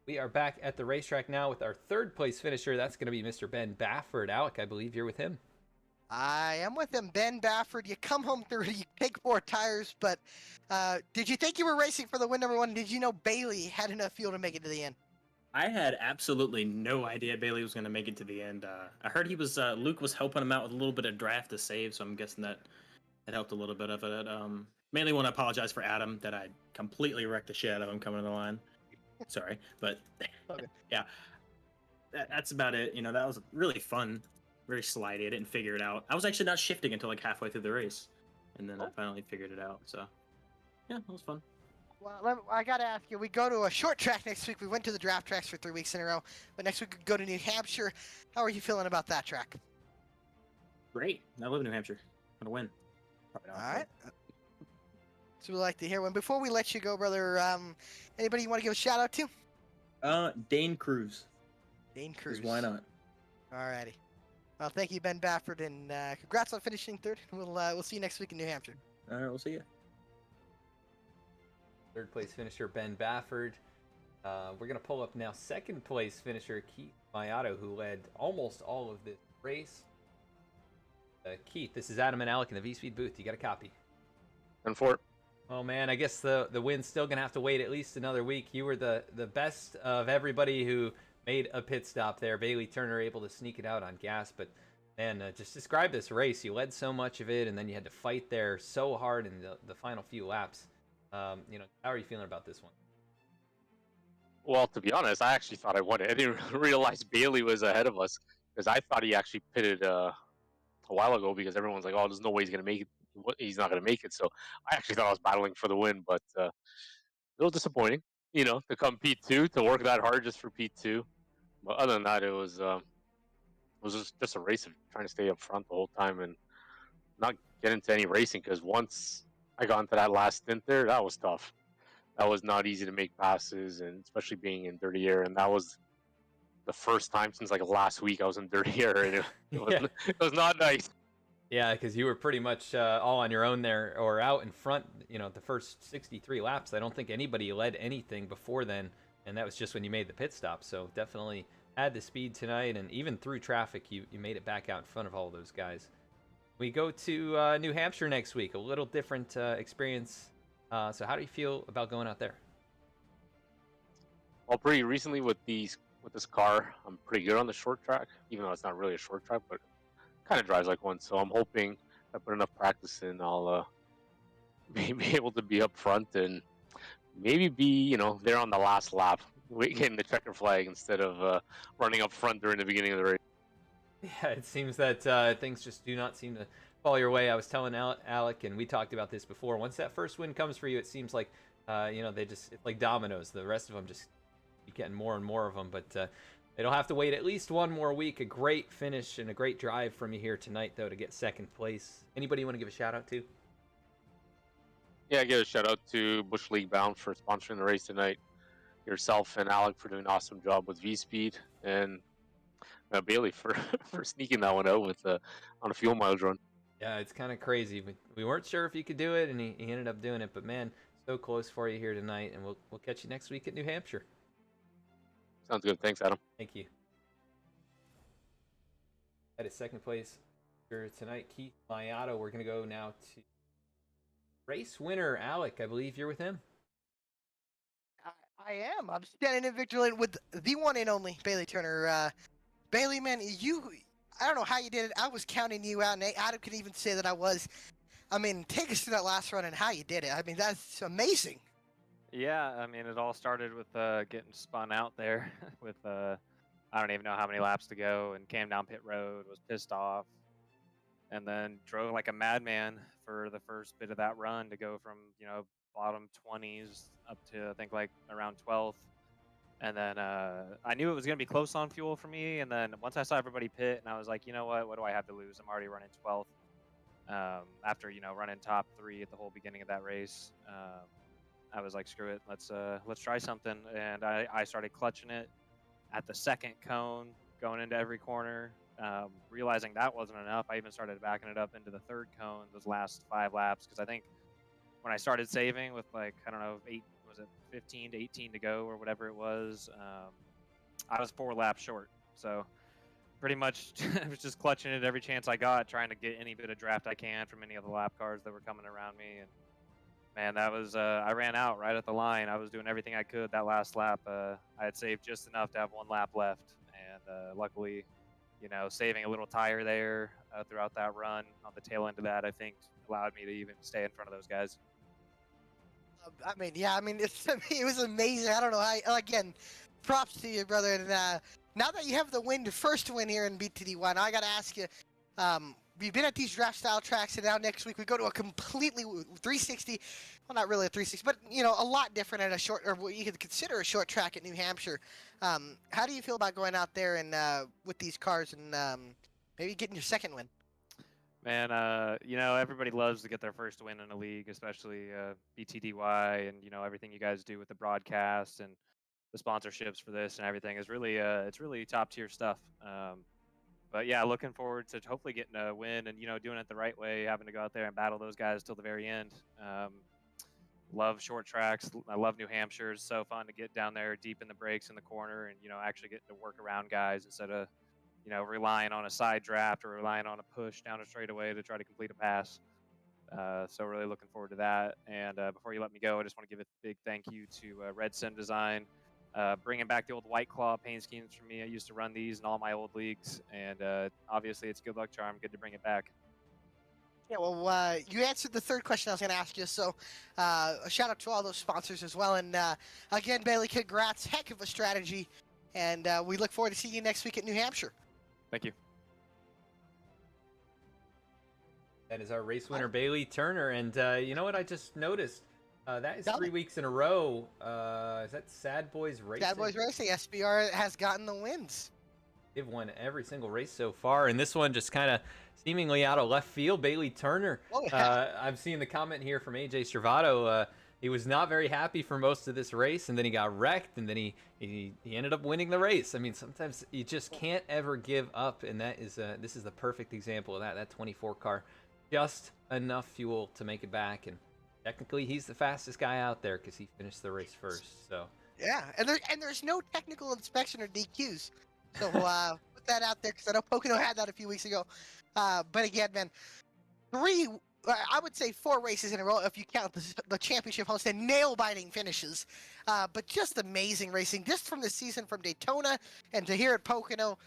We are back at the racetrack now with our third place finisher. That's going to be Mr. Ben Bafford. Alec, I believe you're with him. I am with him, Ben Bafford. You come home 30, you take 4 tires, but did you think you were racing for the win, number 1? Did you know Bailey had enough fuel to make it to the end? I had absolutely no idea Bailey was going to make it to the end. I heard he was Luke was helping him out with a little bit of draft to save, so I'm guessing that helped a little bit of it. Mainly want to apologize for Adam that I completely wrecked the shit out of him coming to the line. Sorry, but Okay. yeah, that's about it. You know, that was really fun, very slidey. I didn't figure it out. I was actually not shifting until like halfway through the race, and then I finally figured it out. So yeah, it was fun. Well, I got to ask you, we go to a short track next week. We went to the draft tracks for 3 weeks in a row, but next week we go to New Hampshire. How are you feeling about that track? Great. I live in New Hampshire. I'm gonna win. All right. So we like to hear one. Before we let you go, brother, anybody you want to give a shout out to? Dane Cruz. Dane Cruz. Why not? All righty. Well, thank you, Ben Bafford, and congrats on finishing 3rd. We'll see you next week in New Hampshire. All right, we'll see you. Third place finisher Ben Bafford. We're going to pull up now second place finisher Keith Mayato, who led almost all of this race. Keith, this is Adam and Alec in the VSPEED booth. You got a copy? And for Oh man, I guess the win's still going to have to wait at least another week. You were the best of everybody who made a pit stop there. Bailey Turner able to sneak it out on gas, but man, just describe this race. You led so much of it, and then you had to fight there so hard in the final few laps. How are you feeling about this one? Well, to be honest, I actually thought I won it. I didn't realize Bailey was ahead of us because I thought he actually pitted a while ago because everyone's like, "Oh, there's no way he's gonna make it. He's not gonna make it." So I actually thought I was battling for the win, but a little disappointing, to come P2 to work that hard just for P2. But other than that, it was just a race of trying to stay up front the whole time and not get into any racing because once I got into that last stint there, that was tough. That was not easy to make passes, and especially being in dirty air. And that was the first time since like last week I was in dirty air, and it was not nice. Yeah, because you were pretty much all on your own there, or out in front. The first 63 laps. I don't think anybody led anything before then, and that was just when you made the pit stop. So definitely had the speed tonight, and even through traffic, you made it back out in front of all those guys. We go to New Hampshire next week, a little different experience. So how do you feel about going out there? Well, pretty recently with this car, I'm pretty good on the short track, even though it's not really a short track, but kind of drives like one. So I'm hoping if I put enough practice in, I'll be able to be up front and maybe be, there on the last lap, getting the checker flag instead of running up front during the beginning of the race. Yeah, it seems that things just do not seem to fall your way. I was telling Alec, and we talked about this before. Once that first win comes for you, it seems like, it's like dominoes. The rest of them just keep getting more and more of them. But it'll have to wait at least one more week. A great finish and a great drive from you here tonight, though, to get second place. Anybody you want to give a shout out to? Yeah, give a shout out to Bush League Bound for sponsoring the race tonight. Yourself and Alec for doing an awesome job with VSPEED, and Bailey for sneaking that one out with on a fuel mileage run. Yeah, it's kind of crazy. We weren't sure if he could do it, and he ended up doing it. But man, so close for you here tonight, and we'll catch you next week at New Hampshire. Sounds good. Thanks, Adam. Thank you. At his second place for tonight, Keith Mayato. We're gonna go now to race winner Alec. I believe you're with him. I am. I'm standing in victory lane with the one and only Bailey Turner. Bailey, man, I don't know how you did it. I was counting you out, and Adam could even say that I was. I mean, take us through that last run and how you did it. I mean, that's amazing. Yeah, I mean, it all started with getting spun out there with I don't even know how many laps to go, and came down pit road, was pissed off, and then drove like a madman for the first bit of that run to go from, bottom 20s up to I think like around 12th. And then I knew it was going to be close on fuel for me. And then once I saw everybody pit, and I was like, you know what do I have to lose? I'm already running 12th. After, running top 3 at the whole beginning of that race, I was like, screw it. Let's try something. And I started clutching it at the second cone, going into every corner, realizing that wasn't enough. I even started backing it up into the third cone, those last 5 laps. Because I think when I started saving with like, I don't know, was it 15 to 18 to go or whatever it was. I was 4 laps short, so pretty much I was just clutching it every chance I got, trying to get any bit of draft I can from any of the lap cars that were coming around me. And man, that was I ran out right at the line. I was doing everything I could that last lap. I had saved just enough to have 1 lap left, and luckily, saving a little tire there throughout that run on the tail end of that, I think allowed me to even stay in front of those guys. It was amazing. I don't know. Again, props to you, brother. And now that you have the first win here in BTDY, now I got to ask you, we've been at these draft style tracks, and now next week we go to a completely 360. Well, not really a 360, but a lot different at a short, or what you could consider a short track at New Hampshire. How do you feel about going out there and with these cars and maybe getting your second win? Man, everybody loves to get their first win in a league, especially BTDY, and everything you guys do with the broadcast and the sponsorships for this and everything is really it's really top tier stuff. But yeah, looking forward to hopefully getting a win and doing it the right way, having to go out there and battle those guys till the very end. Love short tracks. I love New Hampshire. It's so fun to get down there deep in the brakes in the corner and actually getting to work around guys instead of relying on a side draft or relying on a push down a straightaway to try to complete a pass. So really looking forward to that. And before you let me go, I just want to give a big thank you to Red Sim Design, bringing back the old White Claw paint schemes for me. I used to run these in all my old leagues, and obviously it's good luck charm. Good to bring it back. Yeah, well, you answered the third question I was going to ask you, so a shout out to all those sponsors as well. And again, Bailey, congrats. Heck of a strategy. And we look forward to seeing you next week at New Hampshire. Thank you. That is our race winner, Bailey Turner. And you know what I just noticed? That is 3 weeks in a row. Is that Sad Boys Racing? Sad Boys Racing. SBR has gotten the wins. They've won every single race so far. And this one just kind of seemingly out of left field. Bailey Turner. Oh, yeah. I'm seeing the comment here from AJ Stravato. He was not very happy for most of this race, and then he got wrecked, and then he ended up winning the race. I mean, sometimes you just can't ever give up, and that is this is the perfect example of that. That 24 car, just enough fuel to make it back, and technically he's the fastest guy out there because he finished the race first. So yeah, and there's no technical inspection or DQs. So put that out there because I know Pocono had that a few weeks ago. But again, man, I would say 4 races in a row if you count the championship homestand, nail-biting finishes. But just amazing racing, just from the season from Daytona and to here at Pocono.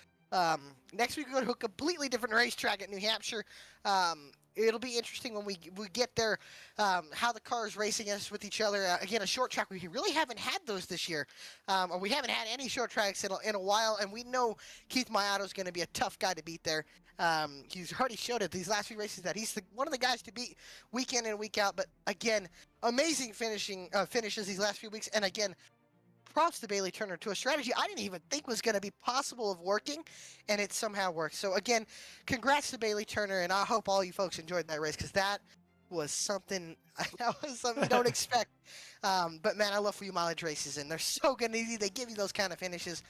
Next week we go to a completely different racetrack at New Hampshire. It'll be interesting when we get there, how the cars racing us with each other. Again, a short track, we really haven't had those this year. Or we haven't had any short tracks in a while, and we know Keith Mayato's going to be a tough guy to beat there. He's already showed it these last few races that he's one of the guys to beat week in and week out. But again, amazing finishes these last few weeks. And again, props to Bailey Turner, to a strategy I didn't even think was going to be possible of working, and it somehow worked. So again, congrats to Bailey Turner, and I hope all you folks enjoyed that race because that was something you don't expect. But man, I love few mileage races, and they're so good and easy. They give you those kind of finishes.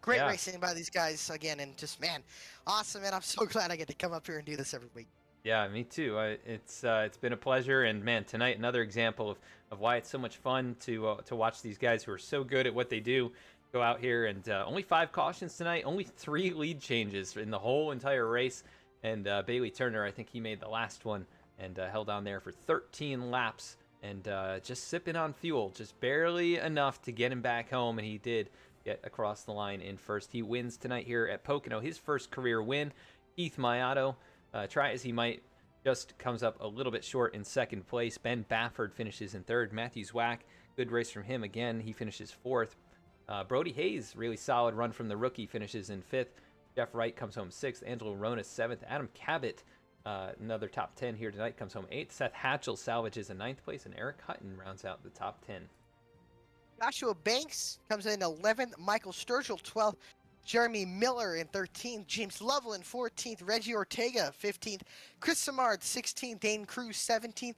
Great racing by these guys again, and just man, awesome, man. I'm so glad I get to come up here and do this every week. Yeah, me too. It's been a pleasure, and man, tonight another example of why it's so much fun to watch these guys who are so good at what they do go out here. And only 5 cautions tonight, only 3 lead changes in the whole entire race. And Bailey Turner, I think he made the last one and held on there for 13 laps and just sipping on fuel, just barely enough to get him back home, and he did get across the line in first. He wins tonight here at Pocono, his first career win. Keith Mayato, try as he might, just comes up a little bit short in second place. Ben Bafford finishes in third. Matthew Zwack, good race from him again. He finishes fourth. Brody Hayes, really solid run from the rookie, finishes in fifth. Jeff Wright comes home sixth. Angelo Ronas, seventh. Adam Cabot, another top 10 here tonight, comes home eighth. Seth Hatchell salvages a ninth place, and Eric Hutton rounds out the top 10. Joshua Banks comes in 11th. Michael Sturgill, 12th. Jeremy Miller in 13th, James Lovell in 14th, Reggie Ortega 15th, Chris Samard 16th, Dane Cruz 17th,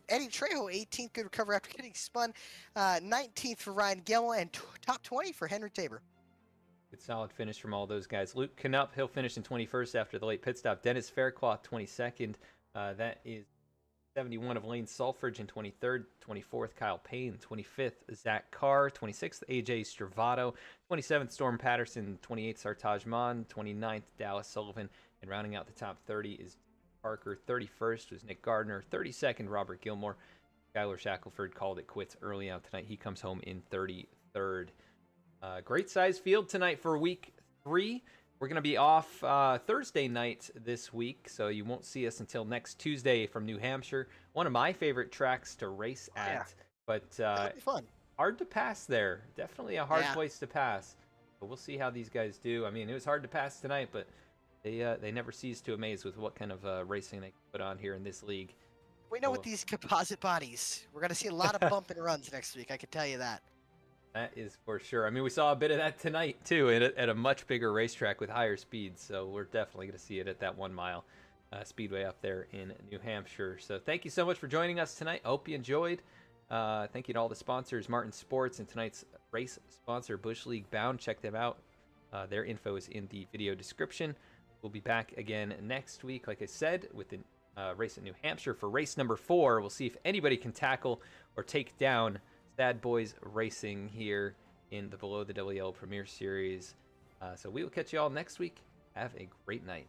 Eddie Trejo 18th, good recovery after getting spun, 19th for Ryan Gemmel, and top 20 for Henry Tabor. Good solid finish from all those guys. Luke Knupp, he'll finish in 21st after the late pit stop. Dennis Faircloth 22nd. That is 71 of Lane Sulfridge in 23rd. 24th, Kyle Payne. 25th, Zach Carr. 26th, AJ Stravato. 27th, Storm Patterson. 28th, Sartaj Mon. 29th, Dallas Sullivan. And rounding out the top 30 is Parker. 31st was Nick Gardner. 32nd, Robert Gilmore. Skylar Shackelford called it quits early on tonight. He comes home in 33rd. Great size field tonight for week 3. We're going to be off Thursday night this week, so you won't see us until next Tuesday from New Hampshire. One of my favorite tracks to race at, but That'll be fun. hard to pass there. Definitely a hard place to pass. But we'll see how these guys do. I mean, it was hard to pass tonight, but they never cease to amaze with what kind of racing they can put on here in this league. We know with these composite bodies, we're going to see a lot of bump and runs next week. I can tell you that. That is for sure. I mean, we saw a bit of that tonight, too, at a much bigger racetrack with higher speeds. So we're definitely going to see it at that 1 mile speedway up there in New Hampshire. So thank you so much for joining us tonight. I hope you enjoyed. Thank you to all the sponsors, Martin Sports, and tonight's race sponsor, Bush League Bound. Check them out. Their info is in the video description. We'll be back again next week, like I said, with the race at New Hampshire for race number 4. We'll see if anybody can tackle or take down Sad Boys Racing here in the Below the WL Premier Series. So we will catch you all next week. Have a great night.